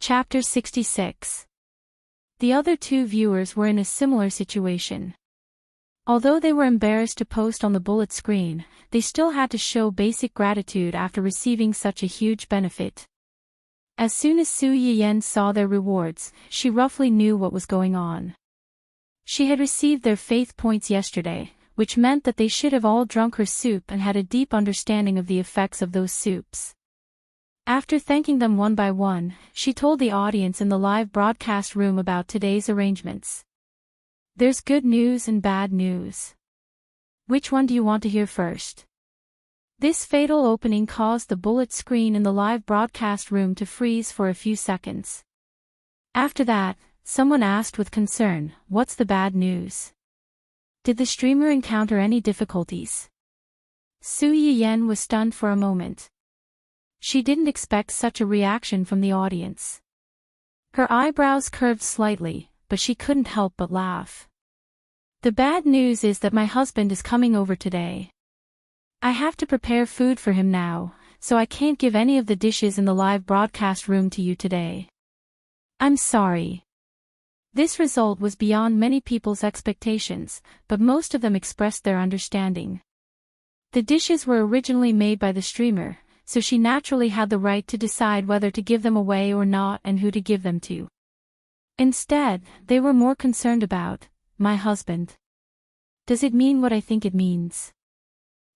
Chapter 66. The other two viewers were in a similar situation. Although they were embarrassed to post on the bullet screen, they still had to show basic gratitude after receiving such a huge benefit. As soon as Su Yiyen saw their rewards, she roughly knew what was going on. She had received their faith points yesterday, which meant that they should have all drunk her soup and had a deep understanding of the effects of those soups. After thanking them one by one, she told the audience in the live broadcast room about today's arrangements. There's good news and bad news. Which one do you want to hear first? This fatal opening caused the bullet screen in the live broadcast room to freeze for a few seconds. After that, someone asked with concern, "What's the bad news? Did the streamer encounter any difficulties?" Su Yiyen was stunned for a moment. She didn't expect such a reaction from the audience. Her eyebrows curved slightly, but she couldn't help but laugh. The bad news is that my husband is coming over today. I have to prepare food for him now, so I can't give any of the dishes in the live broadcast room to you today. I'm sorry. This result was beyond many people's expectations, but most of them expressed their understanding. The dishes were originally made by the streamer, so she naturally had the right to decide whether to give them away or not and who to give them to. Instead, they were more concerned about, my husband. Does it mean what I think it means?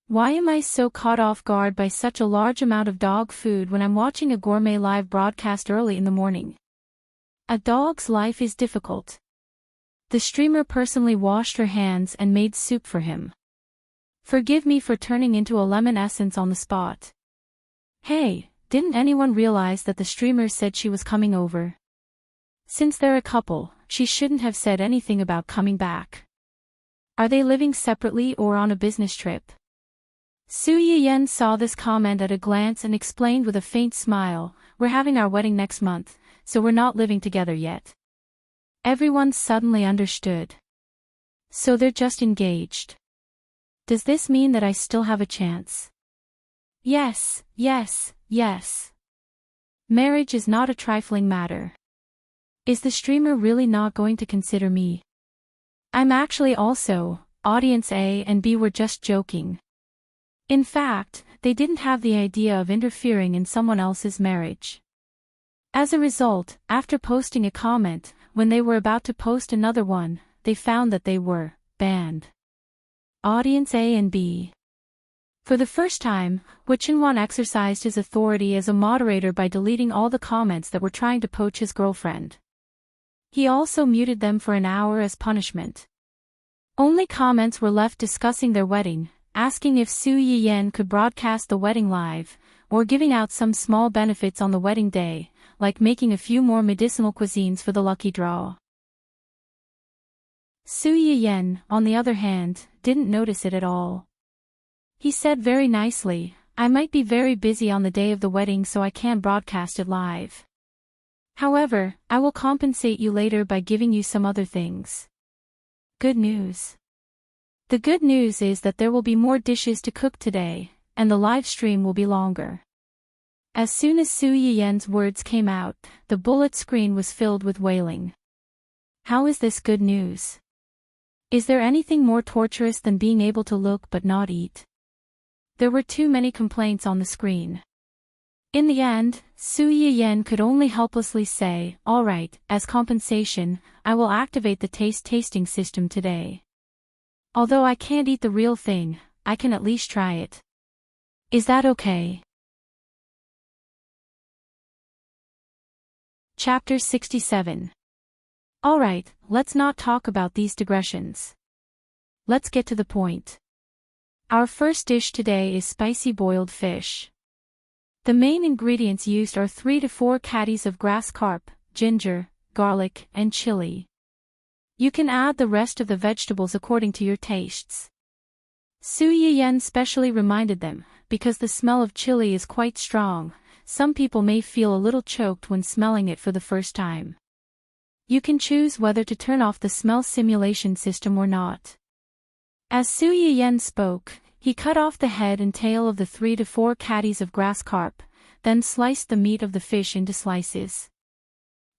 Why am I so caught off guard by such a large amount of dog food when I'm watching a gourmet live broadcast early in the morning? A dog's life is difficult. The streamer personally washed her hands and made soup for him. Forgive me for turning into a lemon essence on the spot. Hey, didn't anyone realize that the streamer said she was coming over? Since they're a couple, she shouldn't have said anything about coming back. Are they living separately or on a business trip? Su Yiyen saw this comment at a glance and explained with a faint smile, "We're having our wedding next month, so we're not living together yet." Everyone suddenly understood. So they're just engaged. Does this mean that I still have a chance? Yes, yes, yes. Marriage is not a trifling matter. Is the streamer really not going to consider me? I'm actually also, audience A and B were just joking. In fact, they didn't have the idea of interfering in someone else's marriage. As a result, after posting a comment, when they were about to post another one, they found that they were banned. Audience A and B. For the first time, Wichinwan exercised his authority as a moderator by deleting all the comments that were trying to poach his girlfriend. He also muted them for an hour as punishment. Only comments were left discussing their wedding, asking if Su Yiyen could broadcast the wedding live, or giving out some small benefits on the wedding day, like making a few more medicinal cuisines for the lucky draw. Su Yiyen, on the other hand, didn't notice it at all. He said very nicely, "I might be very busy on the day of the wedding so I can't broadcast it live. However, I will compensate you later by giving you some other things." Good news. The good news is that there will be more dishes to cook today, and the live stream will be longer. As soon as Su Yiyen's words came out, the bullet screen was filled with wailing. How is this good news? Is there anything more torturous than being able to look but not eat? There were too many complaints on the screen. In the end, Su Yiyen could only helplessly say, "All right, as compensation, I will activate the taste tasting system today. Although I can't eat the real thing, I can at least try it. Is that okay?" Chapter 67. Alright, let's not talk about these digressions. Let's get to the point. Our first dish today is spicy boiled fish. The main ingredients used are 3 to 4 caddies of grass carp, ginger, garlic, and chili. You can add the rest of the vegetables according to your tastes. Su Yiyen specially reminded them, because the smell of chili is quite strong, some people may feel a little choked when smelling it for the first time. You can choose whether to turn off the smell simulation system or not. As Su Yiyen spoke, he cut off the head and tail of the 3 to 4 caddies of grass carp, then sliced the meat of the fish into slices.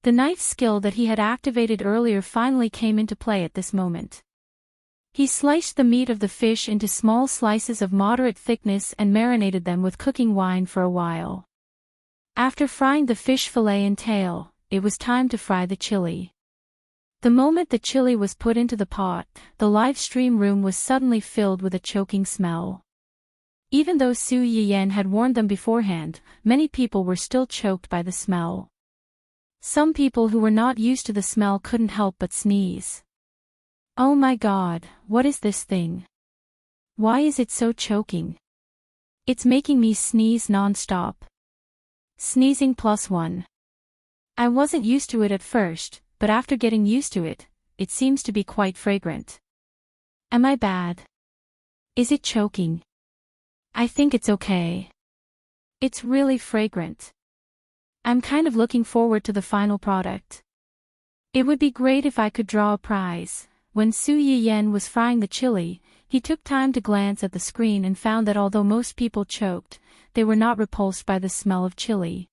The knife skill that he had activated earlier finally came into play at this moment. He sliced the meat of the fish into small slices of moderate thickness and marinated them with cooking wine for a while. After frying the fish fillet and tail, it was time to fry the chili. The moment the chili was put into the pot, the live stream room was suddenly filled with a choking smell. Even though Su Yiyan had warned them beforehand, many people were still choked by the smell. Some people who were not used to the smell couldn't help but sneeze. Oh my God, what is this thing? Why is it so choking? It's making me sneeze non-stop. Sneezing +1. I wasn't used to it at first, but after getting used to it, it seems to be quite fragrant. Am I bad? Is it choking? I think it's okay. It's really fragrant. I'm kind of looking forward to the final product. It would be great if I could draw a prize. When Su Yiyan was frying the chili, he took time to glance at the screen and found that although most people choked, they were not repulsed by the smell of chili.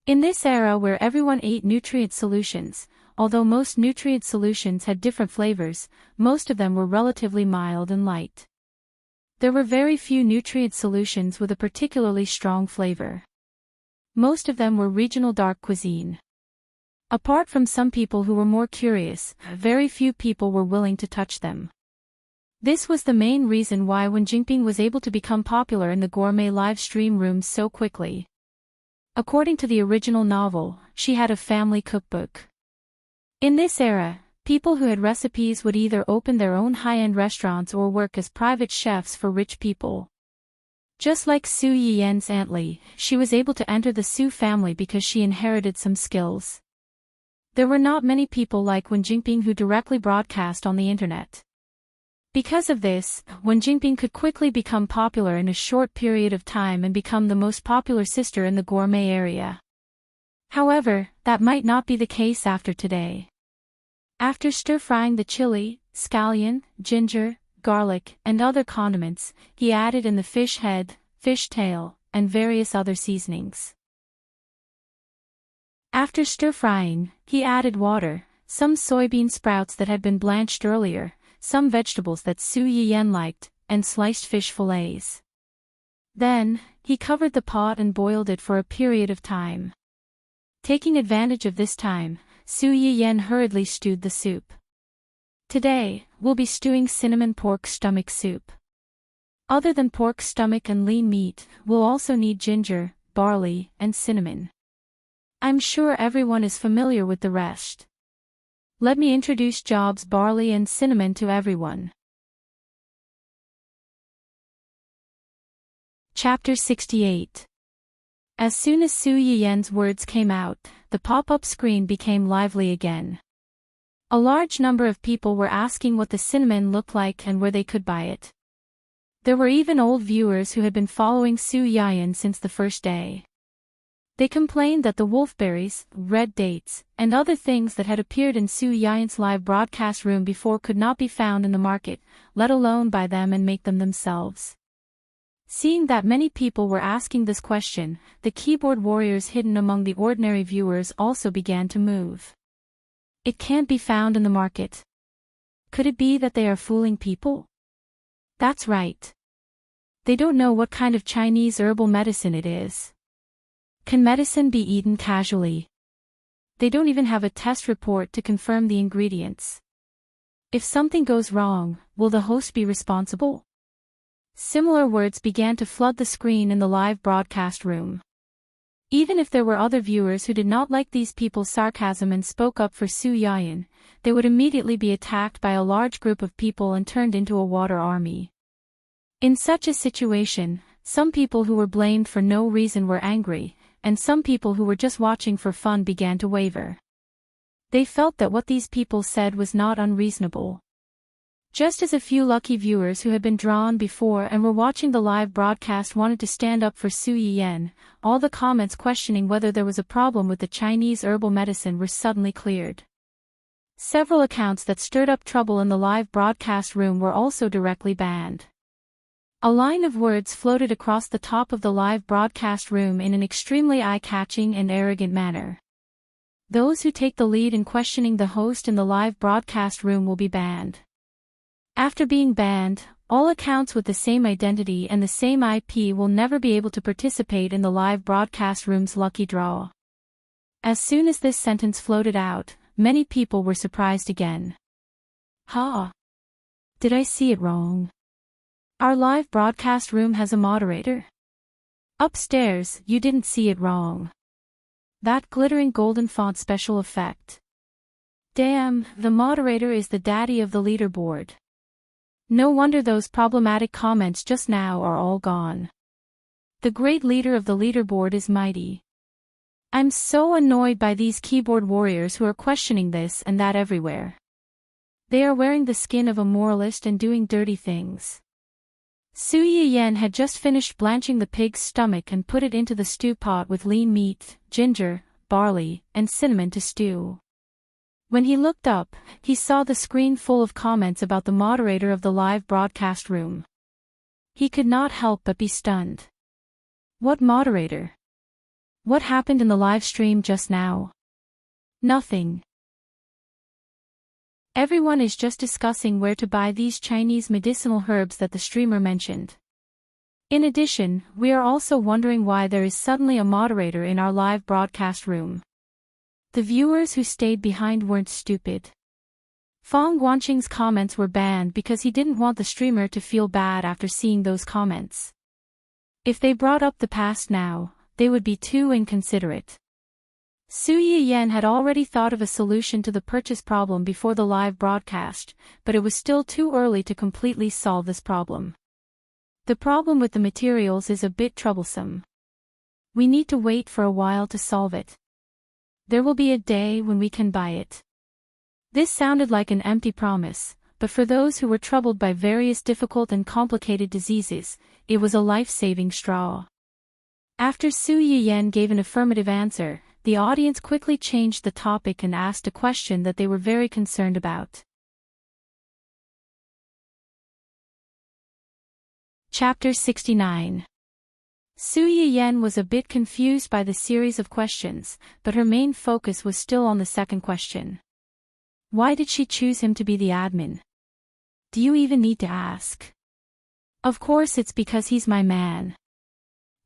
In this era where everyone ate nutrient solutions, although most nutrient solutions had different flavors, most of them were relatively mild and light. There were very few nutrient solutions with a particularly strong flavor. Most of them were regional dark cuisine. Apart from some people who were more curious, very few people were willing to touch them. This was the main reason why Wen Jingping was able to become popular in the gourmet live stream rooms so quickly. According to the original novel, she had a family cookbook. In this era, people who had recipes would either open their own high-end restaurants or work as private chefs for rich people. Just like Su Yiyan's Aunt Li, she was able to enter the Su family because she inherited some skills. There were not many people like Wen Jingping who directly broadcast on the internet. Because of this, Wen Jingping could quickly become popular in a short period of time and become the most popular sister in the gourmet area. However, that might not be the case after today. After stir-frying the chili, scallion, ginger, garlic, and other condiments, he added in the fish head, fish tail, and various other seasonings. After stir-frying, he added water, some soybean sprouts that had been blanched earlier, some vegetables that Su Yiyan liked, and sliced fish fillets. Then, he covered the pot and boiled it for a period of time. Taking advantage of this time, Su Yiyan hurriedly stewed the soup. Today, we'll be stewing cinnamon pork stomach soup. Other than pork stomach and lean meat, we'll also need ginger, barley, and cinnamon. I'm sure everyone is familiar with the rest. Let me introduce Job's barley and cinnamon to everyone. Chapter 68. As soon as Su Yiyan's words came out, the pop-up screen became lively again. A large number of people were asking what the cinnamon looked like and where they could buy it. There were even old viewers who had been following Su Yiyan since the first day. They complained that the wolfberries, red dates, and other things that had appeared in Su Yiyan's live broadcast room before could not be found in the market, let alone buy them and make them themselves. Seeing that many people were asking this question, the keyboard warriors hidden among the ordinary viewers also began to move. It can't be found in the market. Could it be that they are fooling people? That's right. They don't know what kind of Chinese herbal medicine it is. Can medicine be eaten casually? They don't even have a test report to confirm the ingredients. If something goes wrong, will the host be responsible? Similar words began to flood the screen in the live broadcast room. Even if there were other viewers who did not like these people's sarcasm and spoke up for Su Yiyan, they would immediately be attacked by a large group of people and turned into a water army. In such a situation, some people who were blamed for no reason were angry, and some people who were just watching for fun began to waver. They felt that what these people said was not unreasonable. Just as a few lucky viewers who had been drawn before and were watching the live broadcast wanted to stand up for Su Yiyan, all the comments questioning whether there was a problem with the Chinese herbal medicine were suddenly cleared. Several accounts that stirred up trouble in the live broadcast room were also directly banned. A line of words floated across the top of the live broadcast room in an extremely eye-catching and arrogant manner. Those who take the lead in questioning the host in the live broadcast room will be banned. After being banned, all accounts with the same identity and the same IP will never be able to participate in the live broadcast room's lucky draw. As soon as this sentence floated out, many people were surprised again. Did I see it wrong? Our live broadcast room has a moderator? Upstairs, you didn't see it wrong. That glittering golden font special effect. Damn, the moderator is the daddy of the leaderboard. No wonder those problematic comments just now are all gone. The great leader of the leaderboard is mighty. I'm so annoyed by these keyboard warriors who are questioning this and that everywhere. They are wearing the skin of a moralist and doing dirty things. Su Yiyen had just finished blanching the pig's stomach and put it into the stew pot with lean meat, ginger, barley, and cinnamon to stew. When he looked up, he saw the screen full of comments about the moderator of the live broadcast room. He could not help but be stunned. What moderator? What happened in the live stream just now? Nothing. Everyone is just discussing where to buy these Chinese medicinal herbs that the streamer mentioned. In addition, we are also wondering why there is suddenly a moderator in our live broadcast room. The viewers who stayed behind weren't stupid. Fong Guanqing's comments were banned because he didn't want the streamer to feel bad after seeing those comments. If they brought up the past now, they would be too inconsiderate. Su Yiyen had already thought of a solution to the purchase problem before the live broadcast, but it was still too early to completely solve this problem. The problem with the materials is a bit troublesome. We need to wait for a while to solve it. There will be a day when we can buy it. This sounded like an empty promise, but for those who were troubled by various difficult and complicated diseases, it was a life-saving straw. After Su Yiyen gave an affirmative answer, the audience quickly changed the topic and asked a question that they were very concerned about. Chapter 69. Su Yiyen was a bit confused by the series of questions, but her main focus was still on the second question. Why did she choose him to be the admin? Do you even need to ask? Of course it's because he's my man.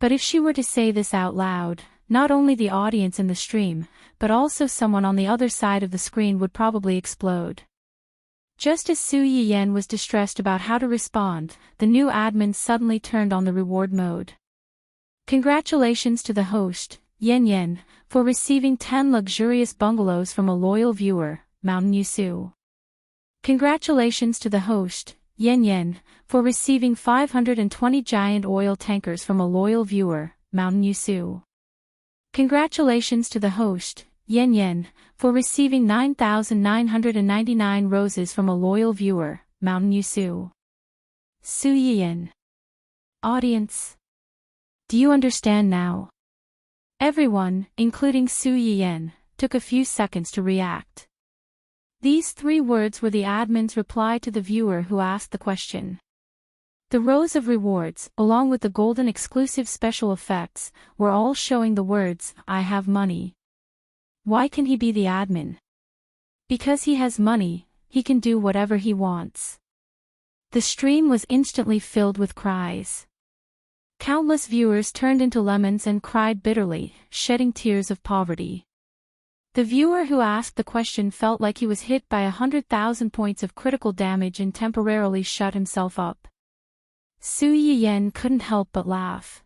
But if she were to say this out loud, not only the audience in the stream, but also someone on the other side of the screen would probably explode. Just as Su Yiyen was distressed about how to respond, the new admin suddenly turned on the reward mode. Congratulations to the host, Yen Yen, for receiving 10 luxurious bungalows from a loyal viewer, Mountain Yusu. Congratulations to the host, Yen Yen, for receiving 520 giant oil tankers from a loyal viewer, Mountain Yusu. Congratulations to the host, Yen Yen, for receiving 9,999 roses from a loyal viewer, Mountain Yusu. Su Yiyen. Audience. Do you understand now? Everyone, including Su Yiyen, took a few seconds to react. These 3 words were the admin's reply to the viewer who asked the question. The rows of rewards, along with the golden exclusive special effects, were all showing the words, "I have money." Why can he be the admin? Because he has money, he can do whatever he wants. The stream was instantly filled with cries. Countless viewers turned into lemons and cried bitterly, shedding tears of poverty. The viewer who asked the question felt like he was hit by 100,000 points of critical damage and temporarily shut himself up. Su Yiyen couldn't help but laugh.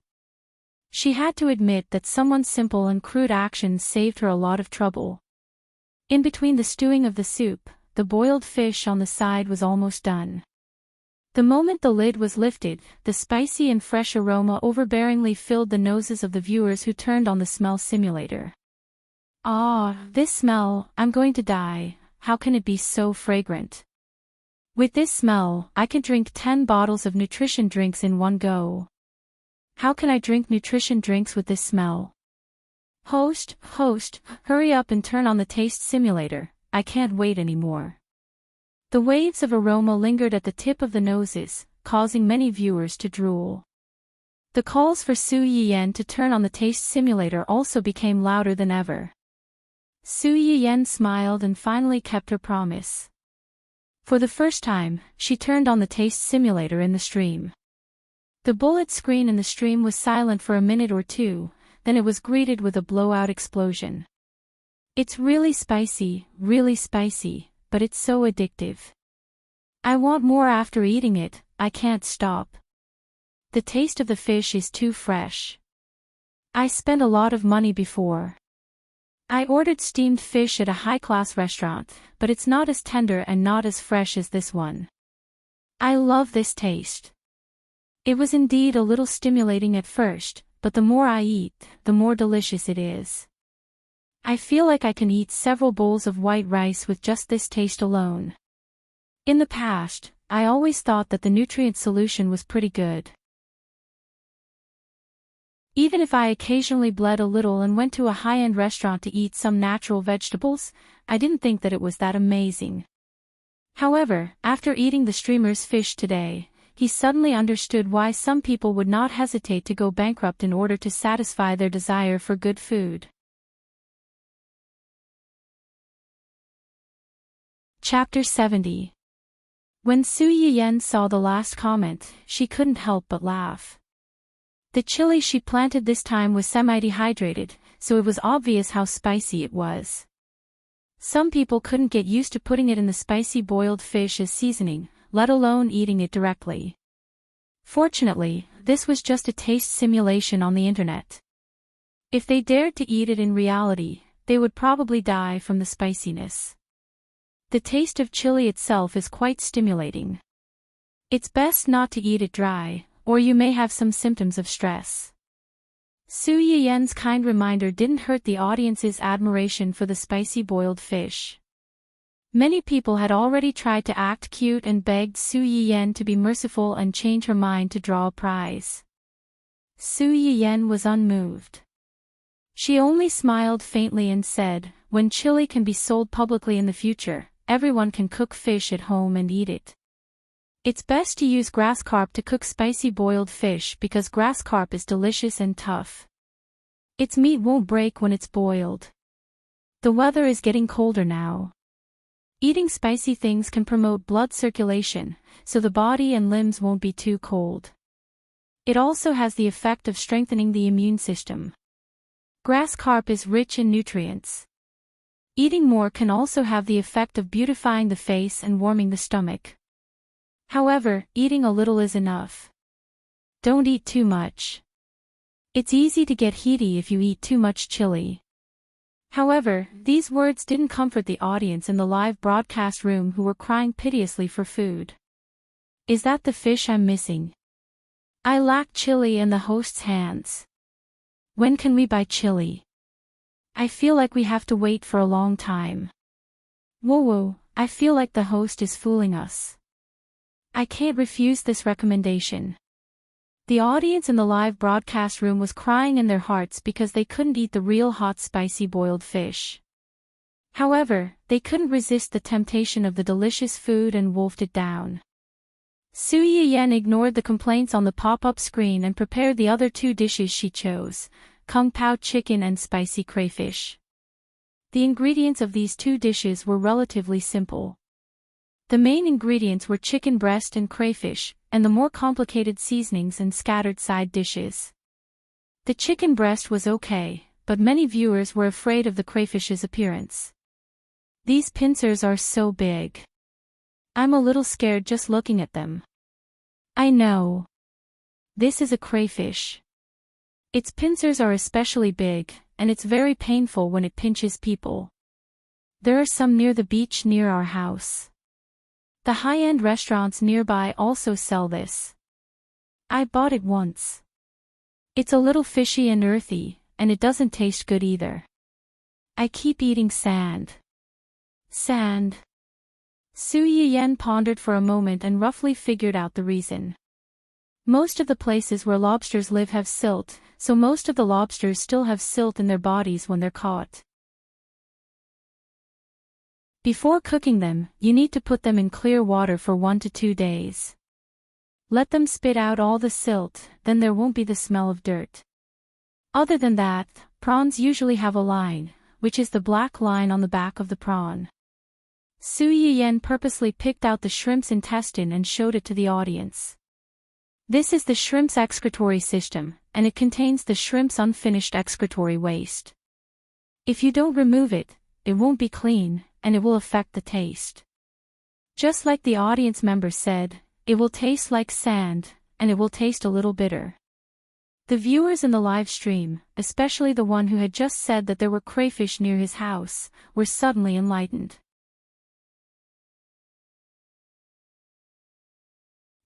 She had to admit that someone's simple and crude actions saved her a lot of trouble. In between the stewing of the soup, the boiled fish on the side was almost done. The moment the lid was lifted, the spicy and fresh aroma overbearingly filled the noses of the viewers who turned on the smell simulator. Ah, this smell, I'm going to die, how can it be so fragrant? With this smell, I can drink 10 bottles of nutrition drinks in one go. How can I drink nutrition drinks with this smell? Host, hurry up and turn on the taste simulator, I can't wait anymore. The waves of aroma lingered at the tip of the noses, causing many viewers to drool. The calls for Su Yiyen to turn on the taste simulator also became louder than ever. Su Yiyen smiled and finally kept her promise. For the first time, she turned on the taste simulator in the stream. The bullet screen in the stream was silent for a minute or two, then it was greeted with a blowout explosion. It's really spicy, but it's so addictive. I want more after eating it, I can't stop. The taste of the fish is too fresh. I spent a lot of money before. I ordered steamed fish at a high-class restaurant, but it's not as tender and not as fresh as this one. I love this taste. It was indeed a little stimulating at first, but the more I eat, the more delicious it is. I feel like I can eat several bowls of white rice with just this taste alone. In the past, I always thought that the nutrient solution was pretty good. Even if I occasionally bled a little and went to a high-end restaurant to eat some natural vegetables, I didn't think that it was that amazing. However, after eating the streamer's fish today, he suddenly understood why some people would not hesitate to go bankrupt in order to satisfy their desire for good food. Chapter 70. When Su Yiyen saw the last comment, she couldn't help but laugh. The chili she planted this time was semi-dehydrated, so it was obvious how spicy it was. Some people couldn't get used to putting it in the spicy boiled fish as seasoning, let alone eating it directly. Fortunately, this was just a taste simulation on the internet. If they dared to eat it in reality, they would probably die from the spiciness. The taste of chili itself is quite stimulating. It's best not to eat it dry, or you may have some symptoms of stress. Su Yiyen's kind reminder didn't hurt the audience's admiration for the spicy boiled fish. Many people had already tried to act cute and begged Su Yiyen to be merciful and change her mind to draw a prize. Su Yiyen was unmoved. She only smiled faintly and said, "When chili can be sold publicly in the future, everyone can cook fish at home and eat it. It's best to use grass carp to cook spicy boiled fish because grass carp is delicious and tough. Its meat won't break when it's boiled. The weather is getting colder now. Eating spicy things can promote blood circulation, so the body and limbs won't be too cold. It also has the effect of strengthening the immune system. Grass carp is rich in nutrients. Eating more can also have the effect of beautifying the face and warming the stomach. However, eating a little is enough. Don't eat too much. It's easy to get heaty if you eat too much chili." However, these words didn't comfort the audience in the live broadcast room who were crying piteously for food. "Is that the fish I'm missing? I lack chili in the host's hands. When can we buy chili? I feel like we have to wait for a long time. Whoa, I feel like the host is fooling us. I can't refuse this recommendation." The audience in the live broadcast room was crying in their hearts because they couldn't eat the real hot spicy boiled fish. However, they couldn't resist the temptation of the delicious food and wolfed it down. Su Yiyen ignored the complaints on the pop-up screen and prepared the other two dishes she chose, Kung Pao chicken and spicy crayfish. The ingredients of these two dishes were relatively simple. The main ingredients were chicken breast and crayfish, and the more complicated seasonings and scattered side dishes. The chicken breast was okay, but many viewers were afraid of the crayfish's appearance. "These pincers are so big. I'm a little scared just looking at them." "I know. This is a crayfish. Its pincers are especially big, and it's very painful when it pinches people. There are some near the beach near our house. The high-end restaurants nearby also sell this. I bought it once. It's a little fishy and earthy, and it doesn't taste good either. I keep eating sand." "Sand?" Su Yiyen pondered for a moment and roughly figured out the reason. Most of the places where lobsters live have silt, so most of the lobsters still have silt in their bodies when they're caught. Before cooking them, you need to put them in clear water for 1 to 2 days. Let them spit out all the silt, then there won't be the smell of dirt. Other than that, prawns usually have a line, which is the black line on the back of the prawn. Su Yiyen purposely picked out the shrimp's intestine and showed it to the audience. This is the shrimp's excretory system, and it contains the shrimp's unfinished excretory waste. If you don't remove it, it won't be clean, and it will affect the taste. Just like the audience member said, it will taste like sand, and it will taste a little bitter. The viewers in the live stream, especially the one who had just said that there were crayfish near his house, were suddenly enlightened.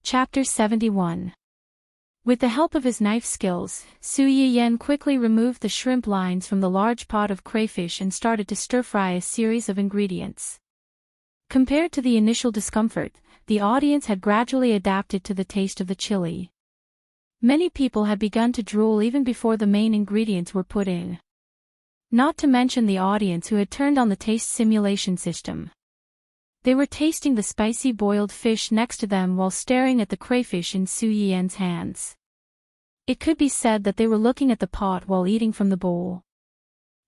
Chapter 71. With the help of his knife skills, Su Yiyen quickly removed the shrimp lines from the large pot of crayfish and started to stir-fry a series of ingredients. Compared to the initial discomfort, the audience had gradually adapted to the taste of the chili. Many people had begun to drool even before the main ingredients were put in. Not to mention the audience who had turned on the taste simulation system. They were tasting the spicy boiled fish next to them while staring at the crayfish in Su Yiyen's hands. It could be said that they were looking at the pot while eating from the bowl.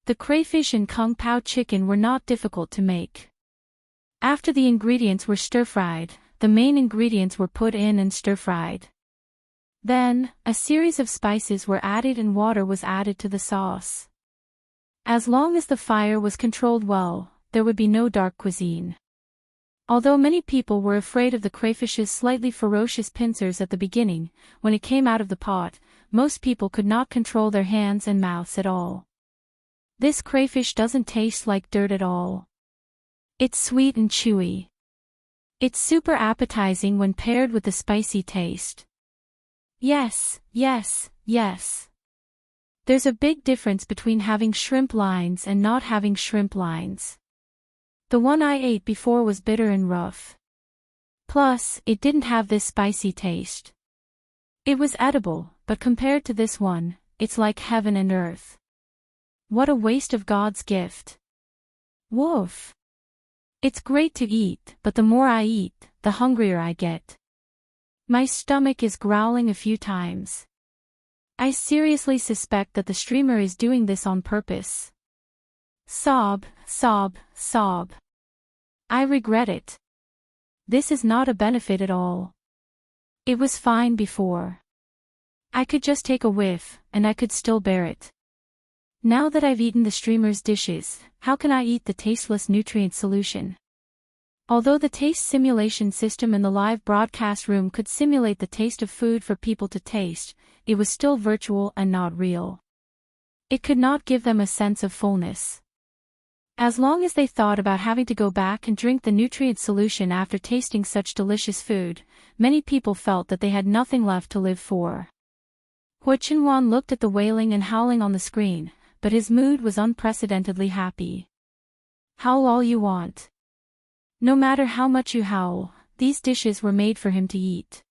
The crayfish and kung pao chicken were not difficult to make. After the ingredients were stir-fried, the main ingredients were put in and stir-fried. Then, a series of spices were added and water was added to the sauce. As long as the fire was controlled well, there would be no dark cuisine. Although many people were afraid of the crayfish's slightly ferocious pincers at the beginning, when it came out of the pot, most people could not control their hands and mouths at all. This crayfish doesn't taste like dirt at all. It's sweet and chewy. It's super appetizing when paired with the spicy taste. Yes, yes, yes. There's a big difference between having shrimp lines and not having shrimp lines. The one I ate before was bitter and rough. Plus, it didn't have this spicy taste. It was edible, but compared to this one, it's like heaven and earth. What a waste of God's gift. Woof. It's great to eat, but the more I eat, the hungrier I get. My stomach is growling a few times. I seriously suspect that the streamer is doing this on purpose. Sob, sob, sob. I regret it. This is not a benefit at all. It was fine before. I could just take a whiff, and I could still bear it. Now that I've eaten the streamer's dishes, how can I eat the tasteless nutrient solution? Although the taste simulation system in the live broadcast room could simulate the taste of food for people to taste, it was still virtual and not real. It could not give them a sense of fullness. As long as they thought about having to go back and drink the nutrient solution after tasting such delicious food, many people felt that they had nothing left to live for. Hu Chenwan looked at the wailing and howling on the screen, but his mood was unprecedentedly happy. Howl all you want. No matter how much you howl, these dishes were made for him to eat.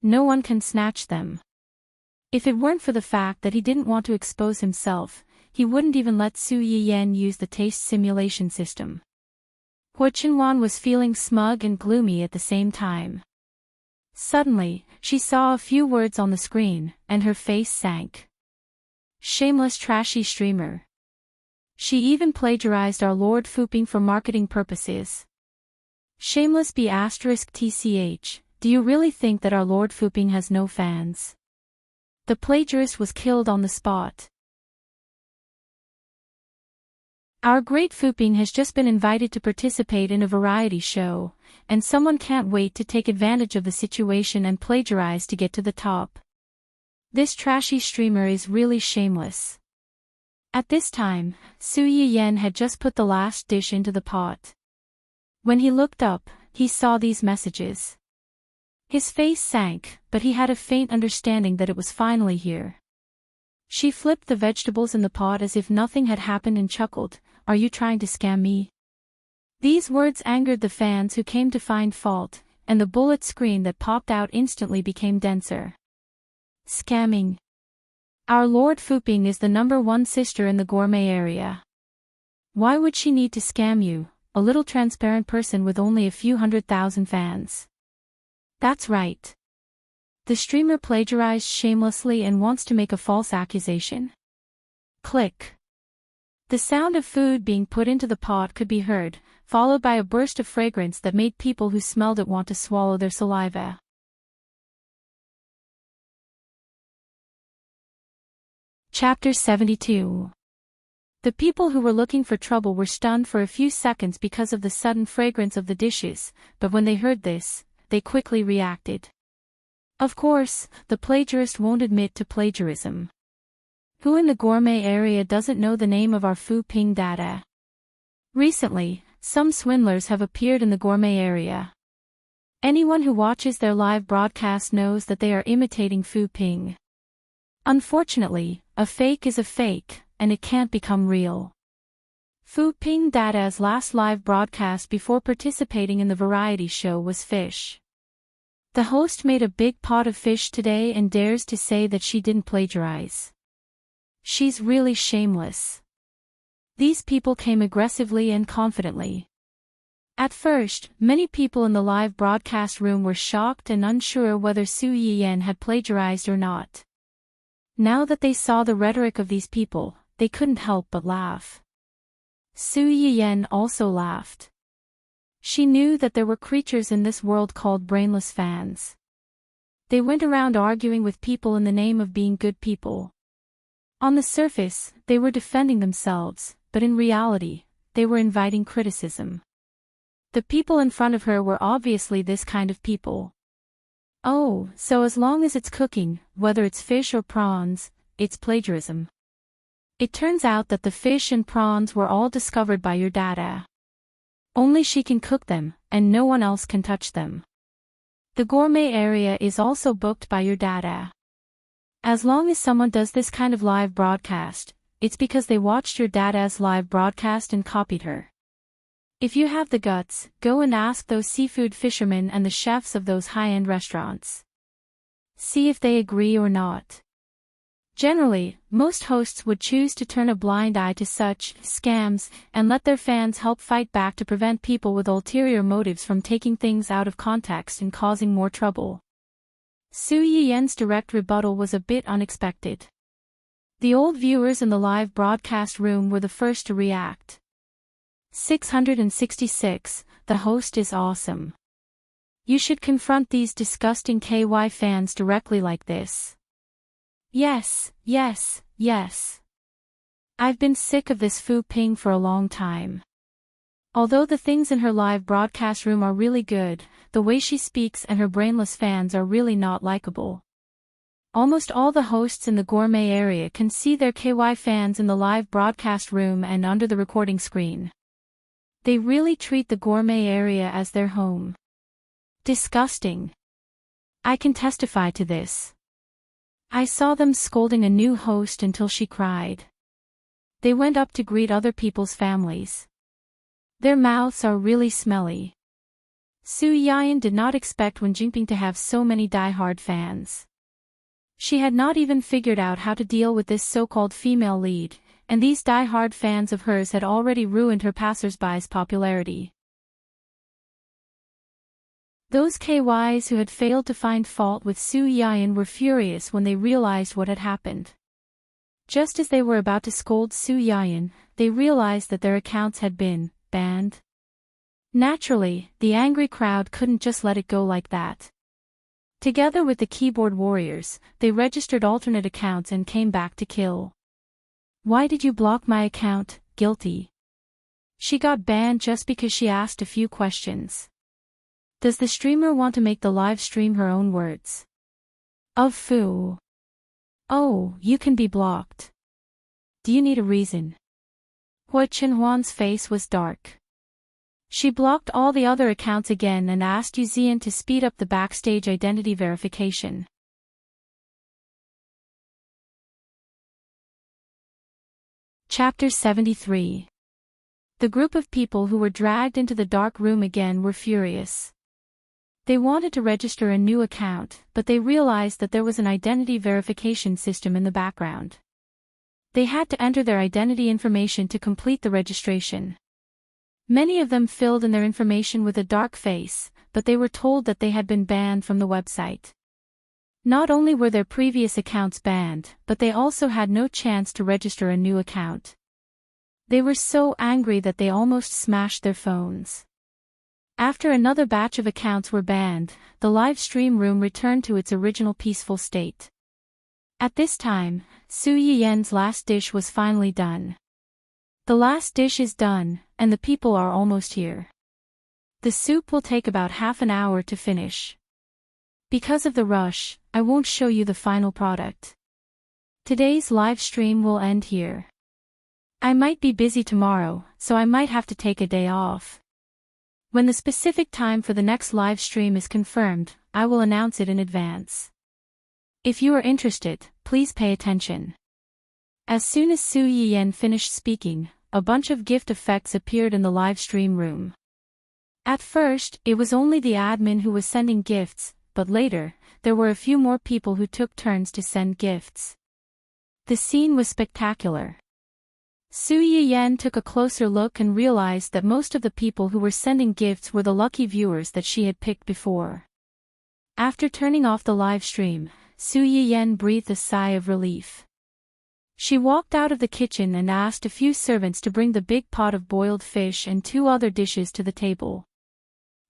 No one can snatch them. If it weren't for the fact that he didn't want to expose himself, he wouldn't even let Su Yiyen use the taste simulation system. Hu Chenwan was feeling smug and gloomy at the same time. Suddenly, she saw a few words on the screen, and her face sank. Shameless trashy streamer. She even plagiarized our Lord Fooping for marketing purposes. Shameless B*TCH, do you really think that our Lord Fooping has no fans? The plagiarist was killed on the spot. Our great Fooping has just been invited to participate in a variety show, and someone can't wait to take advantage of the situation and plagiarize to get to the top. This trashy streamer is really shameless. At this time, Su Yiyen had just put the last dish into the pot. When he looked up, he saw these messages. His face sank, but he had a faint understanding that it was finally here. She flipped the vegetables in the pot as if nothing had happened and chuckled, "Are you trying to scam me?" These words angered the fans who came to find fault, and the bullet screen that popped out instantly became denser. Scamming. Our Lord Fooping is the #1 sister in the gourmet area. Why would she need to scam you, a little transparent person with only a few 100,000 fans? That's right. The streamer plagiarized shamelessly and wants to make a false accusation? Click. The sound of food being put into the pot could be heard, followed by a burst of fragrance that made people who smelled it want to swallow their saliva. Chapter 72. The people who were looking for trouble were stunned for a few seconds because of the sudden fragrance of the dishes, but when they heard this, they quickly reacted. Of course, the plagiarist won't admit to plagiarism. Who in the gourmet area doesn't know the name of our Fu Ping data? Recently, some swindlers have appeared in the gourmet area. Anyone who watches their live broadcast knows that they are imitating Fu Ping. Unfortunately, a fake is a fake, and it can't become real. Fu Ping Dada's last live broadcast before participating in the variety show was fish. The host made a big pot of fish today and dares to say that she didn't plagiarize. She's really shameless. These people came aggressively and confidently. At first, many people in the live broadcast room were shocked and unsure whether Su Yiyan had plagiarized or not. Now that they saw the rhetoric of these people, they couldn't help but laugh. Su Yiyan also laughed. She knew that there were creatures in this world called brainless fans. They went around arguing with people in the name of being good people. On the surface, they were defending themselves, but in reality, they were inviting criticism. The people in front of her were obviously this kind of people. Oh, so as long as it's cooking, whether it's fish or prawns, it's plagiarism. It turns out that the fish and prawns were all discovered by your dada. Only she can cook them, and no one else can touch them. The gourmet area is also booked by your dada. As long as someone does this kind of live broadcast, it's because they watched your dada's live broadcast and copied her. If you have the guts, go and ask those seafood fishermen and the chefs of those high-end restaurants. See if they agree or not. Generally, most hosts would choose to turn a blind eye to such scams and let their fans help fight back to prevent people with ulterior motives from taking things out of context and causing more trouble. Su Yiyan's direct rebuttal was a bit unexpected. The old viewers in the live broadcast room were the first to react. 666, the host is awesome. You should confront these disgusting KY fans directly like this. Yes, yes, yes. I've been sick of this Fu Ping for a long time. Although the things in her live broadcast room are really good, the way she speaks and her brainless fans are really not likable. Almost all the hosts in the gourmet area can see their KY fans in the live broadcast room and under the recording screen. They really treat the gourmet area as their home. Disgusting. I can testify to this. I saw them scolding a new host until she cried. They went up to greet other people's families. Their mouths are really smelly. Su Yiyan did not expect Wen Jingping to have so many die-hard fans. She had not even figured out how to deal with this so-called female lead, and these die-hard fans of hers had already ruined her passers-by's popularity. Those KYs who had failed to find fault with Su Yiyan were furious when they realized what had happened. Just as they were about to scold Su Yiyan, they realized that their accounts had been banned. Naturally, the angry crowd couldn't just let it go like that. Together with the keyboard warriors, they registered alternate accounts and came back to kill. Why did you block my account, guilty? She got banned just because she asked a few questions. Does the streamer want to make the live stream her own words? Of Fu. Oh, you can be blocked. Do you need a reason? Hua Chenhuan's face was dark. She blocked all the other accounts again and asked Yu Zian to speed up the backstage identity verification. Chapter 73. The group of people who were dragged into the dark room again were furious. They wanted to register a new account, but they realized that there was an identity verification system in the background. They had to enter their identity information to complete the registration. Many of them filled in their information with a dark face, but they were told that they had been banned from the website. Not only were their previous accounts banned, but they also had no chance to register a new account. They were so angry that they almost smashed their phones. After another batch of accounts were banned, the live stream room returned to its original peaceful state. At this time, Su Yiyen's last dish was finally done. The last dish is done, and the people are almost here. The soup will take about half an hour to finish. Because of the rush, I won't show you the final product. Today's live stream will end here. I might be busy tomorrow, so I might have to take a day off. When the specific time for the next live stream is confirmed, I will announce it in advance. If you are interested, please pay attention. As soon as Su Yiyen finished speaking, a bunch of gift effects appeared in the live stream room. At first, it was only the admin who was sending gifts, but later, there were a few more people who took turns to send gifts. The scene was spectacular. Su Yiyen took a closer look and realized that most of the people who were sending gifts were the lucky viewers that she had picked before. After turning off the live stream, Su Yiyen breathed a sigh of relief. She walked out of the kitchen and asked a few servants to bring the big pot of boiled fish and 2 other dishes to the table.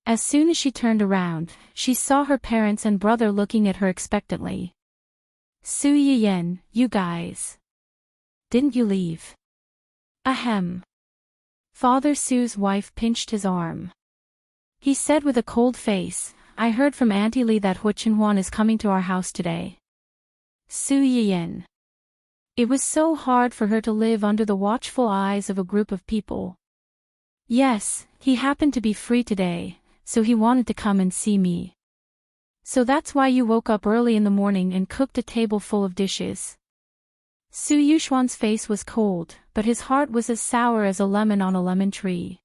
As soon as she turned around, she saw her parents and brother looking at her expectantly. Su Yiyen, you guys. Didn't you leave? Ahem. Father Su's wife pinched his arm. He said with a cold face, I heard from Auntie Lee that Huichenhuan is coming to our house today. Su Yiyen. It was so hard for her to live under the watchful eyes of a group of people. Yes, he happened to be free today, so he wanted to come and see me. So that's why you woke up early in the morning and cooked a table full of dishes. Su Yuxuan's face was cold, but his heart was as sour as a lemon on a lemon tree.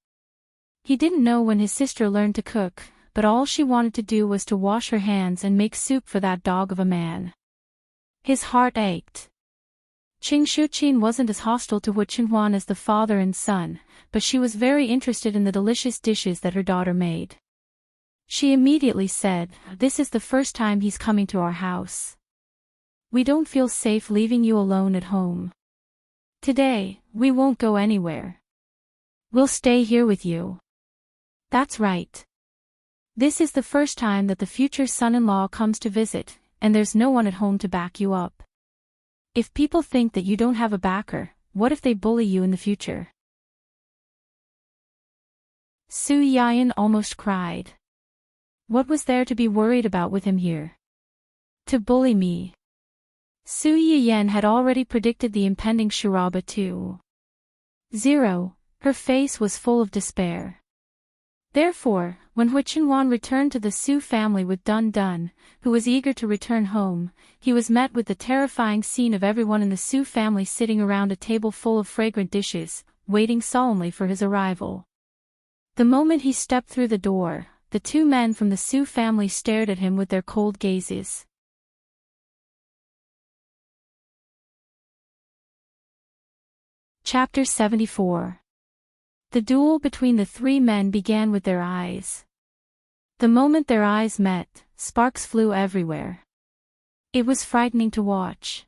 He didn't know when his sister learned to cook, but all she wanted to do was to wash her hands and make soup for that dog of a man. His heart ached. Qing Shuqin wasn't as hostile to Huichenhuan as the father and son, but she was very interested in the delicious dishes that her daughter made. She immediately said, This is the first time he's coming to our house. We don't feel safe leaving you alone at home. Today, we won't go anywhere. We'll stay here with you. That's right. This is the first time that the future son-in-law comes to visit, and there's no one at home to back you up. If people think that you don't have a backer, what if they bully you in the future? Su Yiyen almost cried. What was there to be worried about with him here? To bully me. Su Yiyen had already predicted the impending charaba 2.0. Her face was full of despair. Therefore, when Huichenhuan returned to the Su family with Dun Dun, who was eager to return home, he was met with the terrifying scene of everyone in the Su family sitting around a table full of fragrant dishes, waiting solemnly for his arrival. The moment he stepped through the door, the 2 men from the Su family stared at him with their cold gazes. Chapter 74. The duel between the 3 men began with their eyes. The moment their eyes met, sparks flew everywhere. It was frightening to watch.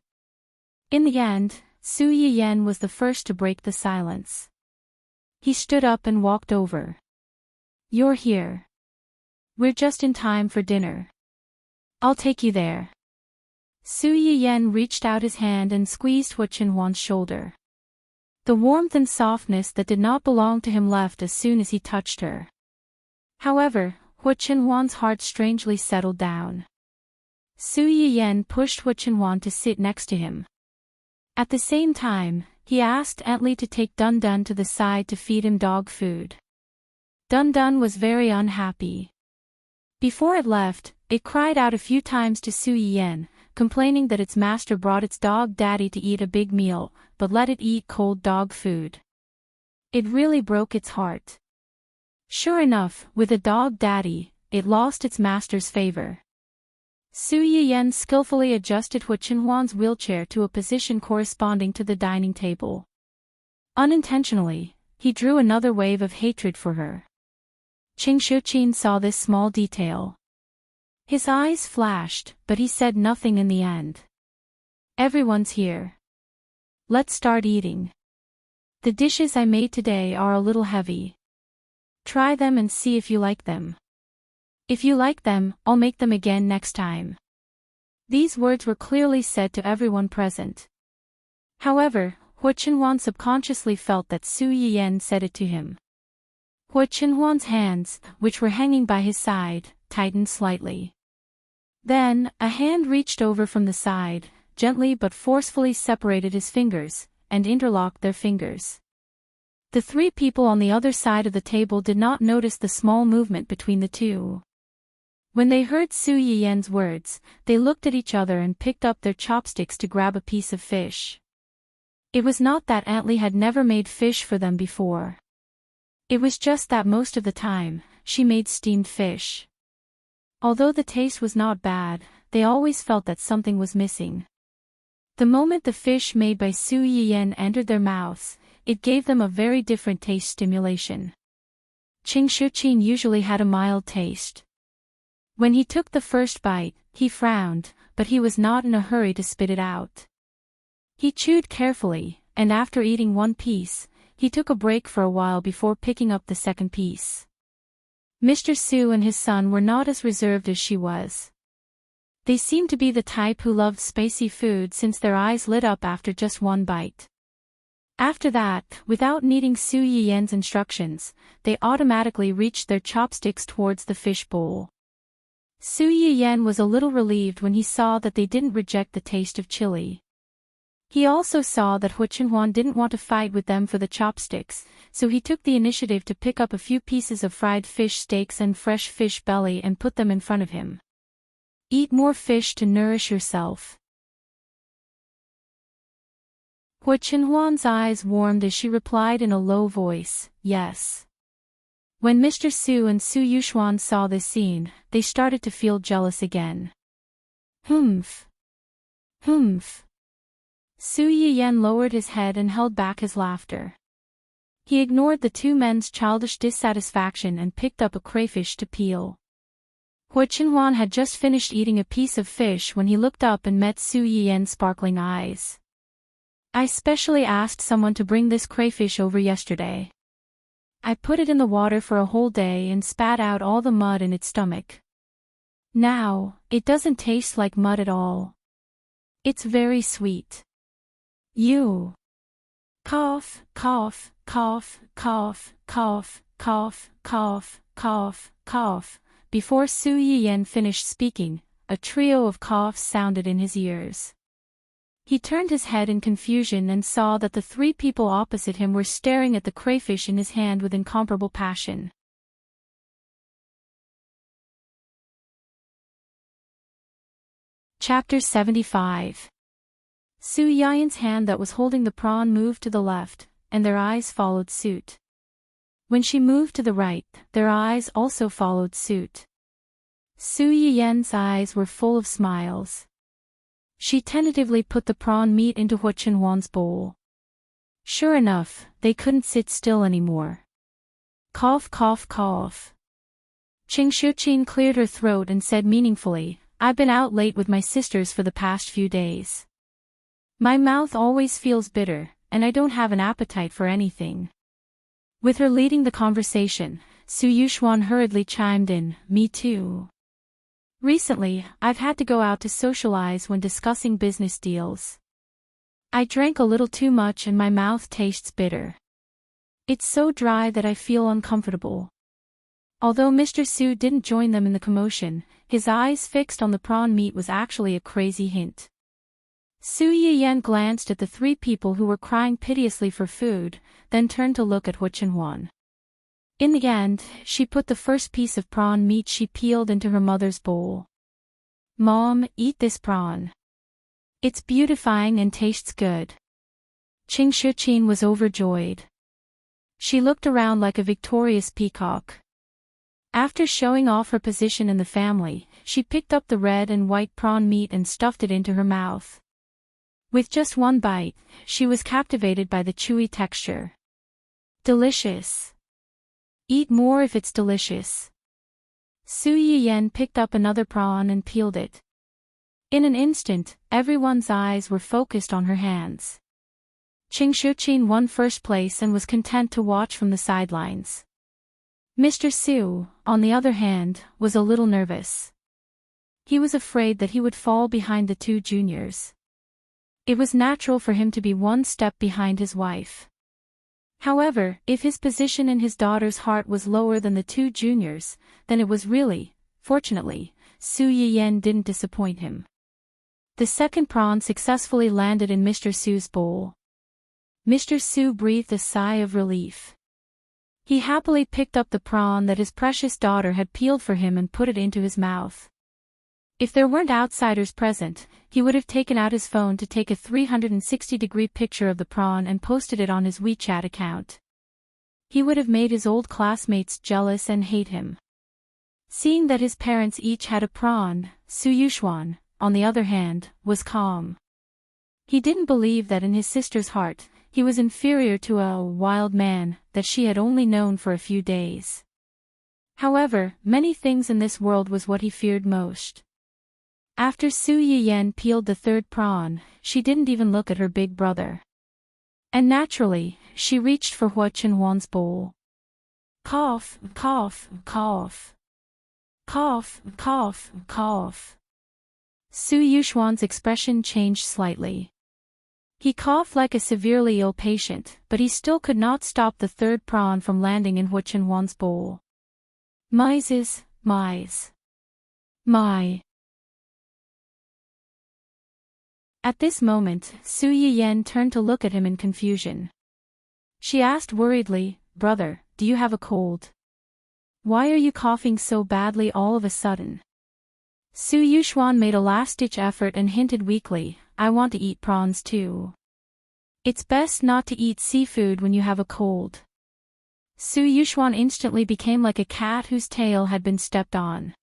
In the end, Su Yiyen was the first to break the silence. He stood up and walked over. You're here. We're just in time for dinner. I'll take you there. Su Yiyen reached out his hand and squeezed Huichenhuan's shoulder. The warmth and softness that did not belong to him left as soon as he touched her. However, Huichenhuan's heart strangely settled down. Su Yiyen pushed Huichenhuan to sit next to him. At the same time, he asked Aunt Li to take Dun Dun to the side to feed him dog food. Dun Dun was very unhappy. Before it left, it cried out a few times to Su Yiyen, complaining that its master brought its dog daddy to eat a big meal, but let it eat cold dog food. It really broke its heart. Sure enough, with a dog daddy, it lost its master's favor. Su Yiyen skillfully adjusted Huichenhuan's wheelchair to a position corresponding to the dining table. Unintentionally, he drew another wave of hatred for her. Qing Shuqin saw this small detail. His eyes flashed, but he said nothing in the end. Everyone's here. Let's start eating. The dishes I made today are a little heavy. Try them and see if you like them. If you like them, I'll make them again next time. These words were clearly said to everyone present. However, Hua Chenhuan subconsciously felt that Su Yiyan said it to him. Hua Chenhuan's hands, which were hanging by his side, tightened slightly. Then, a hand reached over from the side, gently but forcefully separated his fingers, and interlocked their fingers. The three people on the other side of the table did not notice the small movement between the two. When they heard Su Yiyan's words, they looked at each other and picked up their chopsticks to grab a piece of fish. It was not that Aunt Li had never made fish for them before. It was just that most of the time, she made steamed fish. Although the taste was not bad, they always felt that something was missing. The moment the fish made by Su Yiyan entered their mouths, it gave them a very different taste stimulation. Qing Shuqin usually had a mild taste. When he took the first bite, he frowned, but he was not in a hurry to spit it out. He chewed carefully, and after eating one piece, he took a break for a while before picking up the second piece. Mr. Su and his son were not as reserved as she was. They seemed to be the type who loved spicy food since their eyes lit up after just one bite. After that, without needing Su Yiyan's instructions, they automatically reached their chopsticks towards the fish bowl. Su Yiyan was a little relieved when he saw that they didn't reject the taste of chili. He also saw that Hua Chenhuan didn't want to fight with them for the chopsticks, so he took the initiative to pick up a few pieces of fried fish steaks and fresh fish belly and put them in front of him. Eat more fish to nourish yourself. Hua Chenhuan's eyes warmed as she replied in a low voice, yes. When Mr. Su and Su Yuxuan saw this scene, they started to feel jealous again. Humph. Humph. Su Yiyan lowered his head and held back his laughter. He ignored the two men's childish dissatisfaction and picked up a crayfish to peel. Hua Chenhuan had just finished eating a piece of fish when he looked up and met Su Yiyan's sparkling eyes. I specially asked someone to bring this crayfish over yesterday. I put it in the water for a whole day and spat out all the mud in its stomach. Now, it doesn't taste like mud at all. It's very sweet. You. Cough, cough, cough, cough, cough, cough, cough, cough, cough. Before Su Yiyan finished speaking, a trio of coughs sounded in his ears. He turned his head in confusion and saw that the three people opposite him were staring at the crayfish in his hand with incomparable passion. Chapter 75. Su Yiyan's hand that was holding the prawn moved to the left, and their eyes followed suit. When she moved to the right, their eyes also followed suit. Su Yiyan's eyes were full of smiles. She tentatively put the prawn meat into Hua Chenhuan's bowl. Sure enough, they couldn't sit still anymore. Cough, cough, cough. Qing Shuqin cleared her throat and said meaningfully, I've been out late with my sisters for the past few days. My mouth always feels bitter, and I don't have an appetite for anything. With her leading the conversation, Su Yuxuan hurriedly chimed in, me too. Recently, I've had to go out to socialize when discussing business deals. I drank a little too much and my mouth tastes bitter. It's so dry that I feel uncomfortable. Although Mr. Su didn't join them in the commotion, his eyes fixed on the prawn meat was actually a crazy hint. Su Yiyan glanced at the three people who were crying piteously for food, then turned to look at Hua Chenhuan. In the end, she put the first piece of prawn meat she peeled into her mother's bowl. Mom, eat this prawn. It's beautifying and tastes good. Qing Shuqin was overjoyed. She looked around like a victorious peacock. After showing off her position in the family, she picked up the red and white prawn meat and stuffed it into her mouth. With just one bite, she was captivated by the chewy texture. Delicious. Eat more if it's delicious. Su Yiyan picked up another prawn and peeled it. In an instant, everyone's eyes were focused on her hands. Ching Shuqin won first place and was content to watch from the sidelines. Mr. Su, on the other hand, was a little nervous. He was afraid that he would fall behind the two juniors. It was natural for him to be one step behind his wife. However, if his position in his daughter's heart was lower than the two juniors, then it was really, fortunately, Su Yiyan didn't disappoint him. The second prawn successfully landed in Mr. Su's bowl. Mr. Su breathed a sigh of relief. He happily picked up the prawn that his precious daughter had peeled for him and put it into his mouth. If there weren't outsiders present, he would have taken out his phone to take a 360-degree picture of the prawn and posted it on his WeChat account. He would have made his old classmates jealous and hate him. Seeing that his parents each had a prawn, Su Yuxuan, on the other hand, was calm. He didn't believe that in his sister's heart, he was inferior to a wild man that she had only known for a few days. However, many things in this world was what he feared most. After Su Yiyan peeled the third prawn, she didn't even look at her big brother. And naturally, she reached for Hua Chenhuan's bowl. Cough, cough, cough. Cough, cough, cough. Su Yuxuan's expression changed slightly. He coughed like a severely ill patient, but he still could not stop the third prawn from landing in Hua Chenhuan's bowl. Mises, mise. My. At this moment, Su Yiyan turned to look at him in confusion. She asked worriedly, "Brother, do you have a cold? Why are you coughing so badly all of a sudden?" Su Yuxuan made a last-ditch effort and hinted weakly, "I want to eat prawns too. It's best not to eat seafood when you have a cold." Su Yuxuan instantly became like a cat whose tail had been stepped on.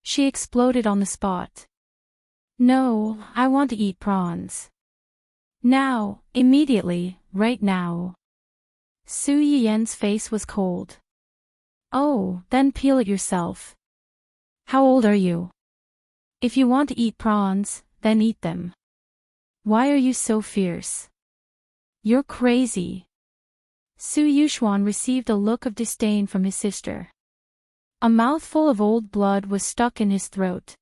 She exploded on the spot. "No, I want to eat prawns. Now, immediately, right now." Su Yiyan's face was cold. "Oh, then peel it yourself. How old are you? If you want to eat prawns, then eat them. Why are you so fierce? You're crazy." Su Yuxuan received a look of disdain from his sister. A mouthful of old blood was stuck in his throat.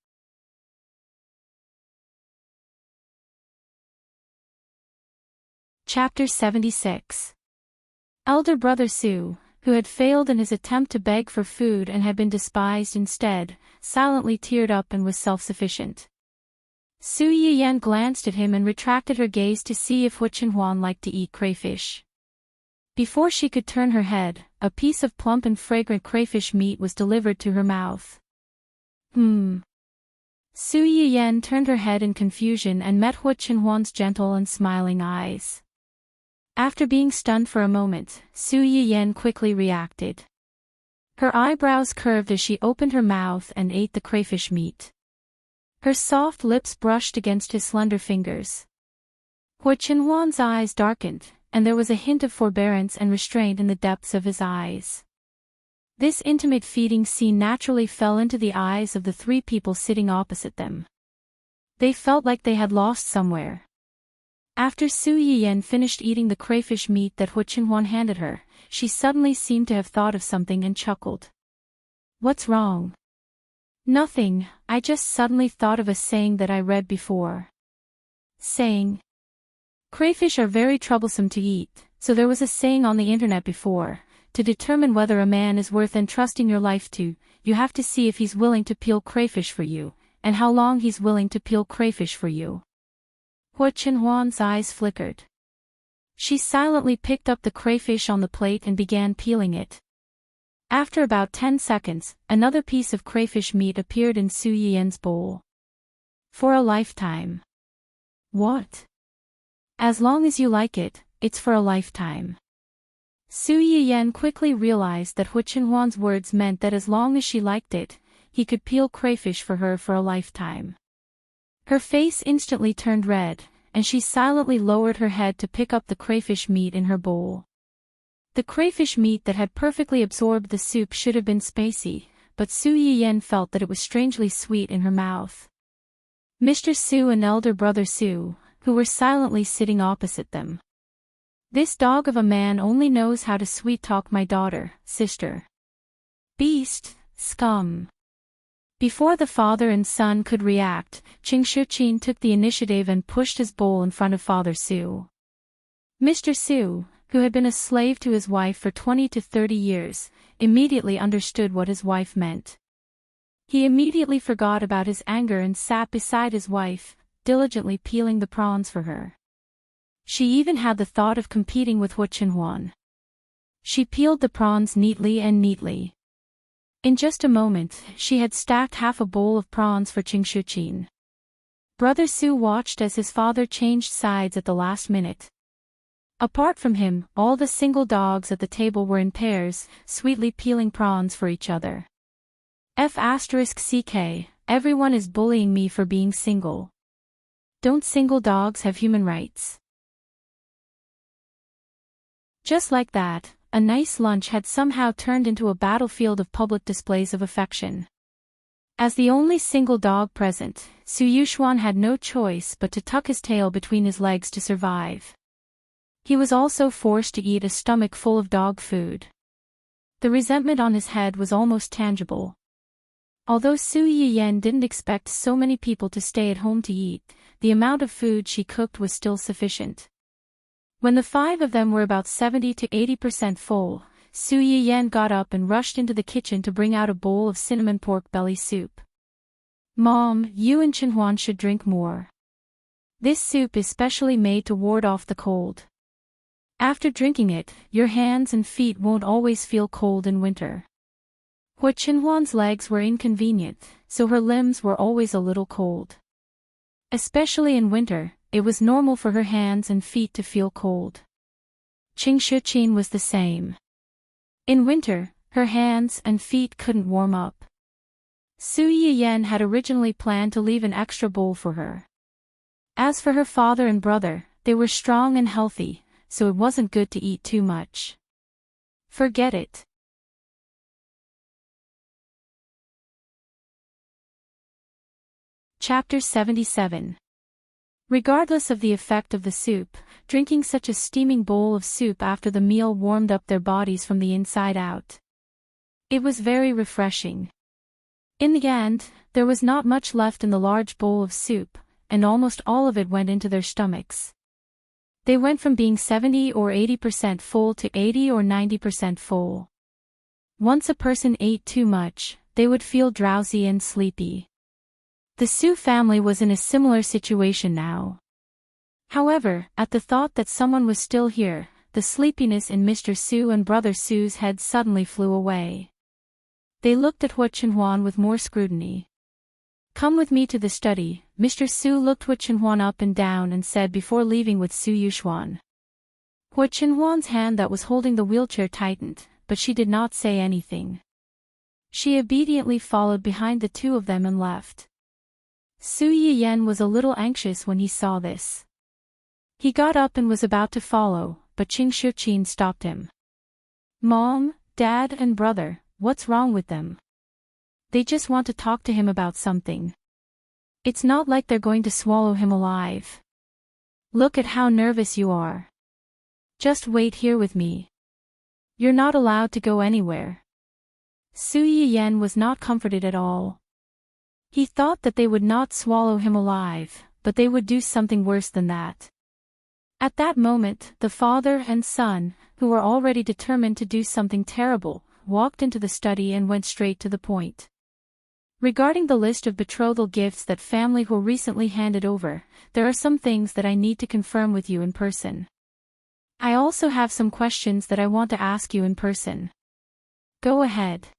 Chapter 76. Elder brother Su, who had failed in his attempt to beg for food and had been despised instead, silently teared up and was self-sufficient. Su Yiyan glanced at him and retracted her gaze to see if Hua Chenhuan liked to eat crayfish. Before she could turn her head, a piece of plump and fragrant crayfish meat was delivered to her mouth. Su Yiyan turned her head in confusion and met Hua Chenhuan's gentle and smiling eyes. After being stunned for a moment, Su Yiyan quickly reacted. Her eyebrows curved as she opened her mouth and ate the crayfish meat. Her soft lips brushed against his slender fingers. Hua Chenhuan's eyes darkened, and there was a hint of forbearance and restraint in the depths of his eyes. This intimate feeding scene naturally fell into the eyes of the three people sitting opposite them. They felt like they had lost somewhere. After Su Yiyan finished eating the crayfish meat that Hua Chenhuan handed her, she suddenly seemed to have thought of something and chuckled. "What's wrong?" "Nothing, I just suddenly thought of a saying that I read before." "Saying?" "Crayfish are very troublesome to eat, so there was a saying on the internet before, to determine whether a man is worth entrusting your life to, you have to see if he's willing to peel crayfish for you, and how long he's willing to peel crayfish for you." Hua Chenhuan's eyes flickered. She silently picked up the crayfish on the plate and began peeling it. After about 10 seconds, another piece of crayfish meat appeared in Su Yiyan's bowl. "For a lifetime." "What?" "As long as you like it, it's for a lifetime." Su Yiyan quickly realized that Hua Chenhuan's words meant that as long as she liked it, he could peel crayfish for her for a lifetime. Her face instantly turned red, and she silently lowered her head to pick up the crayfish meat in her bowl. The crayfish meat that had perfectly absorbed the soup should have been spicy, but Su Yiyan felt that it was strangely sweet in her mouth. Mr. Su and elder brother Su, who were silently sitting opposite them, This dog of a man only knows how to sweet-talk my daughter, sister. Beast, scum. Before the father and son could react, Qing Shuqin took the initiative and pushed his bowl in front of Father Su. Mr. Su, who had been a slave to his wife for 20 to 30 years, immediately understood what his wife meant. He immediately forgot about his anger and sat beside his wife, diligently peeling the prawns for her. She even had the thought of competing with Hu Qinhuan. She peeled the prawns neatly and neatly. In just a moment, she had stacked half a bowl of prawns for Qing Shuqin. Brother Su watched as his father changed sides at the last minute. Apart from him, all the single dogs at the table were in pairs, sweetly peeling prawns for each other. F***ck, everyone is bullying me for being single. Don't single dogs have human rights? Just like that, a nice lunch had somehow turned into a battlefield of public displays of affection. As the only single dog present, Su Yuxuan had no choice but to tuck his tail between his legs to survive. He was also forced to eat a stomach full of dog food. The resentment on his head was almost tangible. Although Su Yiyan didn't expect so many people to stay at home to eat, the amount of food she cooked was still sufficient. When the 5 of them were about 70 to 80% full, Su Yiyan got up and rushed into the kitchen to bring out a bowl of cinnamon pork belly soup. Mom, you and Qinhuan should drink more. This soup is specially made to ward off the cold. After drinking it, your hands and feet won't always feel cold in winter. Hu Qinhuan's legs were inconvenient, so her limbs were always a little cold. Especially in winter, it was normal for her hands and feet to feel cold. Qing Shuqin was the same. In winter, her hands and feet couldn't warm up. Su Yiyan had originally planned to leave an extra bowl for her. As for her father and brother, they were strong and healthy, so it wasn't good to eat too much. Forget it. Chapter 77. Regardless of the effect of the soup, drinking such a steaming bowl of soup after the meal warmed up their bodies from the inside out. It was very refreshing. In the end, there was not much left in the large bowl of soup, and almost all of it went into their stomachs. They went from being 70 or 80% full to 80 or 90% full. Once a person ate too much, they would feel drowsy and sleepy. The Su family was in a similar situation now. However, at the thought that someone was still here, the sleepiness in Mr. Su and Brother Su's head suddenly flew away. They looked at Hu Qinhuan with more scrutiny. Come with me to the study, Mr. Su looked Hu Qinhuan up and down and said before leaving with Su Yuxuan. Hu Qinhuan's hand that was holding the wheelchair tightened, but she did not say anything. She obediently followed behind the two of them and left. Su Yiyan was a little anxious when he saw this. He got up and was about to follow, but Qing Shuqin stopped him. Mom, Dad and brother, what's wrong with them? They just want to talk to him about something. It's not like they're going to swallow him alive. Look at how nervous you are. Just wait here with me. You're not allowed to go anywhere. Su Yiyan was not comforted at all. He thought that they would not swallow him alive, but they would do something worse than that. At that moment, the father and son, who were already determined to do something terrible, walked into the study and went straight to the point. Regarding the list of betrothal gifts that family Hu recently handed over, there are some things that I need to confirm with you in person. I also have some questions that I want to ask you in person. Go ahead.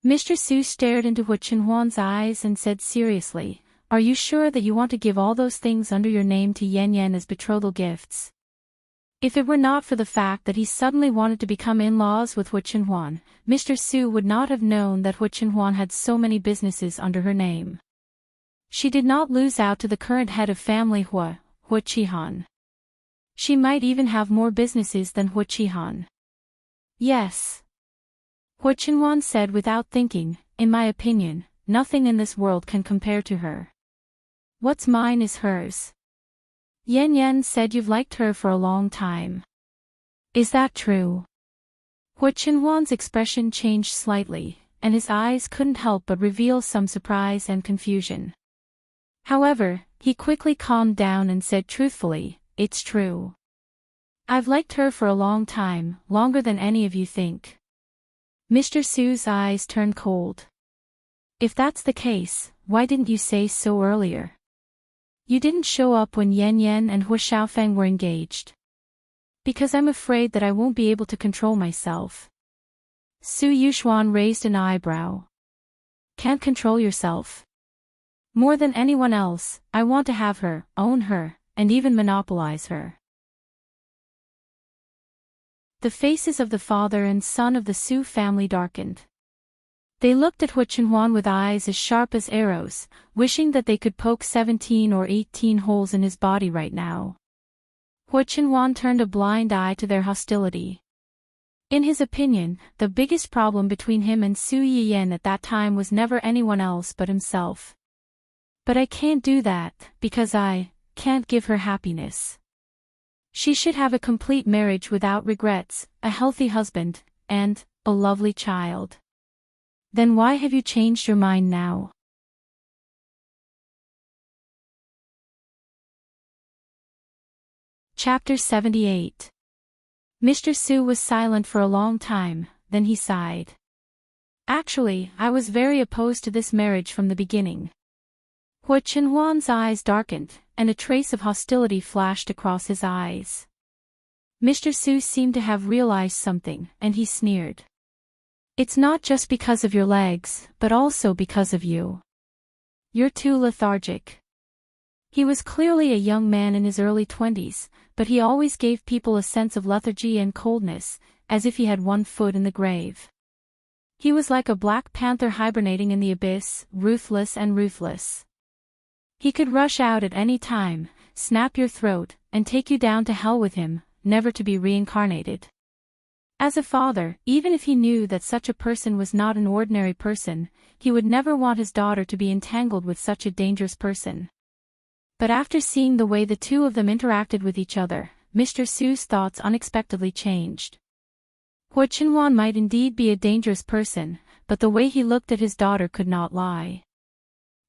Mr. Su stared into Hu Qinhuan's eyes and said seriously, are you sure that you want to give all those things under your name to Yan Yan as betrothal gifts? If it were not for the fact that he suddenly wanted to become in-laws with Hu Qinhuan, Mr. Su would not have known that Hu Qinhuan had so many businesses under her name. She did not lose out to the current head of family Hu Qihan. She might even have more businesses than Hu Qihan. Yes. Hu Qinhuan said without thinking, in my opinion, nothing in this world can compare to her. What's mine is hers. Yan Yan said you've liked her for a long time. Is that true? Hua Qinhuan's expression changed slightly, and his eyes couldn't help but reveal some surprise and confusion. However, he quickly calmed down and said truthfully, "It's true. I've liked her for a long time, longer than any of you think." Mr. Su's eyes turned cold. "If that's the case, why didn't you say so earlier? You didn't show up when Yan Yan and Hua Xiaofeng were engaged." "Because I'm afraid that I won't be able to control myself." Su Yuxuan raised an eyebrow. "Can't control yourself?" "More than anyone else, I want to have her, own her, and even monopolize her." The faces of the father and son of the Su family darkened. They looked at Hua Qinhuan with eyes as sharp as arrows, wishing that they could poke 17 or 18 holes in his body right now. Hua Qinhuan turned a blind eye to their hostility. In his opinion, the biggest problem between him and Su Yiyan at that time was never anyone else but himself. "But I can't do that, because I can't give her happiness. She should have a complete marriage without regrets, a healthy husband, and a lovely child." "Then why have you changed your mind now?" Chapter 78. Mr. Su was silent for a long time, then he sighed. "Actually, I was very opposed to this marriage from the beginning." Hua Qinhuan's eyes darkened, and a trace of hostility flashed across his eyes. Mr. Su seemed to have realized something, and he sneered. "It's not just because of your legs, but also because of you. You're too lethargic." He was clearly a young man in his early 20s, but he always gave people a sense of lethargy and coldness, as if he had one foot in the grave. He was like a black panther hibernating in the abyss, ruthless and ruthless. He could rush out at any time, snap your throat, and take you down to hell with him, never to be reincarnated. As a father, even if he knew that such a person was not an ordinary person, he would never want his daughter to be entangled with such a dangerous person. But after seeing the way the two of them interacted with each other, Mr. Su's thoughts unexpectedly changed. Hua Qinhuan might indeed be a dangerous person, but the way he looked at his daughter could not lie.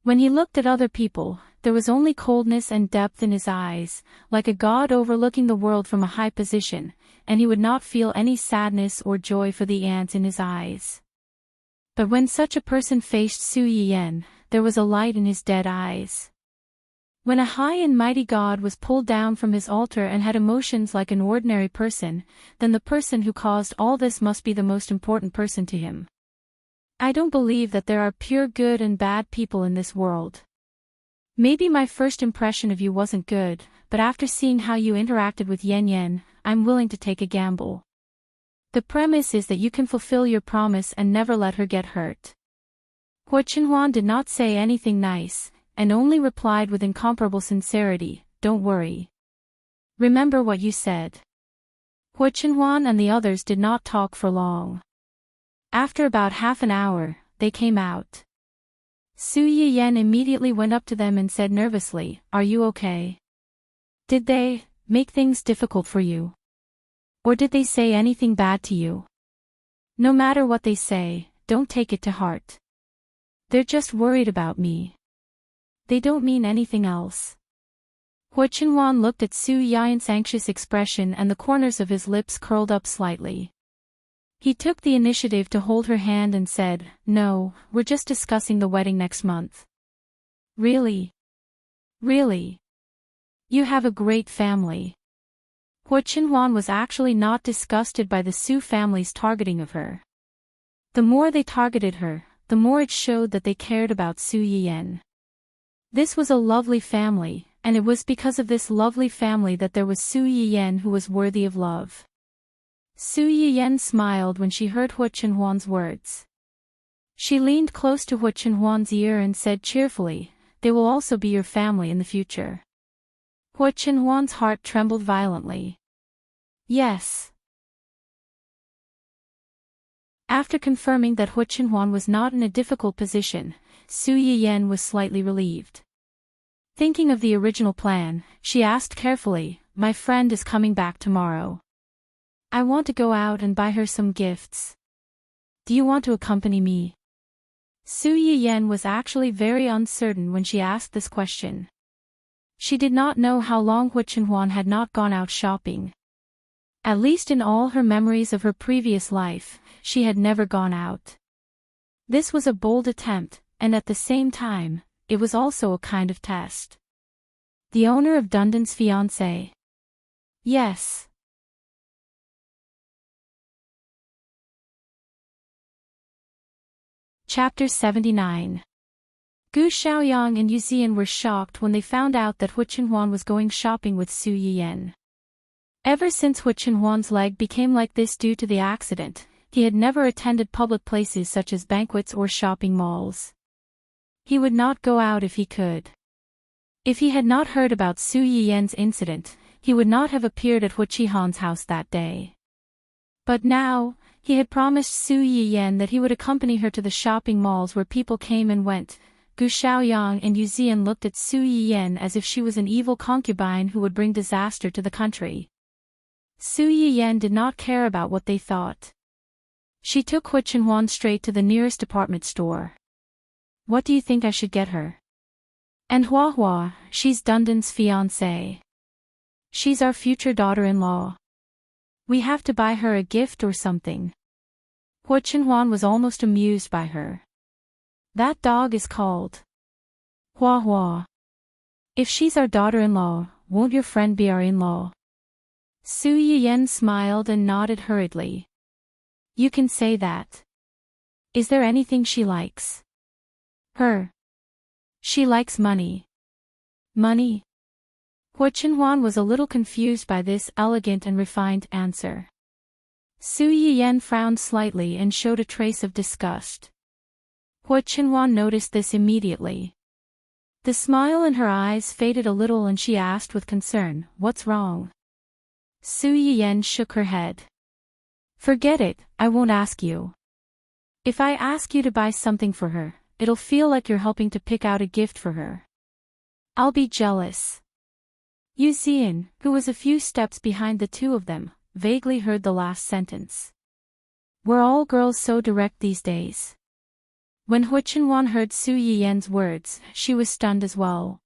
When he looked at other people, there was only coldness and depth in his eyes, like a god overlooking the world from a high position, and he would not feel any sadness or joy for the ants in his eyes. But when such a person faced Su Yiyan, there was a light in his dead eyes. When a high and mighty god was pulled down from his altar and had emotions like an ordinary person, then the person who caused all this must be the most important person to him. I don't believe that there are pure good and bad people in this world. Maybe my first impression of you wasn't good, but after seeing how you interacted with Yan Yan, I'm willing to take a gamble. The premise is that you can fulfill your promise and never let her get hurt." Hua Qinhuan did not say anything nice, and only replied with incomparable sincerity, "Don't worry. Remember what you said." Hua Qinhuan and the others did not talk for long. After about half an hour, they came out. Su Yiyan immediately went up to them and said nervously, "Are you okay? Did they make things difficult for you? Or did they say anything bad to you? No matter what they say, don't take it to heart. They're just worried about me. They don't mean anything else." Hua Qinhuan looked at Su Yiyan's anxious expression and the corners of his lips curled up slightly. He took the initiative to hold her hand and said, "No, we're just discussing the wedding next month." "Really? Really? You have a great family." Hua Qinhuan was actually not disgusted by the Su family's targeting of her. The more they targeted her, the more it showed that they cared about Su Yiyan. This was a lovely family, and it was because of this lovely family that there was Su Yiyan who was worthy of love. Su Yiyan smiled when she heard Hua Qinhuan's words. She leaned close to Hua Qinhuan's ear and said cheerfully, "They will also be your family in the future." Hua Qinhuan's heart trembled violently. "Yes." After confirming that Hua Qinhuan was not in a difficult position, Su Yiyan was slightly relieved. Thinking of the original plan, she asked carefully, "My friend is coming back tomorrow. I want to go out and buy her some gifts. Do you want to accompany me? Su Yiyen was actually very uncertain when she asked this question. She did not know how long Hu Chenhuan had not gone out shopping. At least in all her memories of her previous life, she had never gone out. This was a bold attempt, and at the same time, it was also a kind of test. The owner of Dundan's fiancé. Yes. Chapter 79. Gu Xiaoyang and Yu Zian were shocked when they found out that Hu Chenhuan was going shopping with Su Yiyen. Ever since Hu Chenhuan's leg became like this due to the accident, he had never attended public places such as banquets or shopping malls. He would not go out if he could. If he had not heard about Su Yiyen's incident, he would not have appeared at Hu Qihan's house that day. But now, he had promised Su Yiyen that he would accompany her to the shopping malls where people came and went. Gu Xiaoyang and Yu Zian looked at Su Yiyen as if she was an evil concubine who would bring disaster to the country. Su Yiyen did not care about what they thought. She took Hu Chenhuan straight to the nearest department store. What do you think I should get her? And Hua, she's Dundan's fiancée. She's our future daughter-in-law. We have to buy her a gift or something. Hu Chenhuan was almost amused by her. That dog is called Hua. If she's our daughter-in-law, won't your friend be our in-law? Su Yiyen smiled and nodded hurriedly. You can say that. Is there anything she likes? Her. She likes money. Money? Hu Chenhuan was a little confused by this elegant and refined answer. Su Yiyen frowned slightly and showed a trace of disgust. Hu Chenhuan noticed this immediately. The smile in her eyes faded a little and she asked with concern, "What's wrong?" Su Yiyen shook her head. Forget it, I won't ask you. If I ask you to buy something for her, it'll feel like you're helping to pick out a gift for her. I'll be jealous. Yu Zian, who was a few steps behind the two of them, vaguely heard the last sentence. Were all girls so direct these days? When Hu Chenhuan heard Su Yiyen's words, she was stunned as well.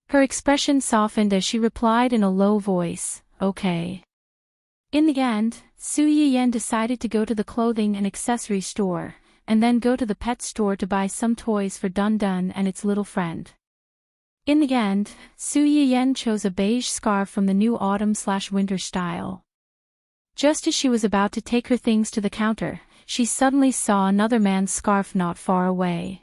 Her expression softened as she replied in a low voice, okay. In the end, Su Yiyen decided to go to the clothing and accessory store, and then go to the pet store to buy some toys for Dun Dun and its little friend. In the end, Su Yiyen chose a beige scarf from the new autumn/winter style. Just as she was about to take her things to the counter, she suddenly saw another man's scarf not far away.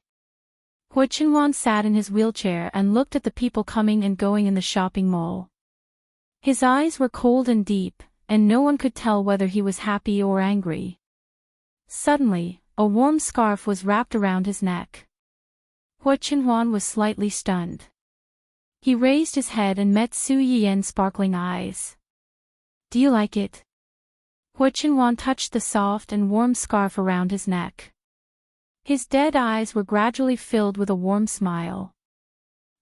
Hu Chenhuan sat in his wheelchair and looked at the people coming and going in the shopping mall. His eyes were cold and deep, and no one could tell whether he was happy or angry. Suddenly, a warm scarf was wrapped around his neck. Hu Chenhuan was slightly stunned. He raised his head and met Su Yiyen's sparkling eyes. Do you like it? Hu Chenhuan touched the soft and warm scarf around his neck. His dead eyes were gradually filled with a warm smile.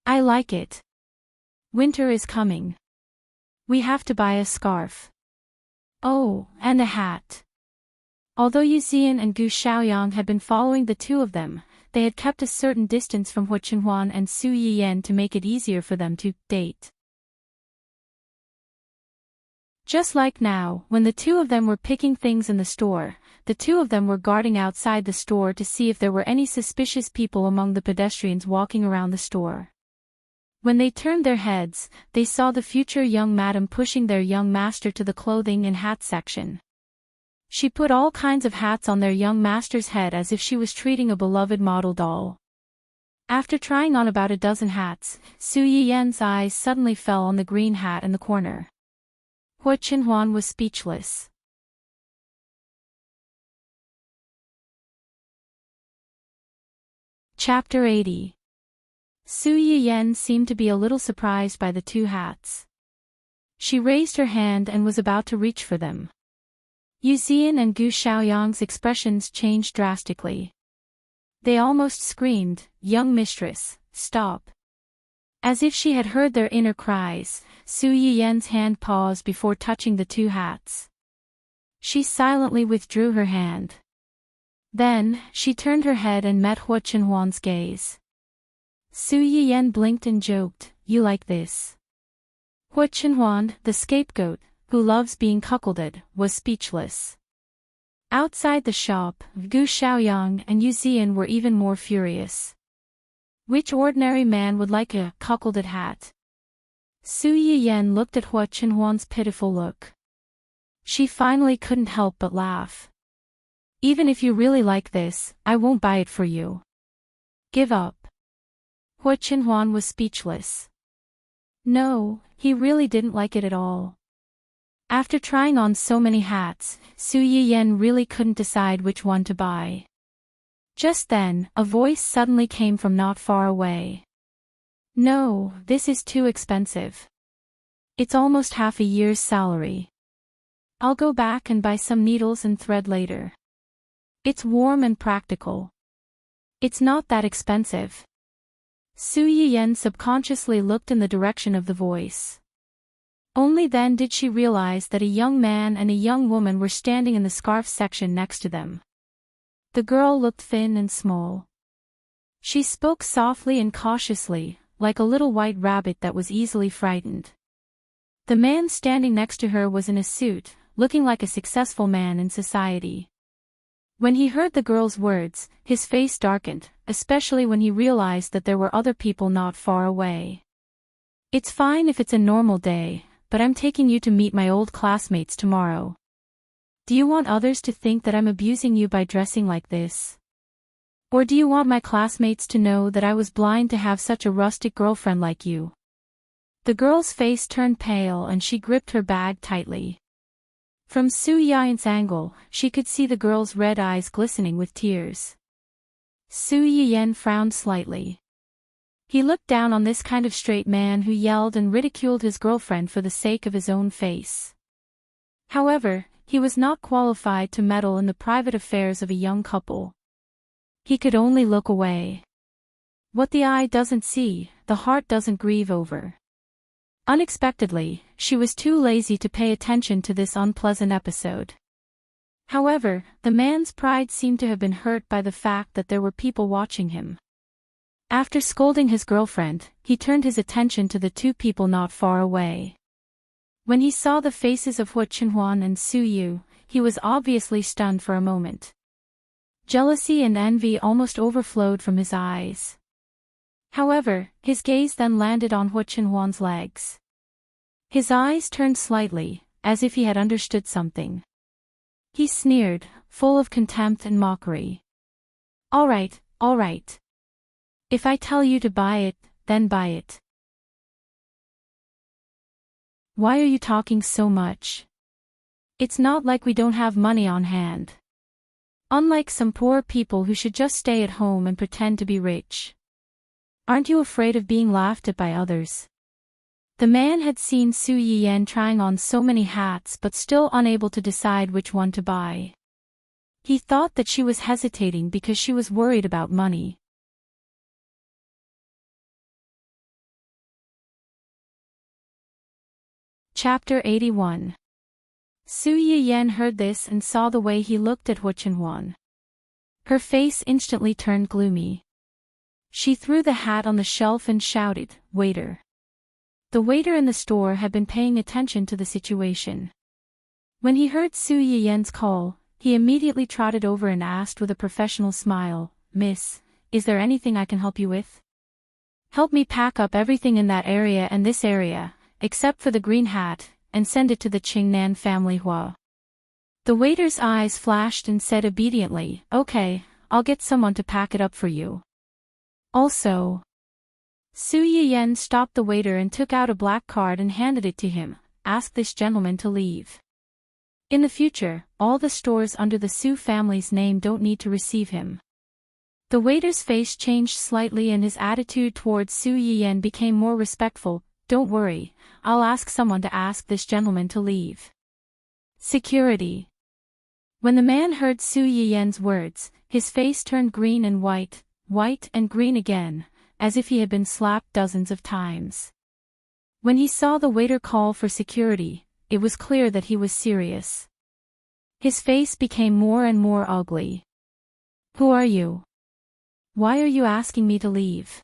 I like it. Winter is coming. We have to buy a scarf. Oh, and a hat. Although Yu Zian and Gu Xiaoyang had been following the two of them, they had kept a certain distance from Hu Chenhuan and Su Yiyen to make it easier for them to date. Just like now, when the two of them were picking things in the store, the two of them were guarding outside the store to see if there were any suspicious people among the pedestrians walking around the store. When they turned their heads, they saw the future young madam pushing their young master to the clothing and hat section. She put all kinds of hats on their young master's head as if she was treating a beloved model doll. After trying on about a dozen hats, Su Yiyen's eyes suddenly fell on the green hat in the corner. Hu Chenhuan was speechless. Chapter 80. Su Yiyen seemed to be a little surprised by the two hats. She raised her hand and was about to reach for them. Yu Zian and Gu Xiaoyang's expressions changed drastically. They almost screamed, "Young mistress, stop." As if she had heard their inner cries, Su Yiyen's hand paused before touching the two hats. She silently withdrew her hand. Then, she turned her head and met Hua Chenhuan's gaze. Su Yiyan blinked and joked, "You like this?" Hua Chenhuan, the scapegoat, who loves being cuckolded, was speechless. Outside the shop, Gu Xiaoyang and Yu Zian were even more furious. Which ordinary man would like a cuckolded hat? Su Yiyan looked at Hua Chenhuan's pitiful look. She finally couldn't help but laugh. "Even if you really like this, I won't buy it for you. Give up." Hua Chenhuan was speechless. No, he really didn't like it at all. After trying on so many hats, Su Yiyan really couldn't decide which one to buy. Just then, a voice suddenly came from not far away. "No, this is too expensive. It's almost half a year's salary. I'll go back and buy some needles and thread later. It's warm and practical. It's not that expensive." Su Yiyan subconsciously looked in the direction of the voice. Only then did she realize that a young man and a young woman were standing in the scarf section next to them. The girl looked thin and small. She spoke softly and cautiously, like a little white rabbit that was easily frightened. The man standing next to her was in a suit, looking like a successful man in society. When he heard the girl's words, his face darkened, especially when he realized that there were other people not far away. "It's fine if it's a normal day, but I'm taking you to meet my old classmates tomorrow. Do you want others to think that I'm abusing you by dressing like this? Or do you want my classmates to know that I was blind to have such a rustic girlfriend like you?" The girl's face turned pale and she gripped her bag tightly. From Su Yiyan's angle, she could see the girl's red eyes glistening with tears. Su Yiyan frowned slightly. He looked down on this kind of straight man who yelled and ridiculed his girlfriend for the sake of his own face. However, he was not qualified to meddle in the private affairs of a young couple. He could only look away. What the eye doesn't see, the heart doesn't grieve over. Unexpectedly, she was too lazy to pay attention to this unpleasant episode. However, the man's pride seemed to have been hurt by the fact that there were people watching him. After scolding his girlfriend, he turned his attention to the two people not far away. When he saw the faces of Hua Chenhuan and Su Yu, he was obviously stunned for a moment. Jealousy and envy almost overflowed from his eyes. However, his gaze then landed on Hua Chenhuan's legs. His eyes turned slightly, as if he had understood something. He sneered, full of contempt and mockery. All right. If I tell you to buy it, then buy it. Why are you talking so much? It's not like we don't have money on hand. Unlike some poor people who should just stay at home and pretend to be rich. Aren't you afraid of being laughed at by others? The man had seen Su Yiyan trying on so many hats but still unable to decide which one to buy. He thought that she was hesitating because she was worried about money. Chapter 81. Su Yiyan heard this and saw the way he looked at Hua Chenhuan. Her face instantly turned gloomy. She threw the hat on the shelf and shouted, "Waiter!" The waiter in the store had been paying attention to the situation. When he heard Su Yiyan's call, he immediately trotted over and asked with a professional smile, "Miss, is there anything I can help you with? Help me pack up everything in that area and this area, except for the green hat, and send it to the Qingnan family Hua." The waiter's eyes flashed and said obediently, "Okay, I'll get someone to pack it up for you. Also..." Su Yiyan stopped the waiter and took out a black card and handed it to him. "Ask this gentleman to leave. In the future, all the stores under the Su family's name don't need to receive him." The waiter's face changed slightly and his attitude towards Su Yiyan became more respectful. "Don't worry, I'll ask someone to ask this gentleman to leave." Security. When the man heard Su Yiyan's words, his face turned green and white and green again, as if he had been slapped dozens of times. When he saw the waiter call for security, it was clear that he was serious. His face became more and more ugly. Who are you? Why are you asking me to leave?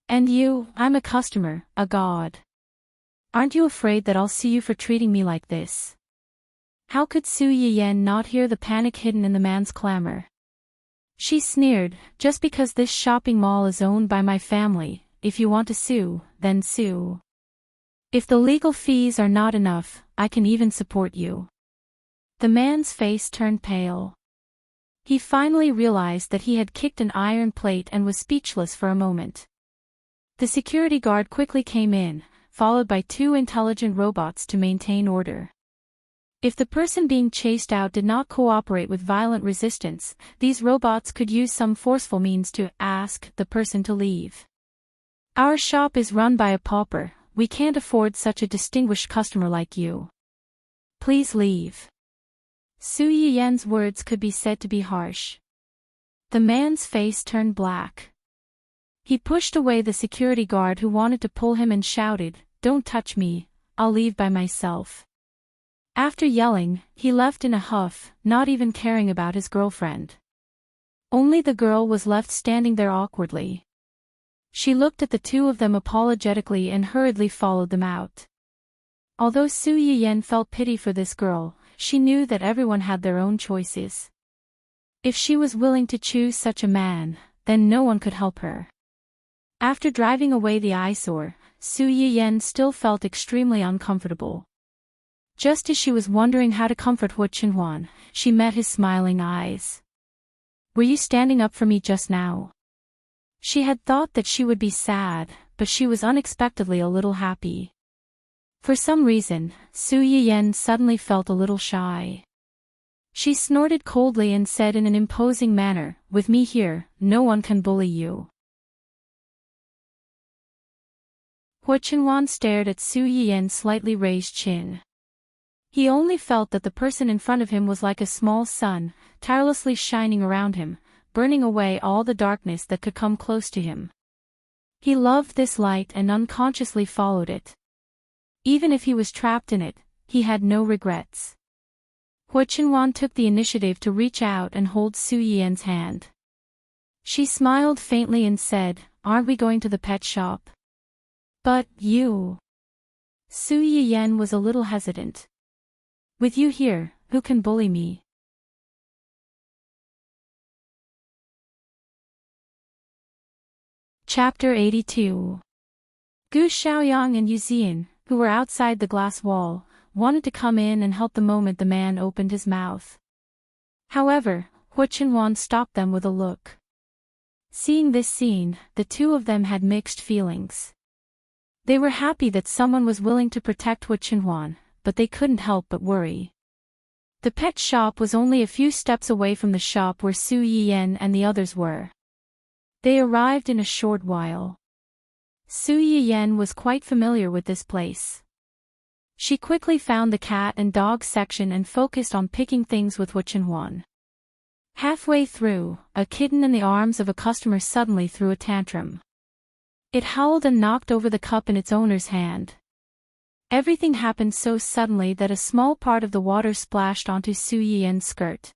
And you, I'm a customer, a god. Aren't you afraid that I'll sue you for treating me like this? How could Su Yiyen not hear the panic hidden in the man's clamor? She sneered, just because this shopping mall is owned by my family, if you want to sue, then sue. If the legal fees are not enough, I can even support you. The man's face turned pale. He finally realized that he had kicked an iron plate and was speechless for a moment. The security guard quickly came in, followed by 2 intelligent robots to maintain order. If the person being chased out did not cooperate with violent resistance, these robots could use some forceful means to ask the person to leave. Our shop is run by a pauper, we can't afford such a distinguished customer like you. Please leave. Su Yiyen's words could be said to be harsh. The man's face turned black. He pushed away the security guard who wanted to pull him and shouted, "Don't touch me, I'll leave by myself." After yelling, he left in a huff, not even caring about his girlfriend. Only the girl was left standing there awkwardly. She looked at the 2 of them apologetically and hurriedly followed them out. Although Su Yiyen felt pity for this girl, she knew that everyone had their own choices. If she was willing to choose such a man, then no one could help her. After driving away the eyesore, Su Yiyen still felt extremely uncomfortable. Just as she was wondering how to comfort Hu Chenhuan, she met his smiling eyes. "Were you standing up for me just now?" She had thought that she would be sad, but she was unexpectedly a little happy. For some reason, Su Yiyen suddenly felt a little shy. She snorted coldly and said in an imposing manner, "With me here, no one can bully you." Hu Chenhuan stared at Su Yiyen's slightly raised chin. He only felt that the person in front of him was like a small sun, tirelessly shining around him, burning away all the darkness that could come close to him. He loved this light and unconsciously followed it. Even if he was trapped in it, he had no regrets. Hu Chenhuan took the initiative to reach out and hold Su Yiyen's hand. She smiled faintly and said, "Aren't we going to the pet shop?" "But, you..." Su Yiyen was a little hesitant. "With you here, who can bully me?" Chapter 82. Gu Xiaoyang and Yu Zian, who were outside the glass wall, wanted to come in and help the moment the man opened his mouth. However, Hu Chenhuan stopped them with a look. Seeing this scene, the 2 of them had mixed feelings. They were happy that someone was willing to protect Hu Chenhuan, but they couldn't help but worry. The pet shop was only a few steps away from the shop where Su Yiyen and the others were. They arrived in a short while. Su Yiyen was quite familiar with this place. She quickly found the cat and dog section and focused on picking things with Hu Chenhuan. Halfway through, a kitten in the arms of a customer suddenly threw a tantrum. It howled and knocked over the cup in its owner's hand. Everything happened so suddenly that a small part of the water splashed onto Su Yiyen's skirt.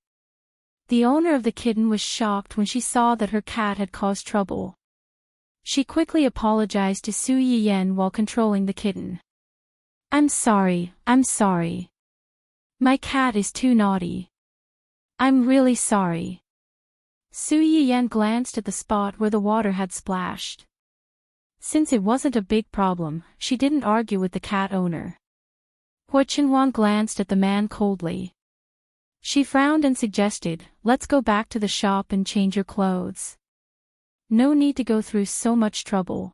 The owner of the kitten was shocked when she saw that her cat had caused trouble. She quickly apologized to Su Yiyen while controlling the kitten. I'm sorry. My cat is too naughty. I'm really sorry." Su Yiyen glanced at the spot where the water had splashed. Since it wasn't a big problem, she didn't argue with the cat owner. Hu Chenhuan glanced at the man coldly. She frowned and suggested, "Let's go back to the shop and change your clothes. No need to go through so much trouble.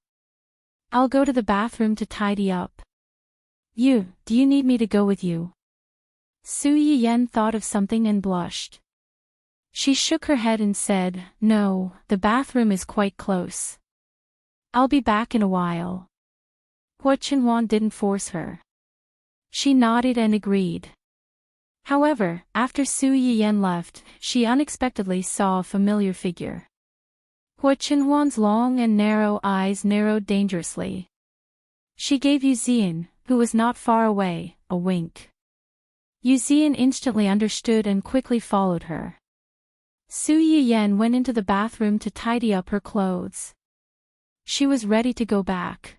I'll go to the bathroom to tidy up." Do you need me to go with you?" Su Yiyen thought of something and blushed. She shook her head and said, "No, the bathroom is quite close. I'll be back in a while." Hu Chenhuan didn't force her. She nodded and agreed. However, after Su Yiyen left, she unexpectedly saw a familiar figure. Hu Chenhuan's long and narrow eyes narrowed dangerously. She gave Yu Zian, who was not far away, a wink. Yu Zian instantly understood and quickly followed her. Su Yiyen went into the bathroom to tidy up her clothes. She was ready to go back.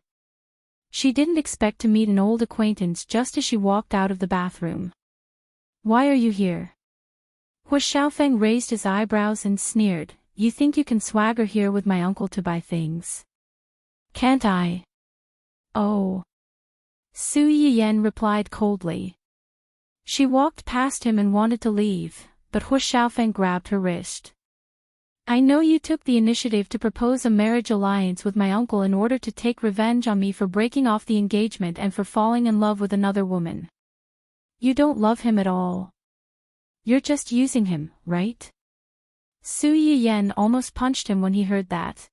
She didn't expect to meet an old acquaintance just as she walked out of the bathroom. "Why are you here?" Hua Xiaofeng raised his eyebrows and sneered, "You think you can swagger here with my uncle to buy things? Can't I?" "Oh." Su Yiyen replied coldly. She walked past him and wanted to leave, but Hua Xiaofeng grabbed her wrist. "I know you took the initiative to propose a marriage alliance with my uncle in order to take revenge on me for breaking off the engagement and for falling in love with another woman. You don't love him at all. You're just using him, right?" Su Yiyen almost punched him when he heard that.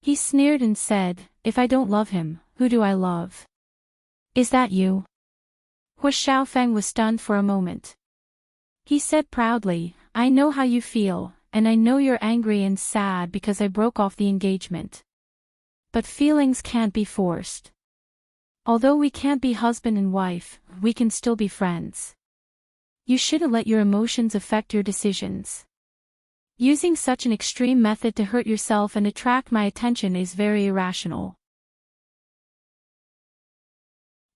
He sneered and said, "If I don't love him, who do I love? Is that you?" Hua Xiaofeng was stunned for a moment. He said proudly, "I know how you feel, and I know you're angry and sad because I broke off the engagement. But feelings can't be forced. Although we can't be husband and wife, we can still be friends. You shouldn't let your emotions affect your decisions. Using such an extreme method to hurt yourself and attract my attention is very irrational."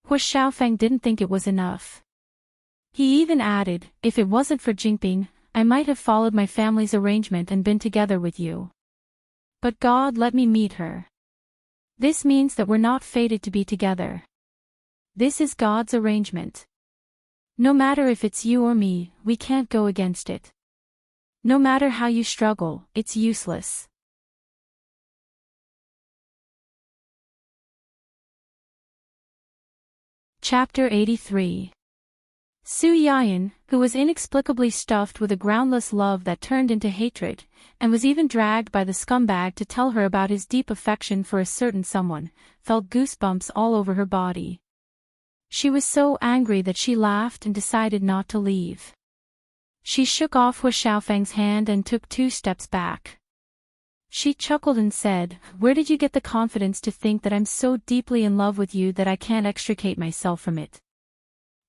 Hua Xiaofeng didn't think it was enough. He even added, "If it wasn't for Jinping, I might have followed my family's arrangement and been together with you. But God let me meet her. This means that we're not fated to be together. This is God's arrangement. No matter if it's you or me, we can't go against it. No matter how you struggle, it's useless." Chapter 83. Su Yiyen, who was inexplicably stuffed with a groundless love that turned into hatred, and was even dragged by the scumbag to tell her about his deep affection for a certain someone, felt goosebumps all over her body. She was so angry that she laughed and decided not to leave. She shook off Hua Xiaofeng's hand and took 2 steps back. She chuckled and said, "Where did you get the confidence to think that I'm so deeply in love with you that I can't extricate myself from it?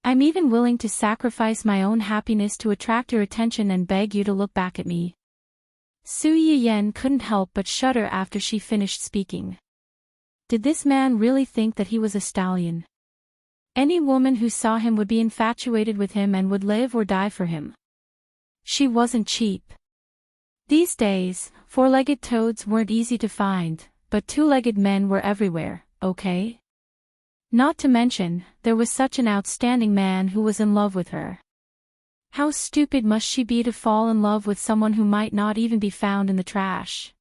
I'm even willing to sacrifice my own happiness to attract your attention and beg you to look back at me." Su Yiyen couldn't help but shudder after she finished speaking. Did this man really think that he was a stallion? Any woman who saw him would be infatuated with him and would live or die for him. She wasn't cheap. These days, 4-legged toads weren't easy to find, but 2-legged men were everywhere, okay? Not to mention, there was such an outstanding man who was in love with her. How stupid must she be to fall in love with someone who might not even be found in the trash?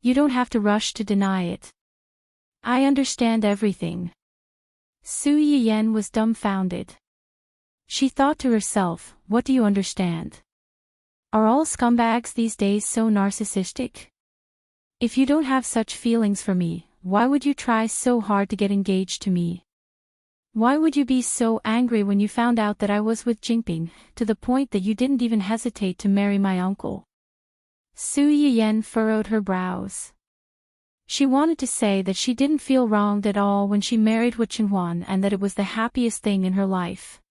You don't have to rush to deny it. I understand everything. Su Yiyen was dumbfounded. She thought to herself, what do you understand? Are all scumbags these days so narcissistic? If you don't have such feelings for me, why would you try so hard to get engaged to me? Why would you be so angry when you found out that I was with Jinping, to the point that you didn't even hesitate to marry my uncle? Su Yiyen furrowed her brows. She wanted to say that she didn't feel wronged at all when she married Hu Chenhuan and that it was the happiest thing in her life.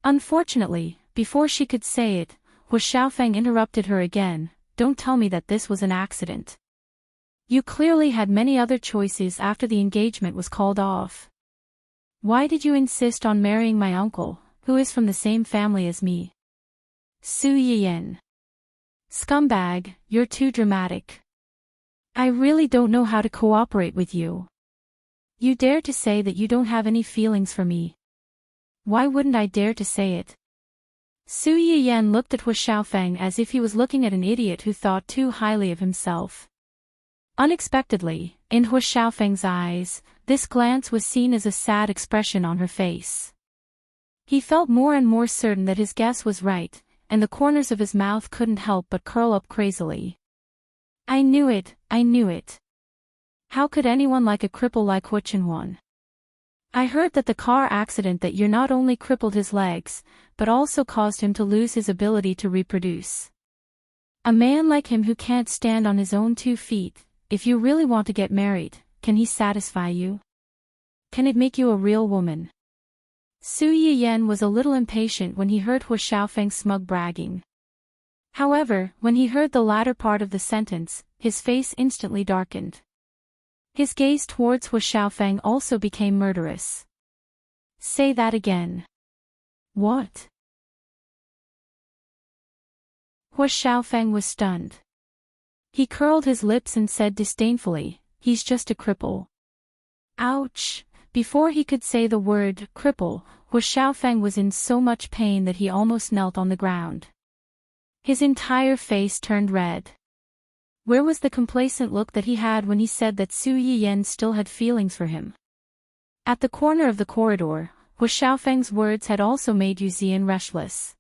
Unfortunately, before she could say it, Hua Xiaofeng interrupted her again. Don't tell me that this was an accident. You clearly had many other choices after the engagement was called off. Why did you insist on marrying my uncle, who is from the same family as me? Su Yiyen. Scumbag, you're too dramatic. I really don't know how to cooperate with you. You dare to say that you don't have any feelings for me. Why wouldn't I dare to say it? Su Yiyen looked at Hua Xiaofeng as if he was looking at an idiot who thought too highly of himself. Unexpectedly, in Hua Xiaofeng's eyes, this glance was seen as a sad expression on her face. He felt more and more certain that his guess was right, and the corners of his mouth couldn't help but curl up crazily. I knew it, I knew it. How could anyone like a cripple like Hu Chenhuan? I heard that the car accident that you not only crippled his legs, but also caused him to lose his ability to reproduce. A man like him who can't stand on his own 2 feet, if you really want to get married, can he satisfy you? Can it make you a real woman? Su Yiyen was a little impatient when he heard Hua Xiaofeng's smug bragging. However, when he heard the latter part of the sentence, his face instantly darkened. His gaze towards Hua Xiaofeng also became murderous. Say that again. What? Hua Xiaofeng was stunned. He curled his lips and said disdainfully, "He's just a cripple." Ouch! Before he could say the word cripple, Hua Xiaofeng was in so much pain that he almost knelt on the ground. His entire face turned red. Where was the complacent look that he had when he said that Su Yiyen still had feelings for him? At the corner of the corridor, Hua Xiaofeng's words had also made Yu Zian restless.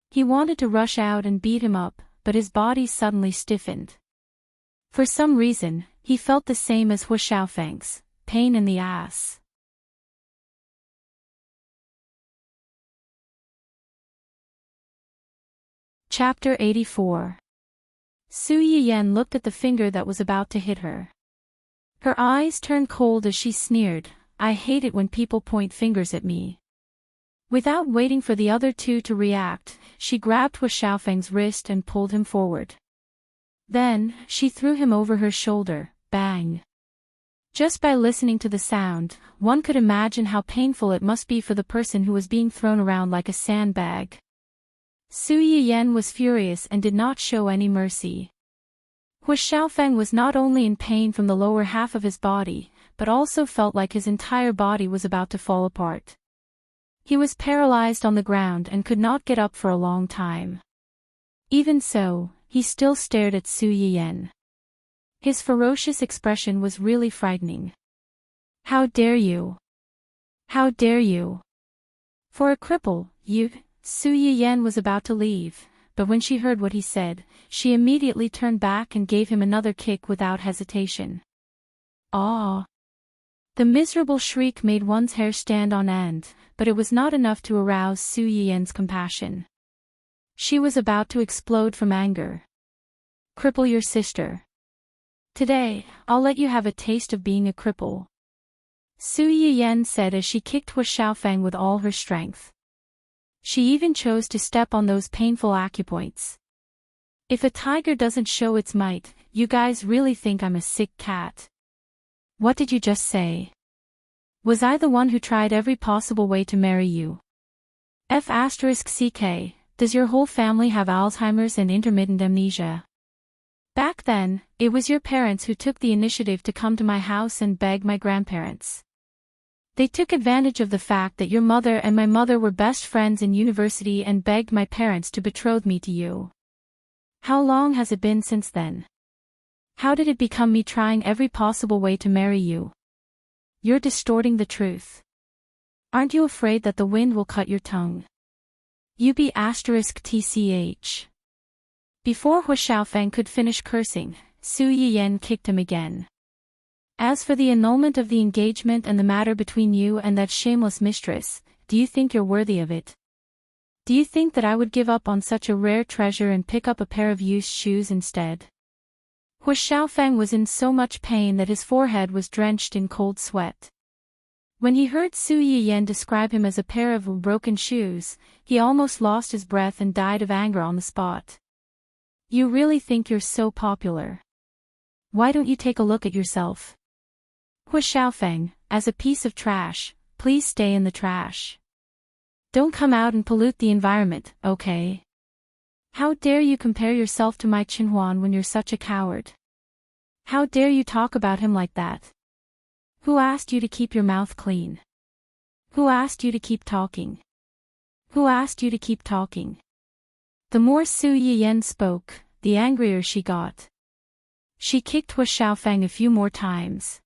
He wanted to rush out and beat him up, but his body suddenly stiffened. For some reason, he felt the same as Hua Xiaofeng's, pain in the ass. Chapter 84. Su Yiyen looked at the finger that was about to hit her. Her eyes turned cold as she sneered, "I hate it when people point fingers at me." Without waiting for the other two to react, she grabbed Hua Xiaofeng's wrist and pulled him forward. Then, she threw him over her shoulder, bang. Just by listening to the sound, one could imagine how painful it must be for the person who was being thrown around like a sandbag. Su Yiyen was furious and did not show any mercy. Hua Xiaofeng was not only in pain from the lower half of his body, but also felt like his entire body was about to fall apart. He was paralyzed on the ground and could not get up for a long time. Even so, he still stared at Su Yiyen. His ferocious expression was really frightening. "How dare you? How dare you? For a cripple, you..." Su Yiyen was about to leave, but when she heard what he said, she immediately turned back and gave him another kick without hesitation. "Ah!" The miserable shriek made one's hair stand on end, but it was not enough to arouse Su Yiyen's compassion. She was about to explode from anger. "Cripple your sister. Today, I'll let you have a taste of being a cripple," Su Yiyen said as she kicked Hua Xiaofeng with all her strength. She even chose to step on those painful acupoints. "If a tiger doesn't show its might, you guys really think I'm a sick cat." "What did you just say? Was I the one who tried every possible way to marry you? F***ck, does your whole family have Alzheimer's and intermittent amnesia? Back then, it was your parents who took the initiative to come to my house and beg my grandparents. They took advantage of the fact that your mother and my mother were best friends in university and begged my parents to betroth me to you. How long has it been since then? How did it become me trying every possible way to marry you? You're distorting the truth. Aren't you afraid that the wind will cut your tongue? You be *tch. Before Hua Xiaofeng could finish cursing, Su Yiyen kicked him again. "As for the annulment of the engagement and the matter between you and that shameless mistress, do you think you're worthy of it? Do you think that I would give up on such a rare treasure and pick up a pair of used shoes instead?" Hua Xiaofeng was in so much pain that his forehead was drenched in cold sweat. When he heard Su Yiyen describe him as a pair of broken shoes, he almost lost his breath and died of anger on the spot. "You really think you're so popular? Why don't you take a look at yourself? Hua Xiaofeng, as a piece of trash, please stay in the trash. Don't come out and pollute the environment, okay? How dare you compare yourself to my Qinhuan when you're such a coward? How dare you talk about him like that? Who asked you to keep your mouth clean? Who asked you to keep talking? Who asked you to keep talking?" The more Su Yiyen spoke, the angrier she got. She kicked Hua Xiaofeng a few more times.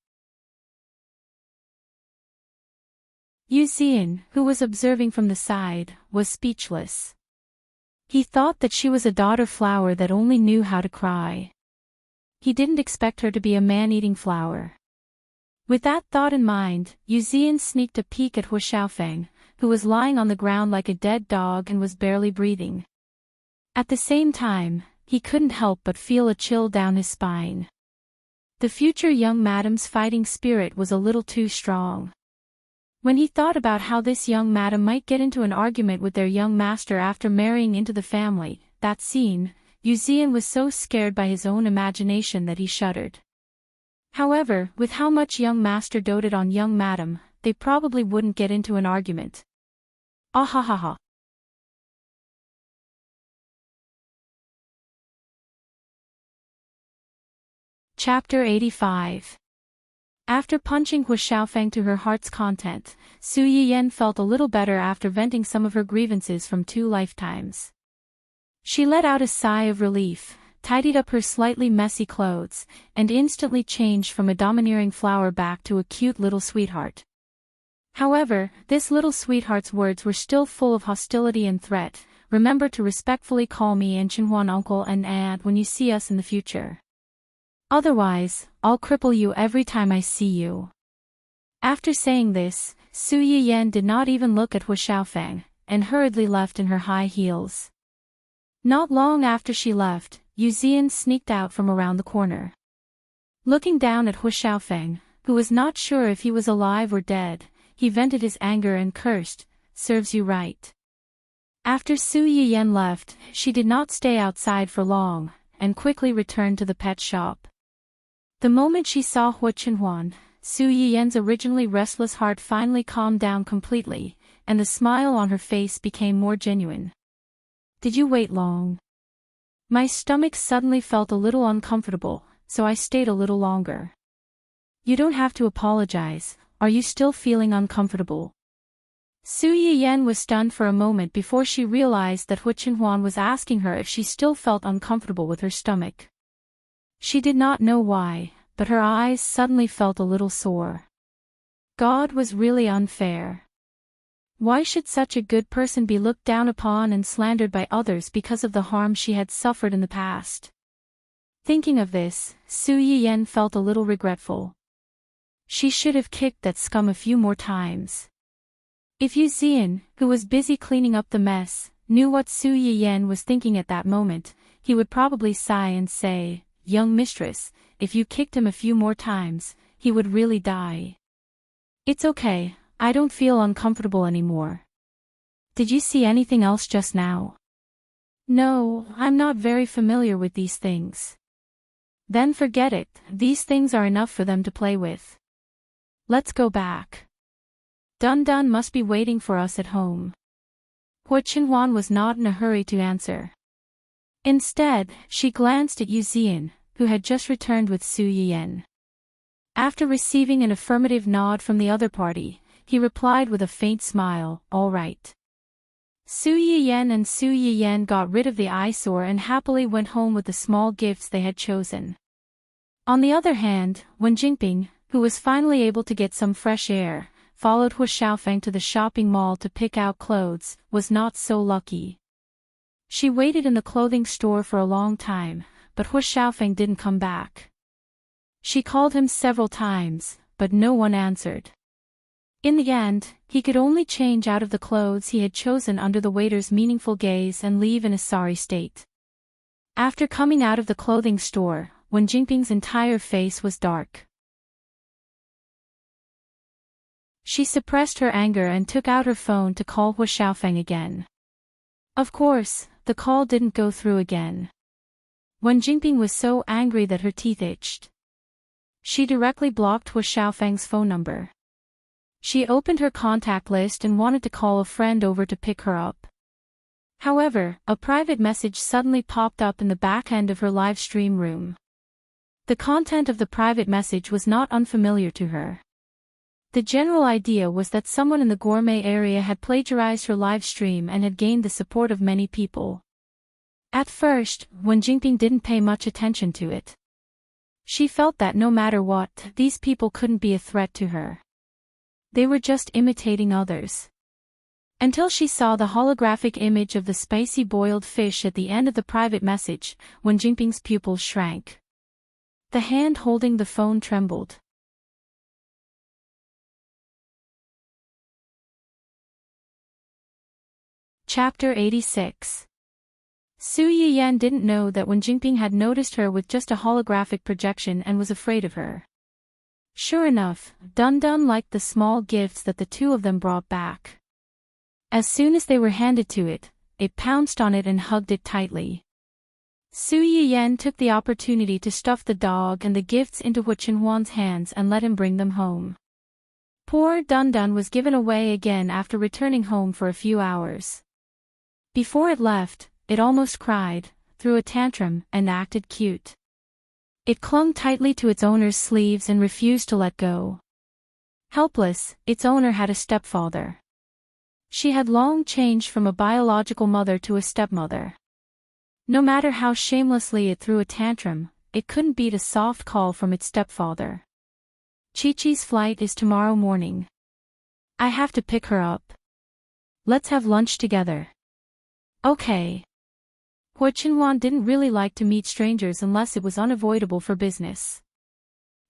Yu Zian, who was observing from the side, was speechless. He thought that she was a daughter flower that only knew how to cry. He didn't expect her to be a man-eating flower. With that thought in mind, Yu Zian sneaked a peek at Hua Xiaofeng, who was lying on the ground like a dead dog and was barely breathing. At the same time, he couldn't help but feel a chill down his spine. The future young madam's fighting spirit was a little too strong. When he thought about how this young madam might get into an argument with their young master after marrying into the family, that scene, Yuzian was so scared by his own imagination that he shuddered. However, with how much young master doted on young madam, they probably wouldn't get into an argument. Ahahaha. Chapter 85. After punching Hu Xiaofeng to her heart's content, Su Yiyan felt a little better after venting some of her grievances from 2 lifetimes. She let out a sigh of relief, tidied up her slightly messy clothes, and instantly changed from a domineering flower back to a cute little sweetheart. However, this little sweetheart's words were still full of hostility and threat. Remember to respectfully call me Enchanting uncle and aunt when you see us in the future. Otherwise, I'll cripple you every time I see you. After saying this, Su Yiyan did not even look at Hu Xiaofeng, and hurriedly left in her high heels. Not long after she left, Yuzian sneaked out from around the corner. Looking down at Hu Xiaofeng, who was not sure if he was alive or dead, he vented his anger and cursed, "Serves you right." After Su Yiyan left, she did not stay outside for long, and quickly returned to the pet shop. The moment she saw Hu Chenhuan, Su Yiyan's originally restless heart finally calmed down completely, and the smile on her face became more genuine. "Did you wait long?" "My stomach suddenly felt a little uncomfortable, so I stayed a little longer." "You don't have to apologize. Are you still feeling uncomfortable?" Su Yiyan was stunned for a moment before she realized that Hu Chenhuan was asking her if she still felt uncomfortable with her stomach. She did not know why, but her eyes suddenly felt a little sore. God was really unfair. Why should such a good person be looked down upon and slandered by others because of the harm she had suffered in the past? Thinking of this, Su Yiyan felt a little regretful. She should have kicked that scum a few more times. If Yuzian, who was busy cleaning up the mess, knew what Su Yiyan was thinking at that moment, he would probably sigh and say, "Young mistress, if you kicked him a few more times, he would really die." "It's okay, I don't feel uncomfortable anymore." "Did you see anything else just now?" "No, I'm not very familiar with these things." "Then forget it, these things are enough for them to play with. Let's go back. Dun Dun must be waiting for us at home." Hu Chenhuan was not in a hurry to answer. Instead, she glanced at Yuzian, who had just returned with Su Yiyan. After receiving an affirmative nod from the other party, he replied with a faint smile, "All right." Su Yiyan and Su Yiyan got rid of the eyesore and happily went home with the small gifts they had chosen. On the other hand, Wen Jingping, who was finally able to get some fresh air, followed Hu Xiaofeng to the shopping mall to pick out clothes, was not so lucky. She waited in the clothing store for a long time, but Hu Xiaofeng didn't come back. She called him several times, but no one answered. In the end, he could only change out of the clothes he had chosen under the waiter's meaningful gaze and leave in a sorry state. After coming out of the clothing store, Wen Jingping's entire face was dark. She suppressed her anger and took out her phone to call Hu Xiaofeng again. Of course, the call didn't go through again. Wen Jingping was so angry that her teeth itched. She directly blocked Hu Xiaofeng's phone number. She opened her contact list and wanted to call a friend over to pick her up. However, a private message suddenly popped up in the back end of her live stream room. The content of the private message was not unfamiliar to her. The general idea was that someone in the gourmet area had plagiarized her live stream and had gained the support of many people. At first, Wen Jingping didn't pay much attention to it. She felt that no matter what, these people couldn't be a threat to her. They were just imitating others. Until she saw the holographic image of the spicy boiled fish at the end of the private message, Wen Jingping's pupils shrank. The hand holding the phone trembled. Chapter 86. Su Yiyan didn't know that Wen Jingping had noticed her with just a holographic projection and was afraid of her. Sure enough, Dun Dun liked the small gifts that the two of them brought back. As soon as they were handed to it, it pounced on it and hugged it tightly. Su Yiyen took the opportunity to stuff the dog and the gifts into Hu Chenhuan's hands and let him bring them home. Poor Dun Dun was given away again after returning home for a few hours. Before it left, it almost cried, threw a tantrum, and acted cute. It clung tightly to its owner's sleeves and refused to let go. Helpless, its owner had a stepfather. She had long changed from a biological mother to a stepmother. No matter how shamelessly it threw a tantrum, it couldn't beat a soft call from its stepfather. Chi-Chi's flight is tomorrow morning. I have to pick her up. Let's have lunch together. Okay. Hu Chenhuan didn't really like to meet strangers unless it was unavoidable for business.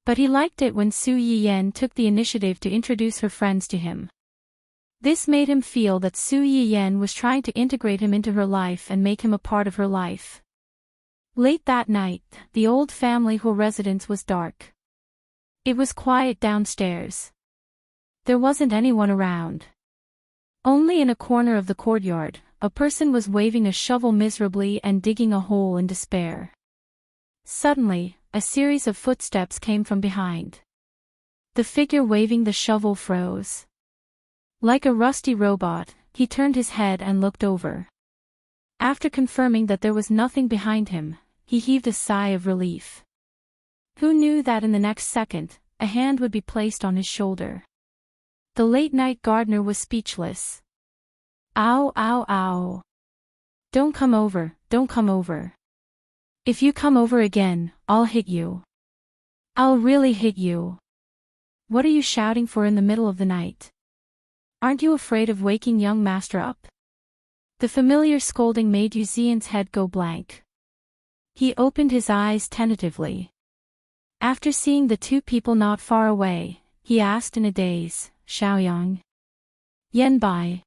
But he liked it when Su Yiyen took the initiative to introduce her friends to him. This made him feel that Su Yiyen was trying to integrate him into her life and make him a part of her life. Late that night, the old family Hu residence was dark. It was quiet downstairs. There wasn't anyone around. Only in a corner of the courtyard, a person was waving a shovel miserably and digging a hole in despair. Suddenly, a series of footsteps came from behind. The figure waving the shovel froze. Like a rusty robot, he turned his head and looked over. After confirming that there was nothing behind him, he heaved a sigh of relief. Who knew that in the next second, a hand would be placed on his shoulder? The late-night gardener was speechless. Ow, ow, ow. Don't come over, don't come over. If you come over again, I'll hit you. I'll really hit you. What are you shouting for in the middle of the night? Aren't you afraid of waking young master up? The familiar scolding made Yu Xian's head go blank. He opened his eyes tentatively. After seeing the two people not far away, he asked in a daze, Xiaoyang. Yanbai.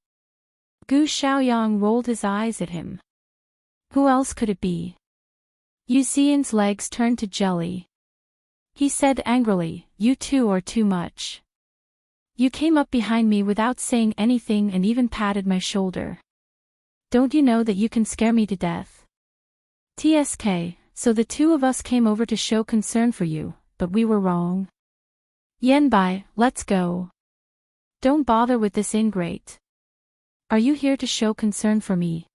Gu Xiaoyang rolled his eyes at him. Who else could it be? Yu Xian's legs turned to jelly. He said angrily, you two are too much. You came up behind me without saying anything and even patted my shoulder. Don't you know that you can scare me to death? TSK, so the two of us came over to show concern for you, but we were wrong. Yanbai, let's go. Don't bother with this ingrate. Are you here to show concern for me?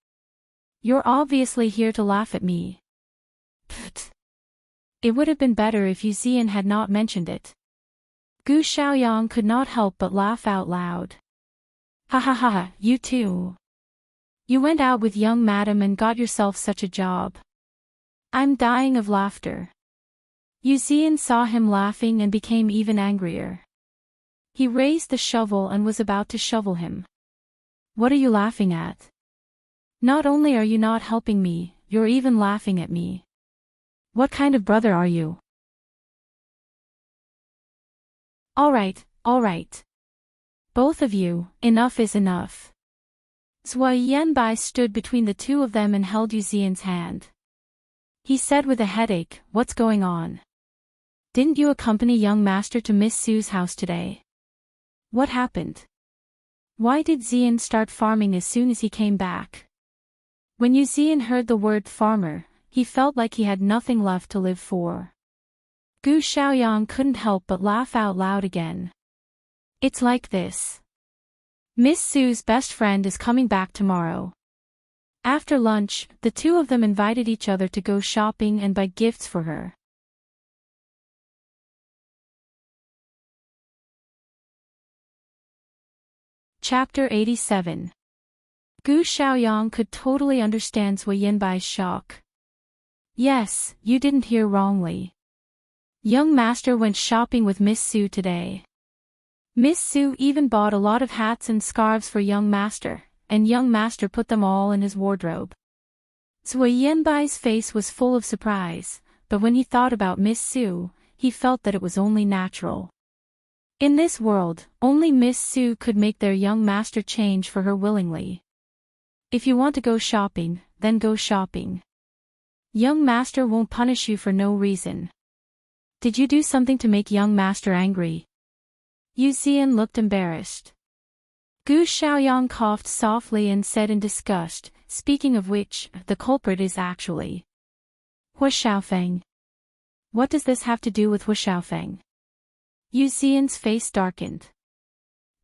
You're obviously here to laugh at me. Pfft. It would have been better if Yu Xian had not mentioned it. Gu Xiaoyang could not help but laugh out loud. Ha ha ha ha, you too. You went out with young madam and got yourself such a job. I'm dying of laughter. Yu Xian saw him laughing and became even angrier. He raised the shovel and was about to shovel him. What are you laughing at? Not only are you not helping me, you're even laughing at me. What kind of brother are you? All right. Both of you, enough is enough. Zhua Yanbai stood between the two of them and held Yu Xian's hand. He said with a headache, what's going on? Didn't you accompany young master to Miss Su's house today? What happened? Why did Xian start farming as soon as he came back? When Yu Xian heard the word farmer, he felt like he had nothing left to live for. Gu Xiaoyang couldn't help but laugh out loud again. It's like this. Miss Su's best friend is coming back tomorrow. After lunch, the two of them invited each other to go shopping and buy gifts for her. Chapter 87. Gu Xiaoyang could totally understand Zhua Yanbai's shock. Yes, you didn't hear wrongly. Young master went shopping with Miss Su today. Miss Su even bought a lot of hats and scarves for young master, and young master put them all in his wardrobe. Zhua Yanbai's face was full of surprise, but when he thought about Miss Su, he felt that it was only natural. In this world, only Miss Su could make their young master change for her willingly. If you want to go shopping, then go shopping. Young master won't punish you for no reason. Did you do something to make young master angry? Yu Zian looked embarrassed. Gu Xiaoyang coughed softly and said in disgust, speaking of which, the culprit is actually Hua Xiaofeng. What does this have to do with Hua Xiaofeng? Yu Zian's face darkened.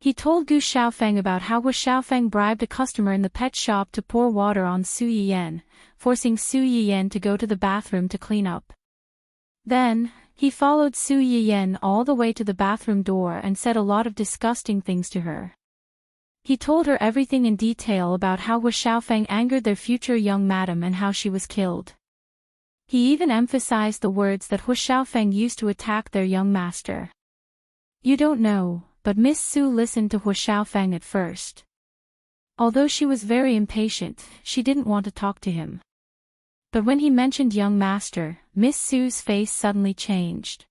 He told Gu Xiaofeng about how Hua Xiaofeng bribed a customer in the pet shop to pour water on Su Yiyan, forcing Su Yiyan to go to the bathroom to clean up. Then, he followed Su Yiyan all the way to the bathroom door and said a lot of disgusting things to her. He told her everything in detail about how Hua Xiaofeng angered their future young madam and how she was killed. He even emphasized the words that Hua Xiaofeng used to attack their young master. You don't know, but Miss Su listened to Hua Xiaofeng at first. Although she was very impatient, she didn't want to talk to him. But when he mentioned young master, Miss Su's face suddenly changed.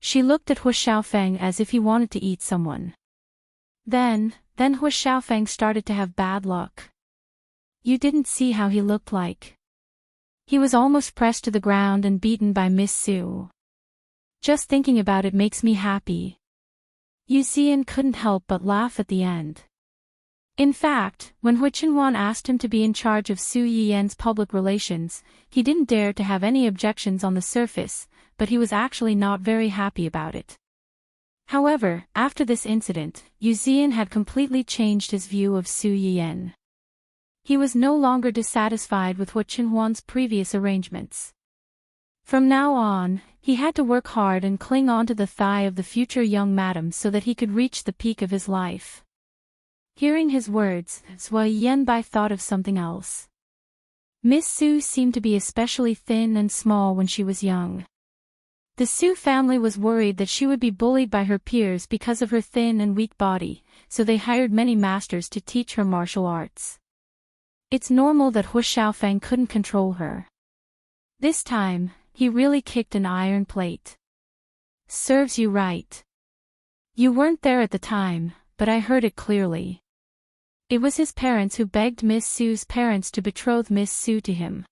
She looked at Hua Xiaofeng as if he wanted to eat someone. Then Hua Xiaofeng started to have bad luck. You didn't see how he looked like. He was almost pressed to the ground and beaten by Miss Su. Just thinking about it makes me happy. Yu Zian couldn't help but laugh at the end. In fact, when Hu Qinhuan asked him to be in charge of Su Yiyan's public relations, he didn't dare to have any objections on the surface, but he was actually not very happy about it. However, after this incident, Yu Zian had completely changed his view of Su Yiyan. He was no longer dissatisfied with Hu Qinhuan's previous arrangements. From now on, he had to work hard and cling on to the thigh of the future young madam so that he could reach the peak of his life. Hearing his words, Zhou Yanbai thought of something else. Miss Su seemed to be especially thin and small when she was young. The Su family was worried that she would be bullied by her peers because of her thin and weak body, so they hired many masters to teach her martial arts. It's normal that Hua Xiaofeng couldn't control her. This time, he really kicked an iron plate. Serves you right. You weren't there at the time, but I heard it clearly. It was his parents who begged Miss Su's parents to betroth Miss Su to him.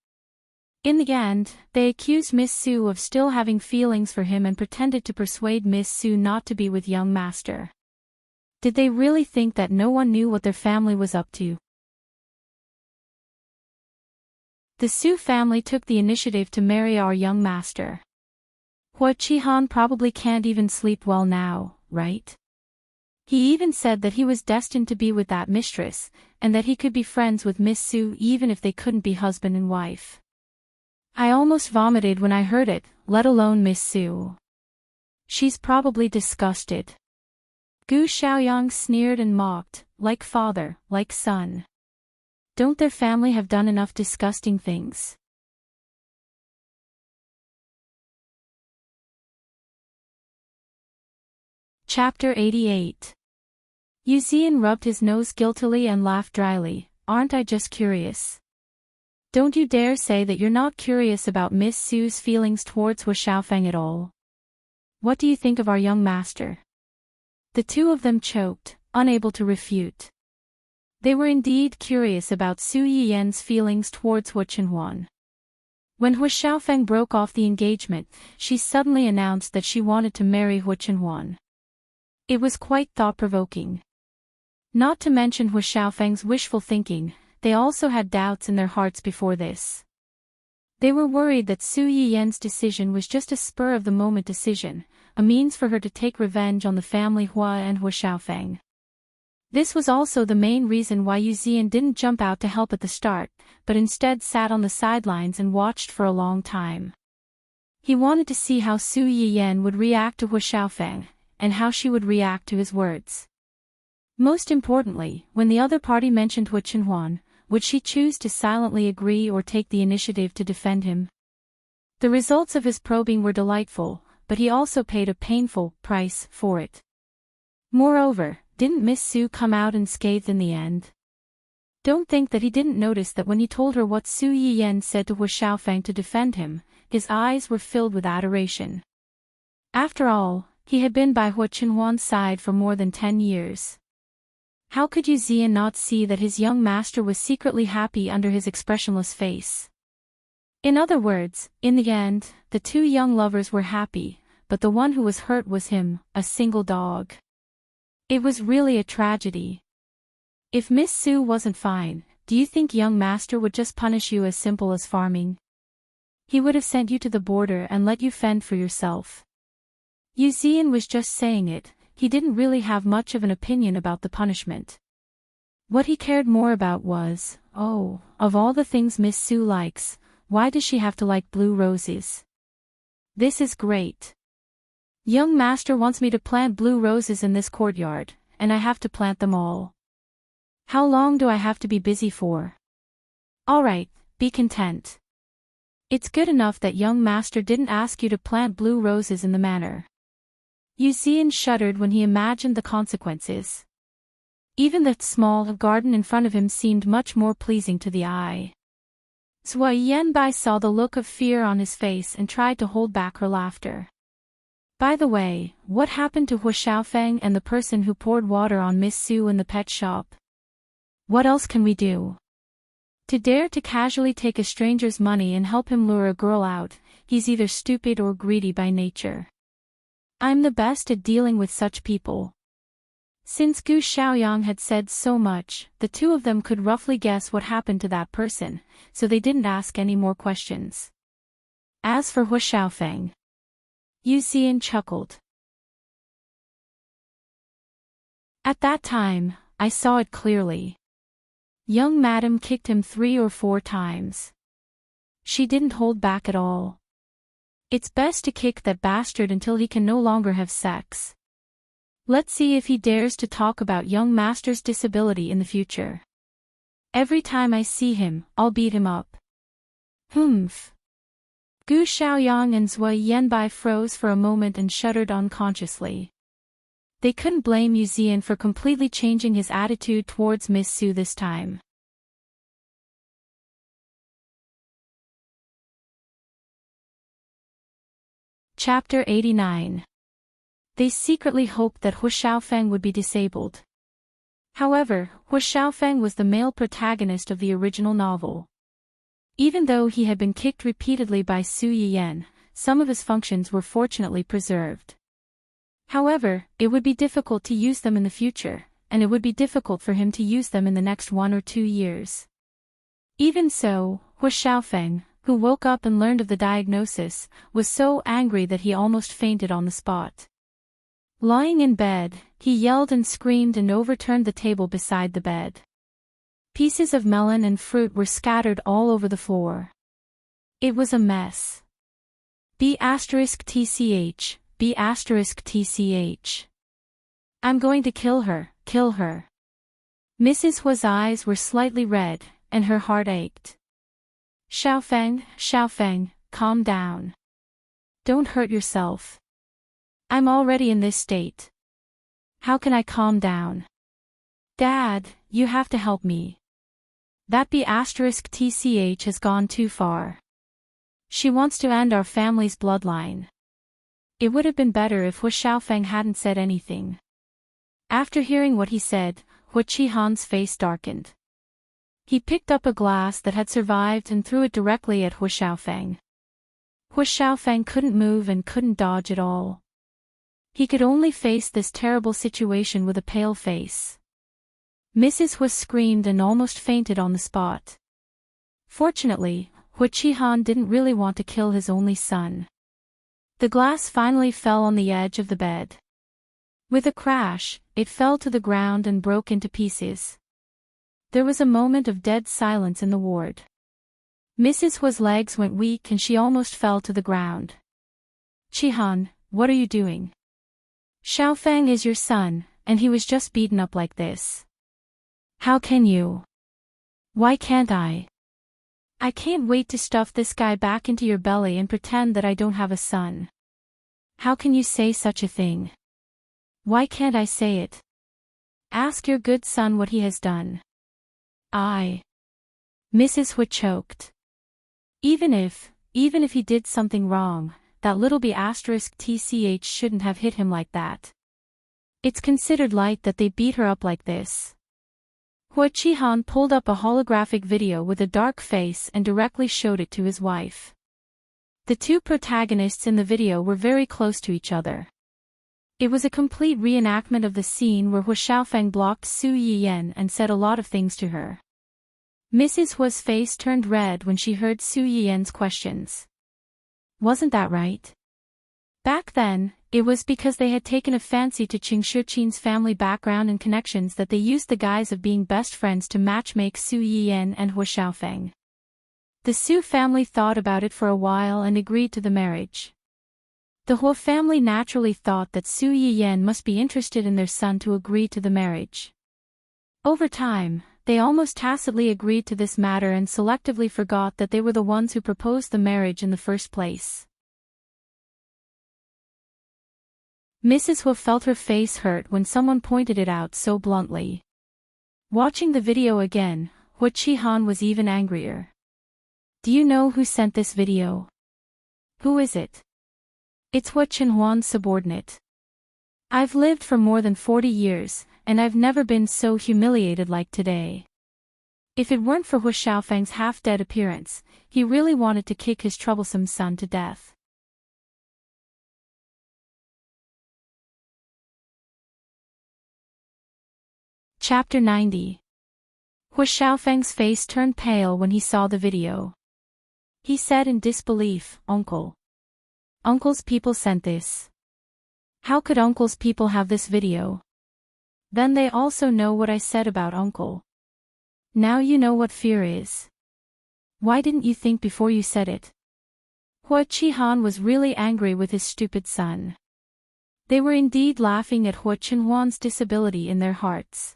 In the end, they accused Miss Su of still having feelings for him and pretended to persuade Miss Su not to be with young master. Did they really think that no one knew what their family was up to? The Su family took the initiative to marry our young master. Hua Qihan probably can't even sleep well now, right? He even said that he was destined to be with that mistress, and that he could be friends with Miss Su even if they couldn't be husband and wife. I almost vomited when I heard it, let alone Miss Su. She's probably disgusted. Gu Xiaoyang sneered and mocked, like father, like son. Don't their family have done enough disgusting things? Chapter 88. Yu Zian rubbed his nose guiltily and laughed dryly. Aren't I just curious? Don't you dare say that you're not curious about Miss Su's feelings towards Hua Xiaofeng at all. What do you think of our young master? The two of them choked, unable to refute. They were indeed curious about Su Yiyan's feelings towards Hu Qinhuan. When Hua Xiaofeng broke off the engagement, she suddenly announced that she wanted to marry Hu Qinhuan. It was quite thought-provoking. Not to mention Hua Xiaofeng's wishful thinking, they also had doubts in their hearts before this. They were worried that Su Yiyan's decision was just a spur-of-the-moment decision, a means for her to take revenge on the family Hua and Hua Xiaofeng. This was also the main reason why Yu Zian didn't jump out to help at the start, but instead sat on the sidelines and watched for a long time. He wanted to see how Su Yiyan would react to Hua Xiaofeng, and how she would react to his words. Most importantly, when the other party mentioned Hu Qinhuan, would she choose to silently agree or take the initiative to defend him? The results of his probing were delightful, but he also paid a painful price for it. Moreover, didn't Miss Su come out unscathed in the end? Don't think that he didn't notice that when he told her what Su Yiyan said to Hua Xiaofeng to defend him, his eyes were filled with adoration. After all, he had been by Hu Qinhuan's side for more than 10 years. How could Yu Zian not see that his young master was secretly happy under his expressionless face? In other words, in the end, the two young lovers were happy, but the one who was hurt was him, a single dog. It was really a tragedy. If Miss Sue wasn't fine, do you think young master would just punish you as simple as farming? He would have sent you to the border and let you fend for yourself. Yuzian was just saying it, he didn't really have much of an opinion about the punishment. What he cared more about was, oh, of all the things Miss Sue likes, why does she have to like blue roses? This is great. Young master wants me to plant blue roses in this courtyard, and I have to plant them all. How long do I have to be busy for? Alright, be content. It's good enough that young master didn't ask you to plant blue roses in the manor. Yuzian shuddered when he imagined the consequences. Even the small garden in front of him seemed much more pleasing to the eye. Zhou Yanbai saw the look of fear on his face and tried to hold back her laughter. By the way, what happened to Hu Xiaofeng and the person who poured water on Miss Sue in the pet shop? What else can we do? To dare to casually take a stranger's money and help him lure a girl out, he's either stupid or greedy by nature. I'm the best at dealing with such people. Since Gu Xiaoyang had said so much, the two of them could roughly guess what happened to that person, so they didn't ask any more questions. As for Hu Xiaofeng, Yuzian chuckled. At that time, I saw it clearly. Young madam kicked him 3 or 4 times. She didn't hold back at all. It's best to kick that bastard until he can no longer have sex. Let's see if he dares to talk about young master's disability in the future. Every time I see him, I'll beat him up. Humph. Gu Xiaoyang and Zhou Yanbai froze for a moment and shuddered unconsciously. They couldn't blame Yuzian for completely changing his attitude towards Miss Sue this time. Chapter 89. They secretly hoped that Hu Xiaofeng would be disabled. However, Hu Xiaofeng was the male protagonist of the original novel. Even though he had been kicked repeatedly by Su Yiyan, some of his functions were fortunately preserved. However, it would be difficult to use them in the future, and it would be difficult for him to use them in the next 1 or 2 years. Even so, Hu Xiaofeng, who woke up and learned of the diagnosis, was so angry that he almost fainted on the spot. Lying in bed, he yelled and screamed and overturned the table beside the bed. Pieces of melon and fruit were scattered all over the floor. It was a mess. B*TCH, B*TCH. I'm going to kill her, kill her. Mrs. Hua's eyes were slightly red, and her heart ached. Xiaofeng, Xiaofeng, calm down. Don't hurt yourself. I'm already in this state. How can I calm down? Dad, you have to help me. That B*TCH has gone too far. She wants to end our family's bloodline. It would have been better if Hu Xiaofeng hadn't said anything. After hearing what he said, Hu Qihan's face darkened. He picked up a glass that had survived and threw it directly at Hu Xiaofeng. Hu Xiaofeng couldn't move and couldn't dodge at all. He could only face this terrible situation with a pale face. Mrs. Hu screamed and almost fainted on the spot. Fortunately, Hu Qihan didn't really want to kill his only son. The glass finally fell on the edge of the bed. With a crash, it fell to the ground and broke into pieces. There was a moment of dead silence in the ward. Mrs. Hua's legs went weak and she almost fell to the ground. Qihan, what are you doing? Xiaofeng is your son, and he was just beaten up like this. How can you? Why can't I? I can't wait to stuff this guy back into your belly and pretend that I don't have a son. How can you say such a thing? Why can't I say it? Ask your good son what he has done. Mrs. Hu choked. Even if he did something wrong, that little B*TCH shouldn't have hit him like that. It's considered light that they beat her up like this. Hu Hua Qihan pulled up a holographic video with a dark face and directly showed it to his wife. The two protagonists in the video were very close to each other. It was a complete reenactment of the scene where Hua Xiaofeng blocked Su Yiyan and said a lot of things to her. Mrs. Hua's face turned red when she heard Su Yiyan's questions. Wasn't that right? Back then, it was because they had taken a fancy to Qing Shiqin's family background and connections that they used the guise of being best friends to matchmake Su Yiyan and Hua Xiaofeng. The Su family thought about it for a while and agreed to the marriage. The Hua family naturally thought that Su Yiyan must be interested in their son to agree to the marriage. Over time, they almost tacitly agreed to this matter and selectively forgot that they were the ones who proposed the marriage in the first place. Mrs. Hua felt her face hurt when someone pointed it out so bluntly. Watching the video again, Hua Qihan was even angrier. Do you know who sent this video? Who is it? It's Hua Qinhuan's subordinate. I've lived for more than 40 years, and I've never been so humiliated like today. If it weren't for Hua Xiaofeng's half-dead appearance, he really wanted to kick his troublesome son to death. Chapter 90. Hua Xiaofeng's face turned pale when he saw the video. He said in disbelief, "Uncle. Uncle's people sent this. How could Uncle's people have this video? Then they also know what I said about Uncle. Now you know what fear is. Why didn't you think before you said it?" Hua Qihan was really angry with his stupid son. They were indeed laughing at Hua Qinhuan's disability in their hearts.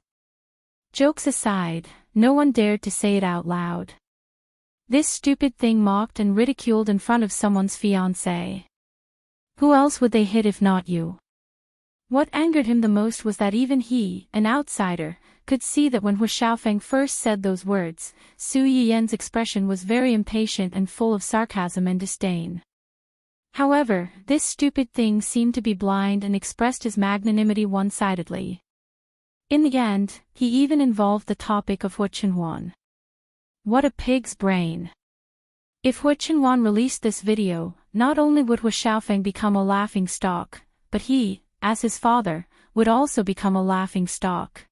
Jokes aside, no one dared to say it out loud. This stupid thing mocked and ridiculed in front of someone's fiancé. Who else would they hit if not you? What angered him the most was that even he, an outsider, could see that when Hua Xiaofeng first said those words, Su Yiyan's expression was very impatient and full of sarcasm and disdain. However, this stupid thing seemed to be blind and expressed his magnanimity one-sidedly. In the end, he even involved the topic of Hua Qinhuan. What a pig's brain. If Hua Qinhuan released this video, not only would Hua Xiaofeng become a laughing stock, but he, as his father, would also become a laughing stock.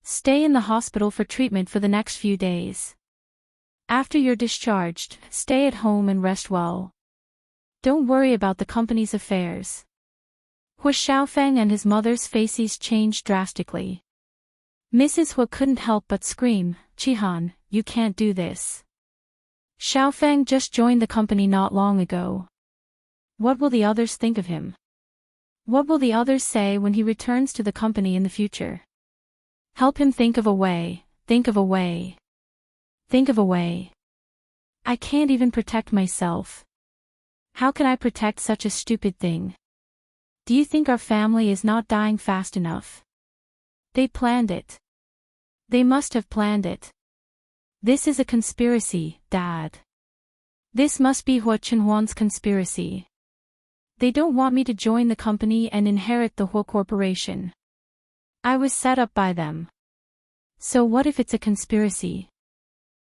Stay in the hospital for treatment for the next few days. After you're discharged, stay at home and rest well. Don't worry about the company's affairs. Hua Xiaofeng and his mother's faces changed drastically. Mrs. Hua couldn't help but scream, "Qihan, you can't do this. Xiaofeng just joined the company not long ago. What will the others think of him? What will the others say when he returns to the company in the future? Help him think of a way, think of a way. Think of a way. I can't even protect myself. How can I protect such a stupid thing? Do you think our family is not dying fast enough? They planned it. They must have planned it. This is a conspiracy, Dad. This must be Hua Qinhuan's conspiracy. They don't want me to join the company and inherit the Hua Corporation. I was set up by them. So what if it's a conspiracy?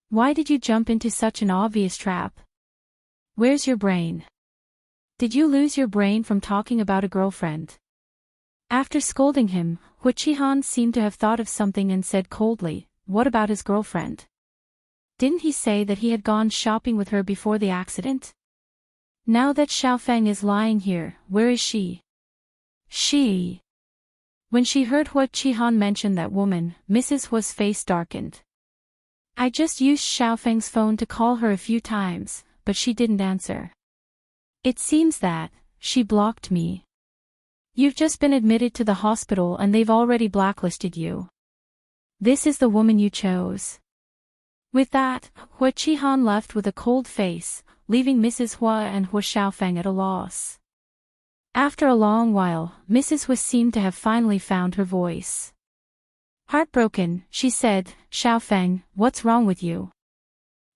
Why did you jump into such an obvious trap? Where's your brain? Did you lose your brain from talking about a girlfriend?" After scolding him, Hua Qihan seemed to have thought of something and said coldly, "What about his girlfriend? Didn't he say that he had gone shopping with her before the accident? Now that Xiaofeng is lying here, where is she?" She. When she heard Hua Qihan mention that woman, Mrs. Hua's face darkened. "I just used Xiaofeng's phone to call her a few times, but she didn't answer. It seems that she blocked me. You've just been admitted to the hospital and they've already blacklisted you. This is the woman you chose." With that, Hua Qihan left with a cold face, leaving Mrs. Hua and Hua Xiaofeng at a loss. After a long while, Mrs. Hua seemed to have finally found her voice. Heartbroken, she said, "Xiaofeng, what's wrong with you?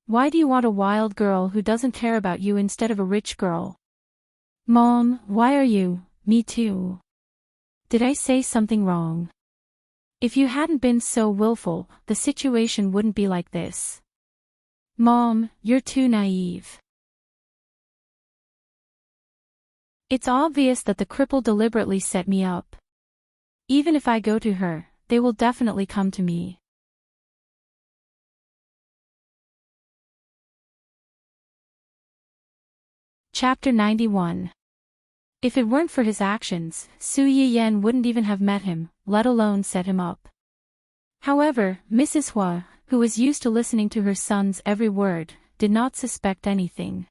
Why do you want a wild girl who doesn't care about you instead of a rich girl?" "Mom, why are you?" "Me too. Did I say something wrong?" If you hadn't been so willful, the situation wouldn't be like this. Mom, you're too naive. It's obvious that the cripple deliberately set me up. Even if I go to her, they will definitely come to me. Chapter 91. If it weren't for his actions, Su Yiyen wouldn't even have met him, let alone set him up. However, Mrs. Hua, who was used to listening to her son's every word, did not suspect anything.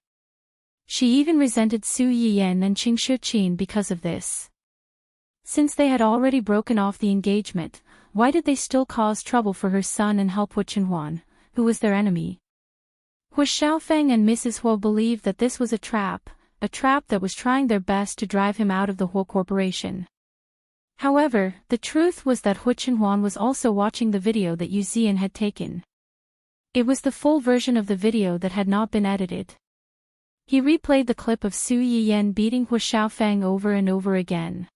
She even resented Su Yiyen and Qing Shuqin because of this. Since they had already broken off the engagement, why did they still cause trouble for her son and help Hu Chenhuan, who was their enemy? Hu Xiaofeng and Mrs. Hua believed that this was a trap that was trying their best to drive him out of the Hua Corporation. However, the truth was that Hu Chenhuan was also watching the video that Yu Zian had taken. It was the full version of the video that had not been edited. He replayed the clip of Su Yiyen beating Hu Xiaofeng over and over again.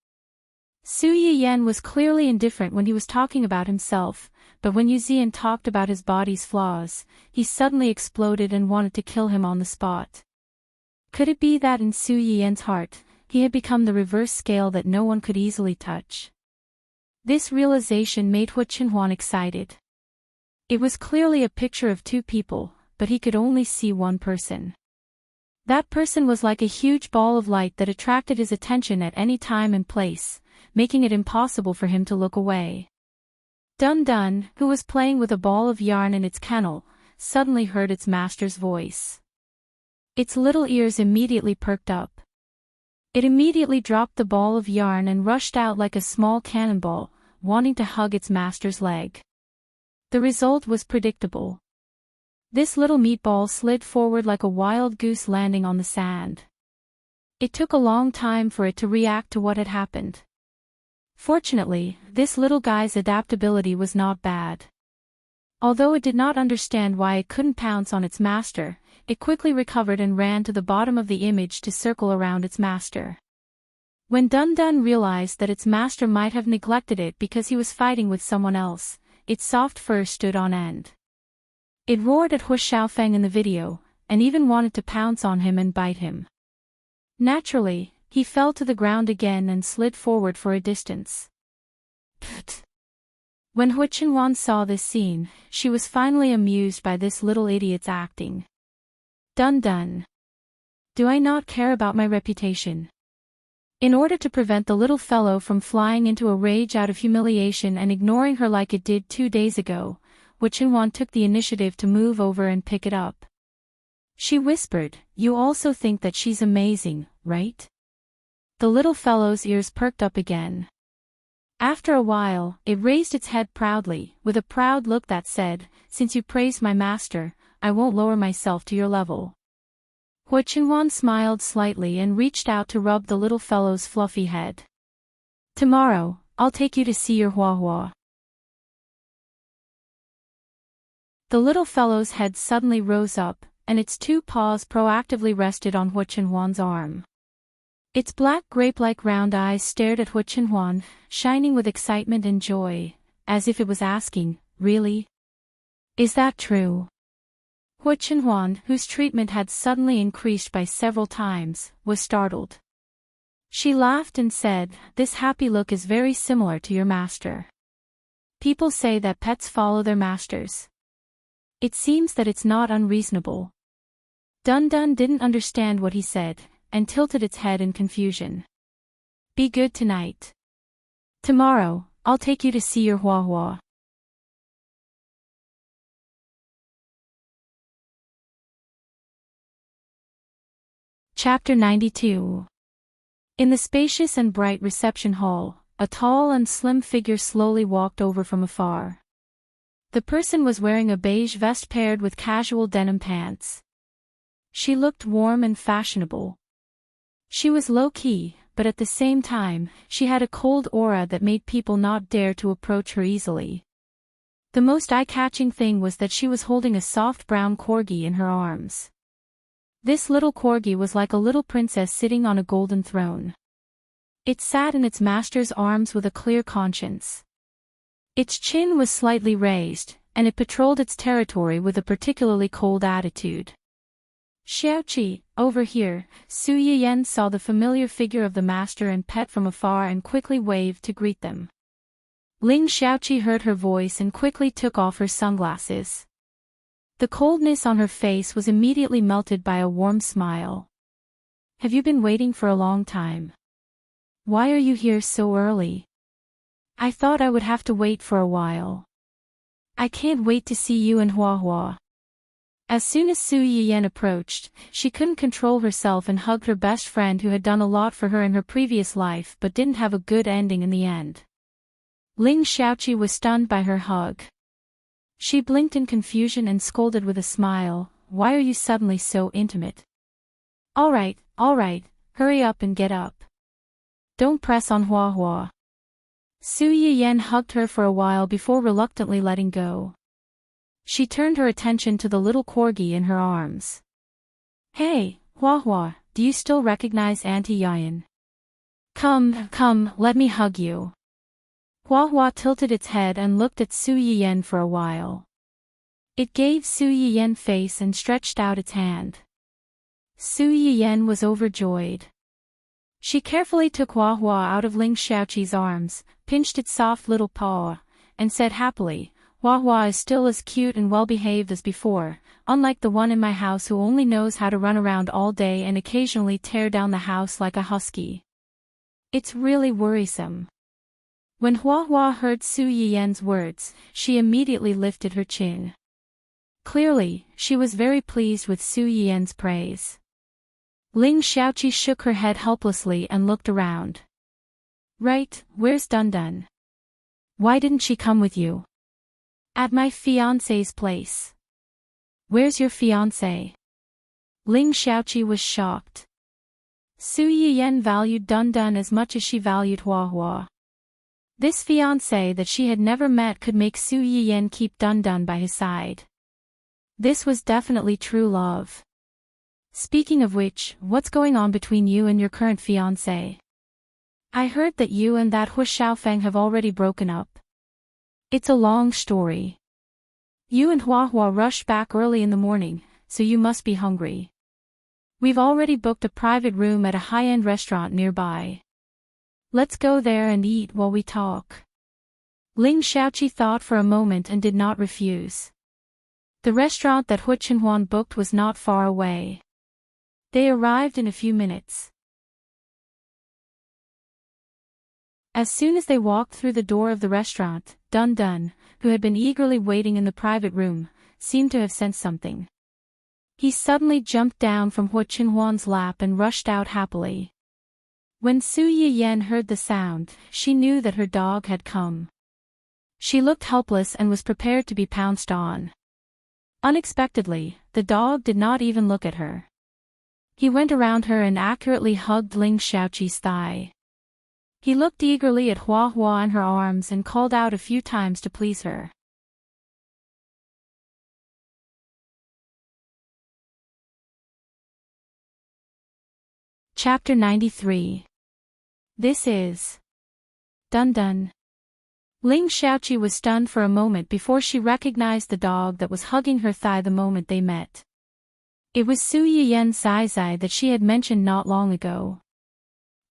Su Yiyen was clearly indifferent when he was talking about himself, but when Yu Zian talked about his body's flaws, he suddenly exploded and wanted to kill him on the spot. Could it be that in Su Yiyen's heart, he had become the reverse scale that no one could easily touch? This realization made Hu Chenhuan excited. It was clearly a picture of two people, but he could only see one person. That person was like a huge ball of light that attracted his attention at any time and place, making it impossible for him to look away. Dun Dun, who was playing with a ball of yarn in its kennel, suddenly heard its master's voice. Its little ears immediately perked up. It immediately dropped the ball of yarn and rushed out like a small cannonball, wanting to hug its master's leg. The result was predictable. This little meatball slid forward like a wild goose landing on the sand. It took a long time for it to react to what had happened. Fortunately, this little guy's adaptability was not bad. Although it did not understand why it couldn't pounce on its master, it quickly recovered and ran to the bottom of the image to circle around its master. When Dun Dun realized that its master might have neglected it because he was fighting with someone else, its soft fur stood on end. It roared at Hu Xiaofeng in the video, and even wanted to pounce on him and bite him. Naturally, he fell to the ground again and slid forward for a distance. Pfft. When Hu Chenhuan saw this scene, she was finally amused by this little idiot's acting. Dun Dun. Do I not care about my reputation? In order to prevent the little fellow from flying into a rage out of humiliation and ignoring her like it did 2 days ago, Hu Chenhuan took the initiative to move over and pick it up. She whispered, "You also think that she's amazing, right?" The little fellow's ears perked up again. After a while, it raised its head proudly, with a proud look that said, "Since you praise my master, I won't lower myself to your level." Hu Chenhuan smiled slightly and reached out to rub the little fellow's fluffy head. "Tomorrow, I'll take you to see your Hua Hua." The little fellow's head suddenly rose up, and its 2 paws proactively rested on Hu Chenhuan's arm. Its black grape-like round eyes stared at Hu Chenhuan, shining with excitement and joy, as if it was asking, "Really? Is that true?" Hu Chenhuan, whose treatment had suddenly increased by several times, was startled. She laughed and said, "This happy look is very similar to your master. People say that pets follow their masters. It seems that it's not unreasonable." Dun Dun didn't understand what he said, and tilted its head in confusion. "Be good tonight. Tomorrow, I'll take you to see your Hua Hua." Chapter 92. In the spacious and bright reception hall, a tall and slim figure slowly walked over from afar. The person was wearing a beige vest paired with casual denim pants. She looked warm and fashionable. She was low-key, but at the same time, she had a cold aura that made people not dare to approach her easily. The most eye-catching thing was that she was holding a soft brown corgi in her arms. This little corgi was like a little princess sitting on a golden throne. It sat in its master's arms with a clear conscience. Its chin was slightly raised, and it patrolled its territory with a particularly cold attitude. Xiaoqi, over here. Su Yiyan saw the familiar figure of the master and pet from afar and quickly waved to greet them. Ling Xiaoqi heard her voice and quickly took off her sunglasses. The coldness on her face was immediately melted by a warm smile. Have you been waiting for a long time? Why are you here so early? I thought I would have to wait for a while. I can't wait to see you and Hua Hua. As soon as Su Yiyan approached, she couldn't control herself and hugged her best friend who had done a lot for her in her previous life but didn't have a good ending in the end. Ling Xiaoqi was stunned by her hug. She blinked in confusion and scolded with a smile, "Why are you suddenly so intimate?" All right, hurry up and get up. Don't press on Hua Hua." Su Yiyan hugged her for a while before reluctantly letting go. She turned her attention to the little corgi in her arms. "Hey, Hua Hua, do you still recognize Auntie Yian? Come, let me hug you." Hua Hua tilted its head and looked at Su Yiyan for a while. It gave Su Yiyan face and stretched out its hand. Su Yiyan was overjoyed. She carefully took Hua Hua out of Ling Xiaoqi's arms, pinched its soft little paw, and said happily, "Hua Hua is still as cute and well-behaved as before, unlike the one in my house who only knows how to run around all day and occasionally tear down the house like a husky. It's really worrisome." When Hua Hua heard Su Yiyan's words, she immediately lifted her chin. Clearly, she was very pleased with Su Yiyan's praise. Ling Xiaoqi shook her head helplessly and looked around. "Right, where's Dun Dun? Why didn't she come with you?" "At my fiancé's place." "Where's your fiancé?" Ling Xiaoqi was shocked. Su Yiyan valued Dun Dun as much as she valued Hua Hua. This fiancé that she had never met could make Su Yiyan keep Dun Dun by his side. This was definitely true love. "Speaking of which, what's going on between you and your current fiancé? I heard that you and that Hu Xiaofeng have already broken up." "It's a long story. You and Hua Hua rushed back early in the morning, so you must be hungry. We've already booked a private room at a high-end restaurant nearby. Let's go there and eat while we talk." Ling Xiaoqi thought for a moment and did not refuse. The restaurant that Hu Chenhuan booked was not far away. They arrived in a few minutes. As soon as they walked through the door of the restaurant, Dun Dun, who had been eagerly waiting in the private room, seemed to have sensed something. He suddenly jumped down from Hu Chenhuan's lap and rushed out happily. When Su Yiyan heard the sound, she knew that her dog had come. She looked helpless and was prepared to be pounced on. Unexpectedly, the dog did not even look at her. He went around her and accurately hugged Ling Xiaoqi's thigh. He looked eagerly at Hua Hua in her arms and called out a few times to please her. Chapter 93. This is Dun Dun. Ling Xiaoqi was stunned for a moment before she recognized the dog that was hugging her thigh the moment they met. It was Su Yiyan Zai Zai that she had mentioned not long ago.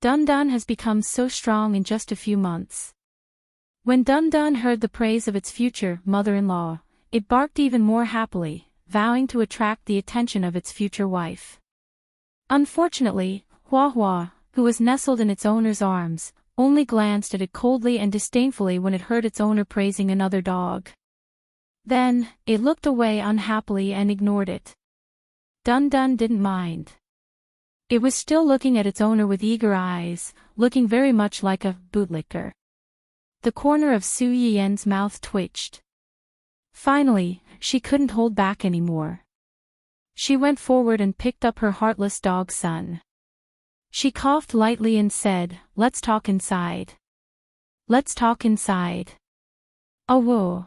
Dun Dun has become so strong in just a few months. When Dun Dun heard the praise of its future mother-in-law, it barked even more happily, vowing to attract the attention of its future wife. Unfortunately, Hua Hua, who was nestled in its owner's arms, only glanced at it coldly and disdainfully when it heard its owner praising another dog. Then, it looked away unhappily and ignored it. Dun Dun didn't mind. It was still looking at its owner with eager eyes, looking very much like a bootlicker. The corner of Su Yiyan's mouth twitched. Finally, she couldn't hold back anymore. She went forward and picked up her heartless dog son. She coughed lightly and said, "Let's talk inside. Let's talk inside." "Oh whoa."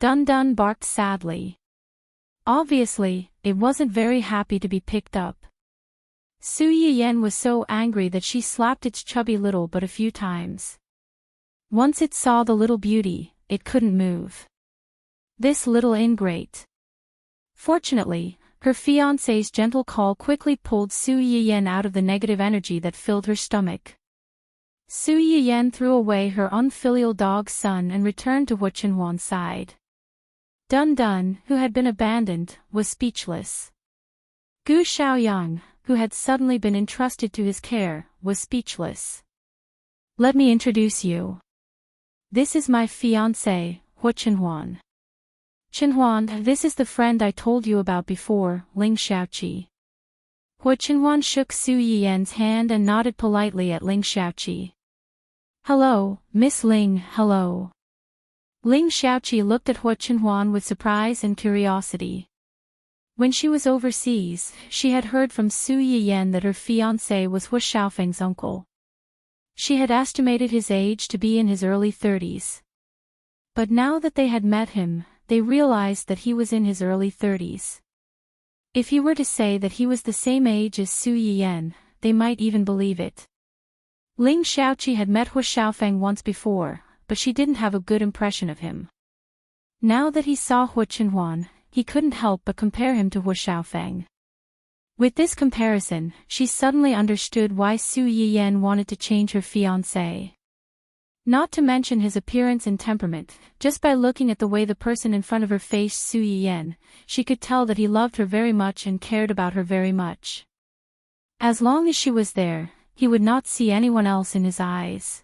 Dun Dun barked sadly. Obviously, it wasn't very happy to be picked up. Su Yiyan was so angry that she slapped its chubby little butt a few times. Once it saw the little beauty, it couldn't move. This little ingrate. Fortunately, her fiancé's gentle call quickly pulled Su Yiyen out of the negative energy that filled her stomach. Su Yiyen threw away her unfilial dog son and returned to Hu Qinhuan's side. Dun Dun, who had been abandoned, was speechless. Gu Xiaoyang, who had suddenly been entrusted to his care, was speechless. Let me introduce you. This is my fiancé, Hu Qinhuan. Qinhuan, this is the friend I told you about before, Ling Xiaoqi. Hu Qinhuan shook Su Yiyen's hand and nodded politely at Ling Xiaoqi. Hello, Miss Ling, hello. Ling Xiaoqi looked at Hu Qinhuan with surprise and curiosity. When she was overseas, she had heard from Su Yiyen that her fiancé was Hu Xiaofeng's uncle. She had estimated his age to be in his early 30s. But now that they had met him, they realized that he was in his early 30s. If he were to say that he was the same age as Su Yiyen, they might even believe it. Ling Xiaoqi had met Hu Xiaofeng once before, but she didn't have a good impression of him. Now that he saw Hu Qinhuan, he couldn't help but compare him to Hu Xiaofeng. With this comparison, she suddenly understood why Su Yiyen wanted to change her fiancé. Not to mention his appearance and temperament, just by looking at the way the person in front of her faced Su Yiyen, she could tell that he loved her very much and cared about her very much. As long as she was there, he would not see anyone else in his eyes.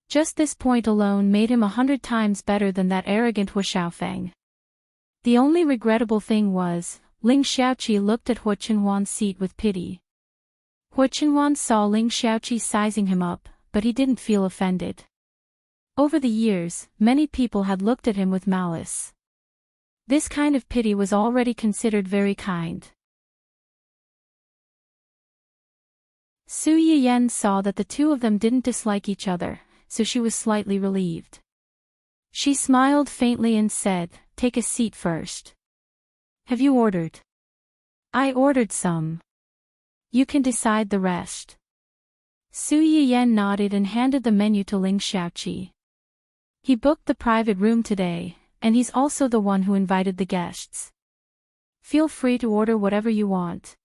Just this point alone made him 100 times better than that arrogant Hu Xiaofeng. The only regrettable thing was, Ling Xiaoqi looked at Hu Qinhuan's seat with pity. Hu Qinhuan saw Ling Xiaoqi sizing him up, but he didn't feel offended. Over the years, many people had looked at him with malice. This kind of pity was already considered very kind. Su Yiyen saw that the two of them didn't dislike each other, so she was slightly relieved. She smiled faintly and said, "Take a seat first. Have you ordered?" "I ordered some. You can decide the rest." Su Yiyen nodded and handed the menu to Ling Xiaoqi. "He booked the private room today, and he's also the one who invited the guests. Feel free to order whatever you want.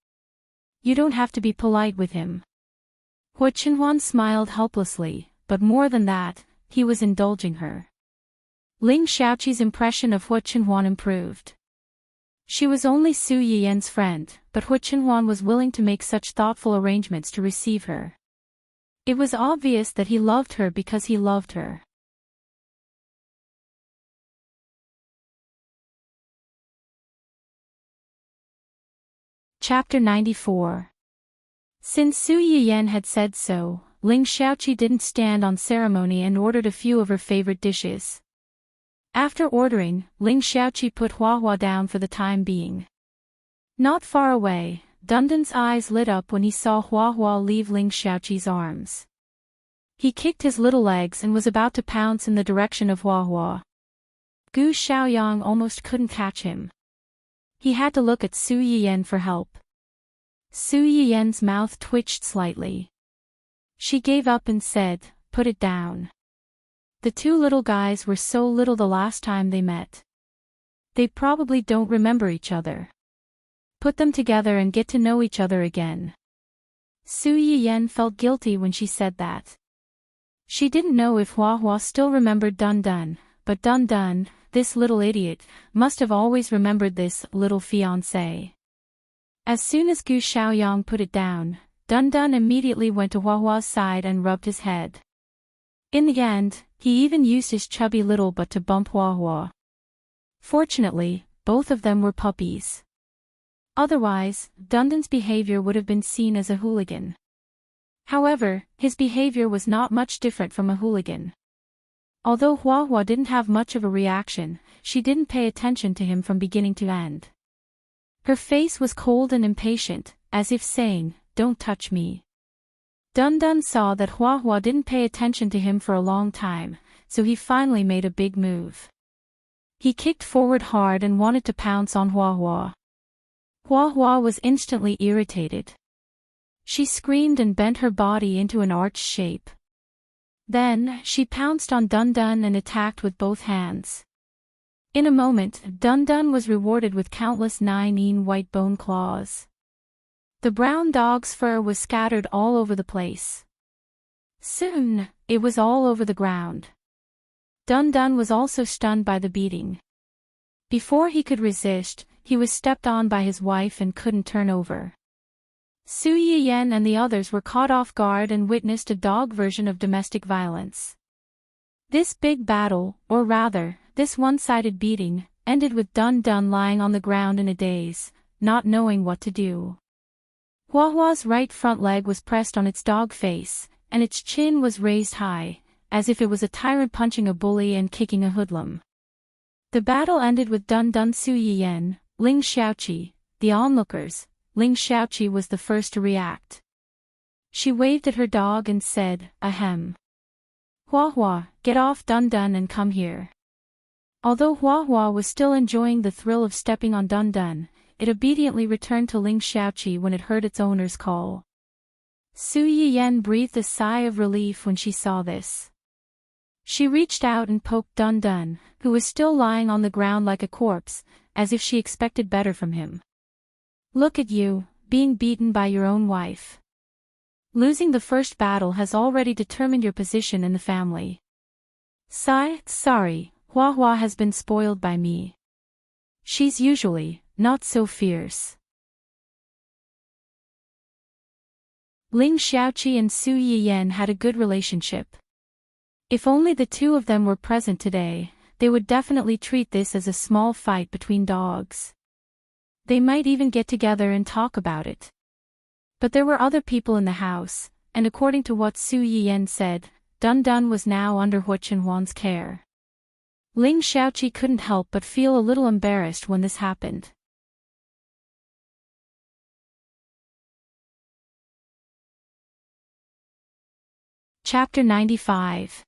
You don't have to be polite with him." Hu Qinhuan smiled helplessly, but more than that, he was indulging her. Ling Xiaoqi's impression of Hu Qinhuan improved. She was only Su Yiyen's friend, but Hu Qinhuan was willing to make such thoughtful arrangements to receive her. It was obvious that he loved her because he loved her. Chapter 94. Since Su Yiyen had said so, Ling Xiaoqi didn't stand on ceremony and ordered a few of her favorite dishes. After ordering, Ling Xiaoqi put Hua down for the time being. Not far away, Dun Dun's eyes lit up when he saw Hua leave Ling Xiaoqi's arms. He kicked his little legs and was about to pounce in the direction of Hua. Gu Xiaoyang almost couldn't catch him. He had to look at Su Yiyen for help. Su Yiyen's mouth twitched slightly. She gave up and said, "Put it down." The two little guys were so little the last time they met. They probably don't remember each other. Put them together and get to know each other again. Su Yiyen felt guilty when she said that. She didn't know if Hua still remembered Dun Dun, but Dun Dun, this little idiot, must have always remembered this little fiancé. As soon as Gu Xiaoyang put it down, Dun Dun immediately went to Hua's side and rubbed his head. In the end, he even used his chubby little butt to bump Hua. Fortunately, both of them were puppies. Otherwise, Dun Dun's behavior would have been seen as a hooligan. However, his behavior was not much different from a hooligan. Although Hua didn't have much of a reaction, she didn't pay attention to him from beginning to end. Her face was cold and impatient, as if saying, "Don't touch me." Dun Dun saw that Hua didn't pay attention to him for a long time, so he finally made a big move. He kicked forward hard and wanted to pounce on Hua. Hua was instantly irritated. She screamed and bent her body into an arched shape. Then, she pounced on Dun Dun and attacked with both hands. In a moment, Dun Dun was rewarded with countless 9 white bone claws. The brown dog's fur was scattered all over the place. Soon, it was all over the ground. Dun Dun was also stunned by the beating. Before he could resist, he was stepped on by his wife and couldn't turn over. Su Yiyen and the others were caught off guard and witnessed a dog version of domestic violence. This big battle, or rather, this one-sided beating, ended with Dun Dun lying on the ground in a daze, not knowing what to do. Hua Hua's right front leg was pressed on its dog face, and its chin was raised high, as if it was a tyrant punching a bully and kicking a hoodlum. The battle ended with Dun Dun Su Yiyen, Ling Xiaoqi, the onlookers. Ling Xiaoqi was the first to react. She waved at her dog and said, "Ahem. Hua Hua, get off Dun Dun and come here." Although Hua Hua was still enjoying the thrill of stepping on Dun Dun, it obediently returned to Ling Xiaoqi when it heard its owner's call. Su Yiyen breathed a sigh of relief when she saw this. She reached out and poked Dun Dun, who was still lying on the ground like a corpse, as if she expected better from him. "Look at you, being beaten by your own wife. Losing the first battle has already determined your position in the family. Sorry, Hua Hua has been spoiled by me. She's usually not so fierce." Ling Xiaoqi and Su Yiyen had a good relationship. If only the two of them were present today, they would definitely treat this as a small fight between dogs. They might even get together and talk about it. But there were other people in the house, and according to what Su Yiyen said, Dun Dun was now under Hua Qinhuan's care. Ling Xiaoqi couldn't help but feel a little embarrassed when this happened. Chapter 95.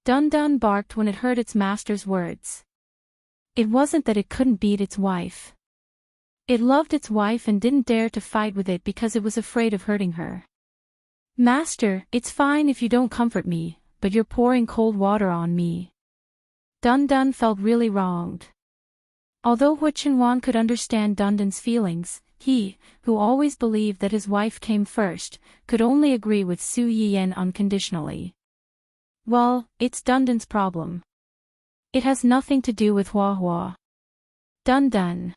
Dun Dun barked when it heard its master's words. It wasn't that it couldn't beat its wife. It loved its wife and didn't dare to fight with it because it was afraid of hurting her. "Master, it's fine if you don't comfort me, but you're pouring cold water on me." Dun Dun felt really wronged. Although Hua Qinhuan could understand Dun Dun's feelings, he, who always believed that his wife came first, could only agree with Su Yiyen unconditionally. "Well, it's Dun Dun's problem. It has nothing to do with Hua Hua. Dun Dun.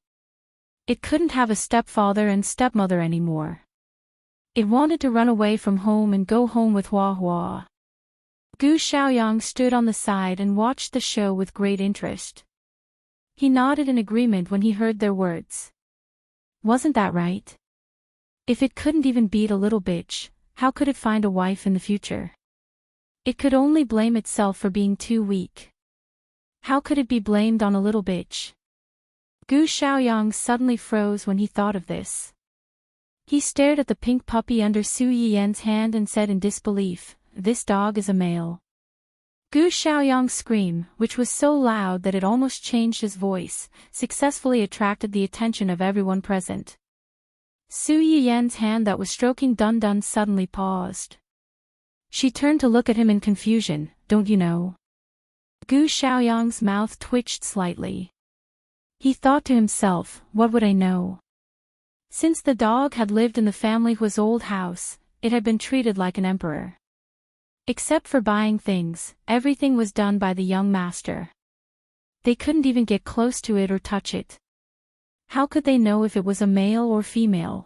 It couldn't have a stepfather and stepmother anymore. It wanted to run away from home and go home with Hua Hua." Gu Xiaoyang stood on the side and watched the show with great interest. He nodded in agreement when he heard their words. Wasn't that right? If it couldn't even beat a little bitch, how could it find a wife in the future? It could only blame itself for being too weak. How could it be blamed on a little bitch? Gu Xiaoyang suddenly froze when he thought of this. He stared at the pink puppy under Su Yiyen's hand and said in disbelief, "This dog is a male." Gu Xiaoyang's scream, which was so loud that it almost changed his voice, successfully attracted the attention of everyone present. Su Yiyen's hand that was stroking Dun Dun suddenly paused. She turned to look at him in confusion. "Don't you know?" Gu Xiaoyang's mouth twitched slightly. He thought to himself, what would I know? Since the dog had lived in the family's old house, it had been treated like an emperor. Except for buying things, everything was done by the young master. They couldn't even get close to it or touch it. How could they know if it was a male or female?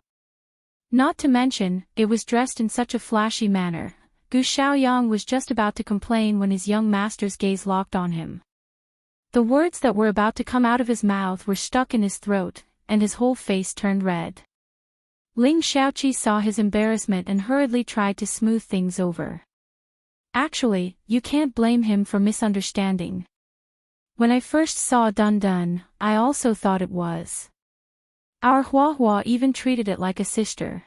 Not to mention, it was dressed in such a flashy manner. Gu Xiaoyang was just about to complain when his young master's gaze locked on him. The words that were about to come out of his mouth were stuck in his throat, and his whole face turned red. Ling Xiaoqi saw his embarrassment and hurriedly tried to smooth things over. Actually, you can't blame him for misunderstanding. When I first saw Dun Dun, I also thought it was. Our Hua Hua even treated it like a sister.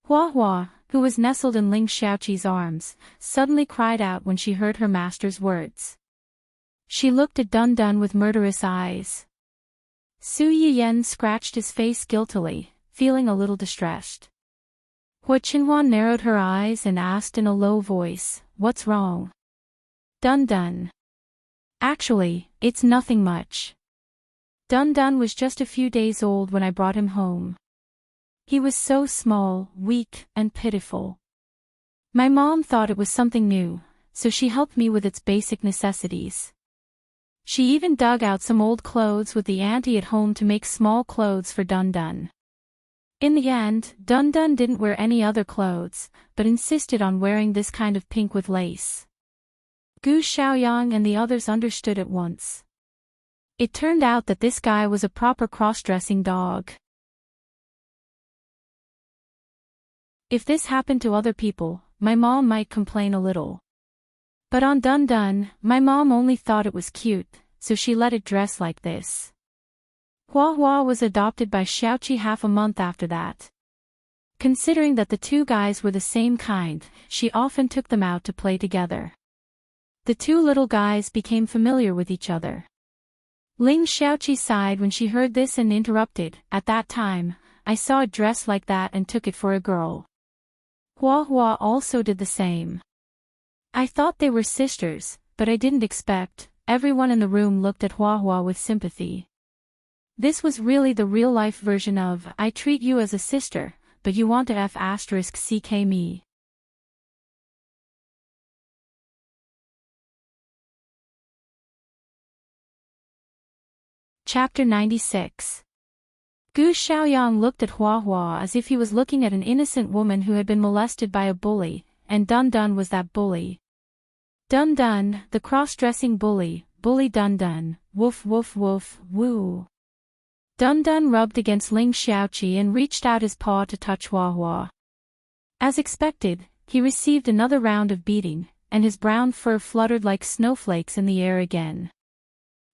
Hua Hua, who was nestled in Ling Xiaoqi's arms, suddenly cried out when she heard her master's words. She looked at Dun Dun with murderous eyes. Su Yiyen scratched his face guiltily, feeling a little distressed. Hua Qinhuan narrowed her eyes and asked in a low voice, what's wrong? Dun Dun. Actually, it's nothing much. Dun Dun was just a few days old when I brought him home. He was so small, weak, and pitiful. My mom thought it was something new, so she helped me with its basic necessities. She even dug out some old clothes with the auntie at home to make small clothes for Dun Dun. In the end, Dun Dun didn't wear any other clothes, but insisted on wearing this kind of pink with lace. Gu Xiaoyang and the others understood at once. It turned out that this guy was a proper cross-dressing dog. If this happened to other people, my mom might complain a little. But on Dun Dun, my mom only thought it was cute, so she let it dress like this. Hua Hua was adopted by Xiaoqi half a month after that. Considering that the two guys were the same kind, she often took them out to play together. The two little guys became familiar with each other. Ling Xiaoqi sighed when she heard this and interrupted, "At that time, I saw a dress like that and took it for a girl." Hua Hua also did the same. I thought they were sisters, but I didn't expect. Everyone in the room looked at Hua Hua with sympathy. This was really the real-life version of, "I treat you as a sister, but you want to f***ck me." Chapter 96. Gu Xiaoyang looked at Hua Hua as if he was looking at an innocent woman who had been molested by a bully, and Dun Dun was that bully. Dun Dun, the cross-dressing bully, bully Dun Dun, woof woof woof, woo. Dun Dun rubbed against Ling Xiaoqi and reached out his paw to touch Hua Hua. As expected, he received another round of beating, and his brown fur fluttered like snowflakes in the air again.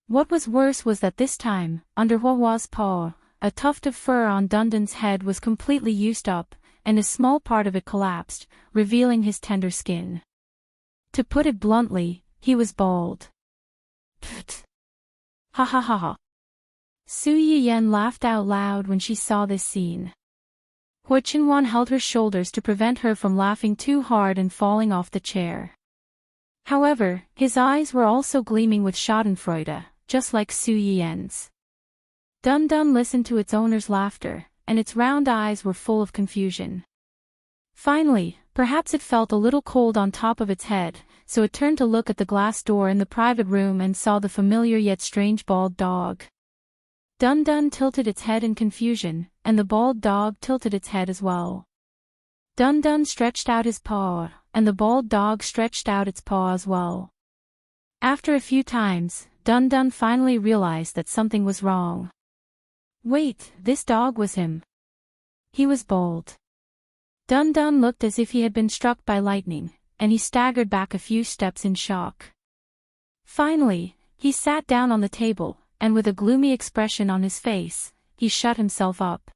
What was worse was that this time, under Hua Hua's paw, a tuft of fur on Dun Dun's head was completely used up, and a small part of it collapsed, revealing his tender skin. To put it bluntly, he was bald. Pfft. Ha ha ha ha. Su Yiyan laughed out loud when she saw this scene. Hua Qinhuan held her shoulders to prevent her from laughing too hard and falling off the chair. However, his eyes were also gleaming with schadenfreude, just like Su Yiyan's. Dun Dun listened to its owner's laughter, and its round eyes were full of confusion. Finally, perhaps it felt a little cold on top of its head, so it turned to look at the glass door in the private room and saw the familiar yet strange bald dog. Dun Dun tilted its head in confusion, and the bald dog tilted its head as well. Dun Dun stretched out his paw, and the bald dog stretched out its paw as well. After a few times, Dun Dun finally realized that something was wrong. Wait, this dog was him. He was bald. Dun Dun looked as if he had been struck by lightning, and he staggered back a few steps in shock. Finally, he sat down on the table, and with a gloomy expression on his face, he shut himself up.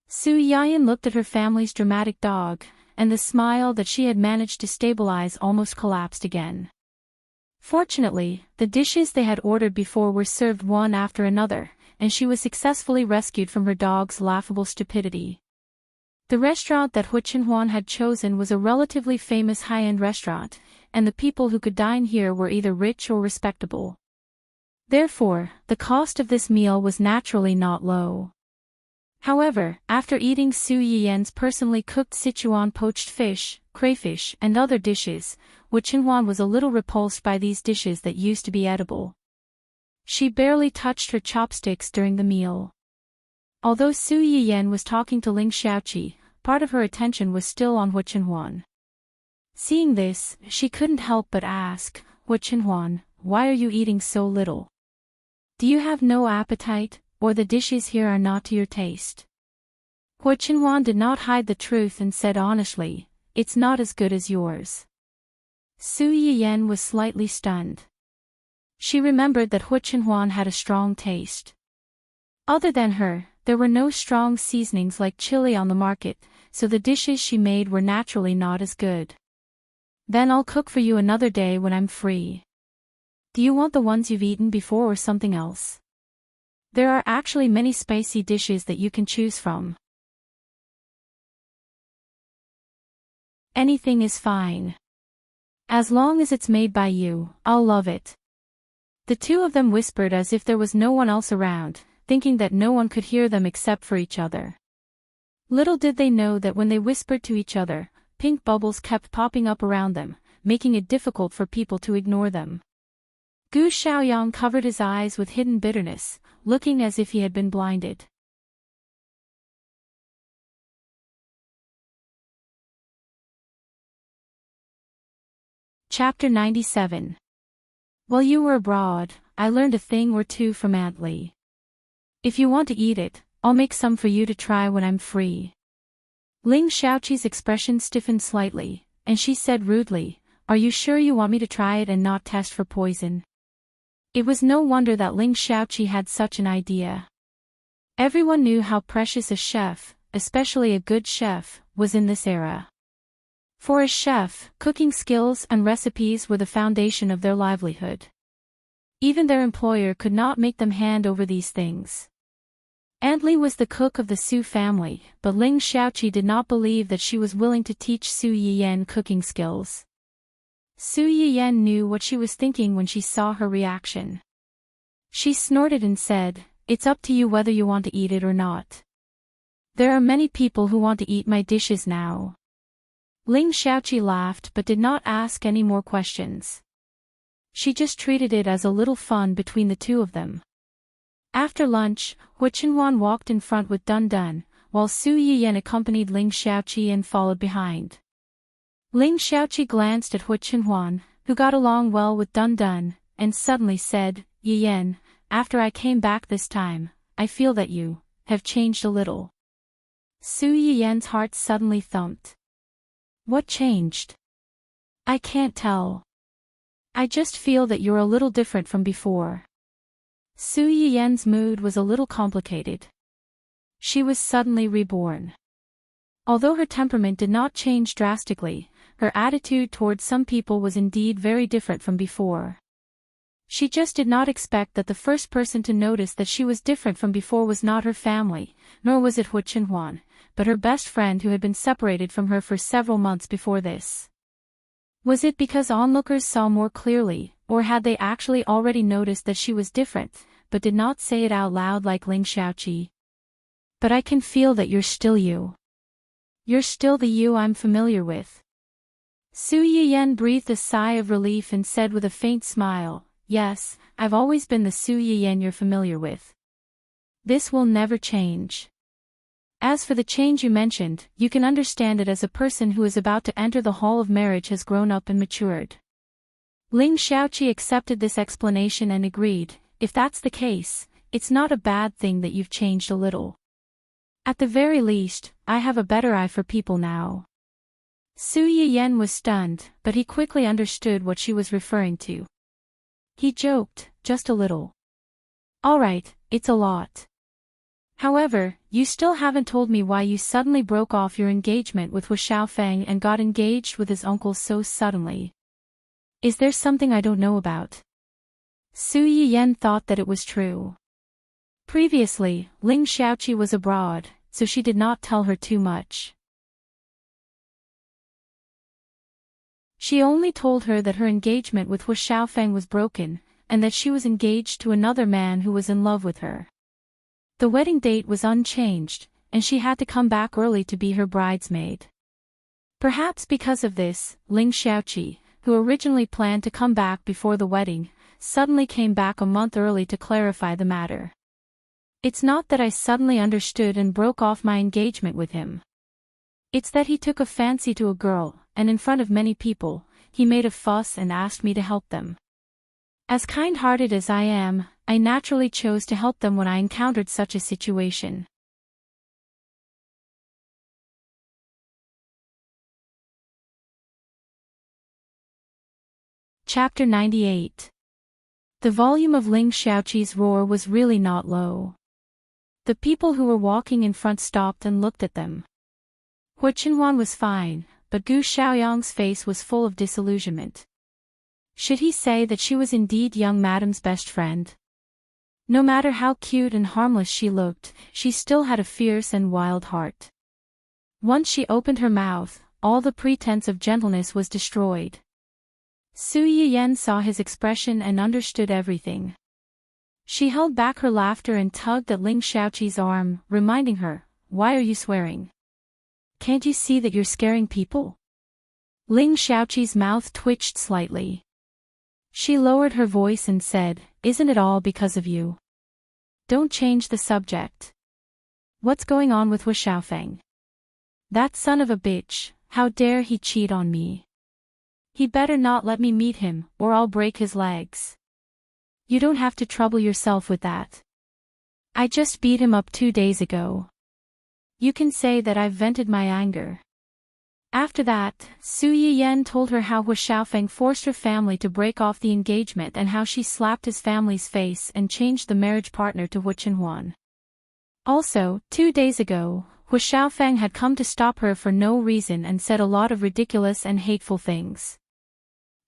Su Yiyan looked at her family's dramatic dog, and the smile that she had managed to stabilize almost collapsed again. Fortunately, the dishes they had ordered before were served one after another, and she was successfully rescued from her dog's laughable stupidity. The restaurant that Hua Qinhuan had chosen was a relatively famous high-end restaurant, and the people who could dine here were either rich or respectable. Therefore, the cost of this meal was naturally not low. However, after eating Su Yiyan's personally cooked Sichuan poached fish, crayfish, and other dishes, Hua Qinhuan was a little repulsed by these dishes that used to be edible. She barely touched her chopsticks during the meal. Although Su Yiyan was talking to Ling Xiaoqi, part of her attention was still on Hua Qinhuan. Seeing this, she couldn't help but ask, "Hua Qinhuan, why are you eating so little? Do you have no appetite, or the dishes here are not to your taste?" Hua Qinhuan did not hide the truth and said honestly, "It's not as good as yours." Su Yiyan was slightly stunned. She remembered that Hua Qinhuan had a strong taste. Other than her, there were no strong seasonings like chili on the market, so the dishes she made were naturally not as good. "Then I'll cook for you another day when I'm free. Do you want the ones you've eaten before or something else? There are actually many spicy dishes that you can choose from." "Anything is fine." As long as it's made by you, I'll love it. The two of them whispered as if there was no one else around, thinking that no one could hear them except for each other. Little did they know that when they whispered to each other, pink bubbles kept popping up around them, making it difficult for people to ignore them. Gu Xiaoyang covered his eyes with hidden bitterness, looking as if he had been blinded. Chapter 97. While you were abroad, I learned a thing or two from Aunt Li. If you want to eat it, I'll make some for you to try when I'm free. Ling Xiaoqi's expression stiffened slightly, and she said rudely, "Are you sure you want me to try it and not test for poison?" It was no wonder that Ling Xiaoqi had such an idea. Everyone knew how precious a chef, especially a good chef, was in this era. For a chef, cooking skills and recipes were the foundation of their livelihood. Even their employer could not make them hand over these things. Aunt Li was the cook of the Su family, but Ling Xiaoqi did not believe that she was willing to teach Su Yiyan cooking skills. Su Yiyan knew what she was thinking when she saw her reaction. She snorted and said, "It's up to you whether you want to eat it or not. There are many people who want to eat my dishes now." Ling Xiaoqi laughed but did not ask any more questions. She just treated it as a little fun between the two of them. After lunch, Hu Chenhuan walked in front with Dun Dun, while Su Yiyan accompanied Ling Xiaoqi and followed behind. Ling Xiaoqi glanced at Hu Chenhuan, who got along well with Dun Dun, and suddenly said, "Yiyan, after I came back this time, I feel that you have changed a little." Su Yiyan's heart suddenly thumped. "What changed?" "I can't tell. I just feel that you're a little different from before." Su Yiyan's mood was a little complicated. She was suddenly reborn. Although her temperament did not change drastically, her attitude towards some people was indeed very different from before. She just did not expect that the first person to notice that she was different from before was not her family, nor was it Hu Chenhuan, but her best friend who had been separated from her for several months before this. Was it because onlookers saw more clearly, or had they actually already noticed that she was different, but did not say it out loud like Ling Xiaoqi? "But I can feel that you're still you. You're still the you I'm familiar with." Su Yiyan breathed a sigh of relief and said with a faint smile, "Yes, I've always been the Su Yiyan you're familiar with. This will never change. As for the change you mentioned, you can understand it as a person who is about to enter the hall of marriage has grown up and matured." Ling Xiaoqi accepted this explanation and agreed, "If that's the case, it's not a bad thing that you've changed a little. At the very least, I have a better eye for people now." Su Yiyan was stunned, but he quickly understood what she was referring to. He joked, "Just a little. All right, it's a lot. However, you still haven't told me why you suddenly broke off your engagement with Wu Xiaofeng and got engaged with his uncle so suddenly. Is there something I don't know about?" Su Yiyan thought that it was true. Previously, Ling Xiaoqi was abroad, so she did not tell her too much. She only told her that her engagement with Wu Xiaofeng was broken, and that she was engaged to another man who was in love with her. The wedding date was unchanged, and she had to come back early to be her bridesmaid. Perhaps because of this, Ling Xiaoqi, who originally planned to come back before the wedding, suddenly came back a month early to clarify the matter. "It's not that I suddenly understood and broke off my engagement with him. It's that he took a fancy to a girl, and in front of many people, he made a fuss and asked me to help them. As kind-hearted as I am, I naturally chose to help them when I encountered such a situation." Chapter 98. The volume of Ling Xiaoqi's roar was really not low. The people who were walking in front stopped and looked at them. Hu Chenhuan was fine, but Gu Xiaoyang's face was full of disillusionment. Should he say that she was indeed young madame's best friend? No matter how cute and harmless she looked, she still had a fierce and wild heart. Once she opened her mouth, all the pretense of gentleness was destroyed. Su Yiyen saw his expression and understood everything. She held back her laughter and tugged at Ling Xiaoqi's arm, reminding her, "Why are you swearing? Can't you see that you're scaring people?" Ling Xiaoqi's mouth twitched slightly. She lowered her voice and said, "Isn't it all because of you? Don't change the subject. What's going on with Wu Xiaofeng? That son of a bitch, how dare he cheat on me? He better not let me meet him, or I'll break his legs. You don't have to trouble yourself with that. I just beat him up 2 days ago. You can say that I've vented my anger." After that, Su Yiyen told her how Wu Xiaofeng forced her family to break off the engagement and how she slapped his family's face and changed the marriage partner to Wu Chenhuan. Also, 2 days ago, Wu Xiaofeng had come to stop her for no reason and said a lot of ridiculous and hateful things.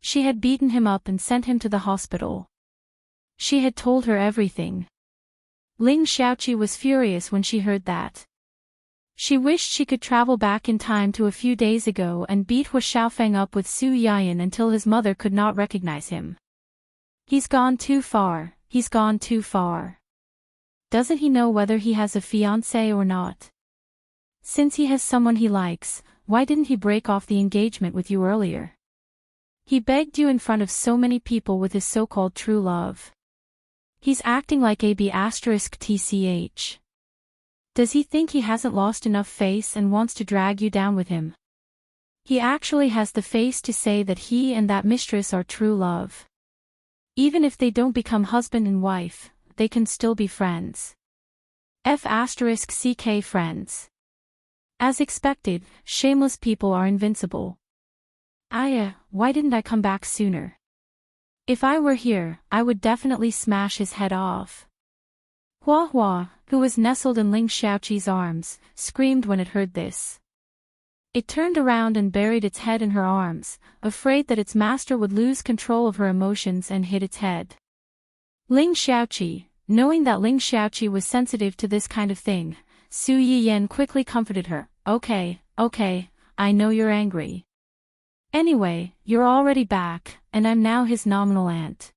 She had beaten him up and sent him to the hospital. She had told her everything. Ling Xiaoqi was furious when she heard that. She wished she could travel back in time to a few days ago and beat Wu Xiaofeng up with Su Yiyen until his mother could not recognize him. He's gone too far, he's gone too far. Doesn't he know whether he has a fiancé or not? Since he has someone he likes, why didn't he break off the engagement with you earlier? He begged you in front of so many people with his so-called true love. He's acting like AB*TCH. Does he think he hasn't lost enough face and wants to drag you down with him? He actually has the face to say that he and that mistress are true love. Even if they don't become husband and wife, they can still be friends. F***CK friends. As expected, shameless people are invincible. Why didn't I come back sooner? If I were here, I would definitely smash his head off. Hua Hua, who was nestled in Ling Xiaoqi's arms, screamed when it heard this. It turned around and buried its head in her arms, afraid that its master would lose control of her emotions and hit its head. Ling Xiaoqi, knowing that Ling Xiaoqi was sensitive to this kind of thing, Su Yiyen quickly comforted her. Okay, I know you're angry. Anyway, you're already back, and I'm now his nominal aunt.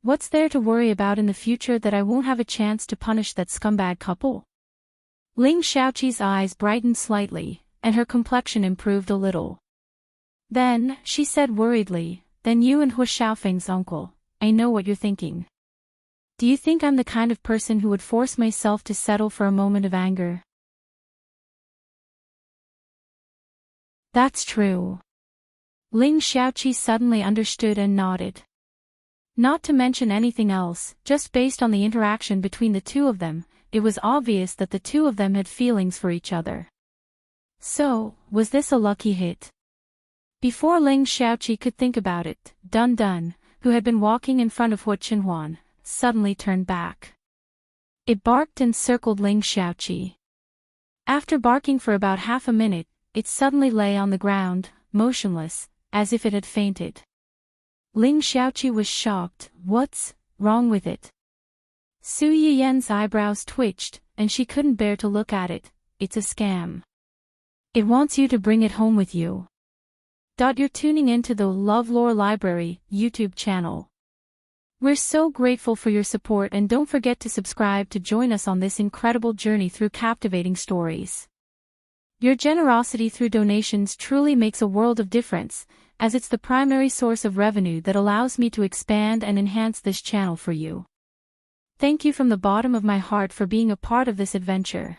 What's there to worry about in the future that I won't have a chance to punish that scumbag couple? Ling Xiaoqi's eyes brightened slightly, and her complexion improved a little. Then, she said worriedly, "Then you and Wu Xiaofeng's uncle, I know what you're thinking. Do you think I'm the kind of person who would force myself to settle for a moment of anger?" That's true. Ling Xiaoqi suddenly understood and nodded. Not to mention anything else, just based on the interaction between the two of them, it was obvious that the two of them had feelings for each other. So, was this a lucky hit? Before Ling Xiaoqi could think about it, Dun Dun, who had been walking in front of Wu Chenhuan, suddenly turned back. It barked and circled Ling Xiaoqi. After barking for about half a minute, it suddenly lay on the ground, motionless, as if it had fainted. Ling Xiaoqi was shocked. What's wrong with it? Su Yiyen's eyebrows twitched, and she couldn't bear to look at it. It's a scam. It wants you to bring it home with you. You're tuning into the LoveLore Library YouTube channel. We're so grateful for your support, and don't forget to subscribe to join us on this incredible journey through captivating stories. Your generosity through donations truly makes a world of difference, as it's the primary source of revenue that allows me to expand and enhance this channel for you. Thank you from the bottom of my heart for being a part of this adventure.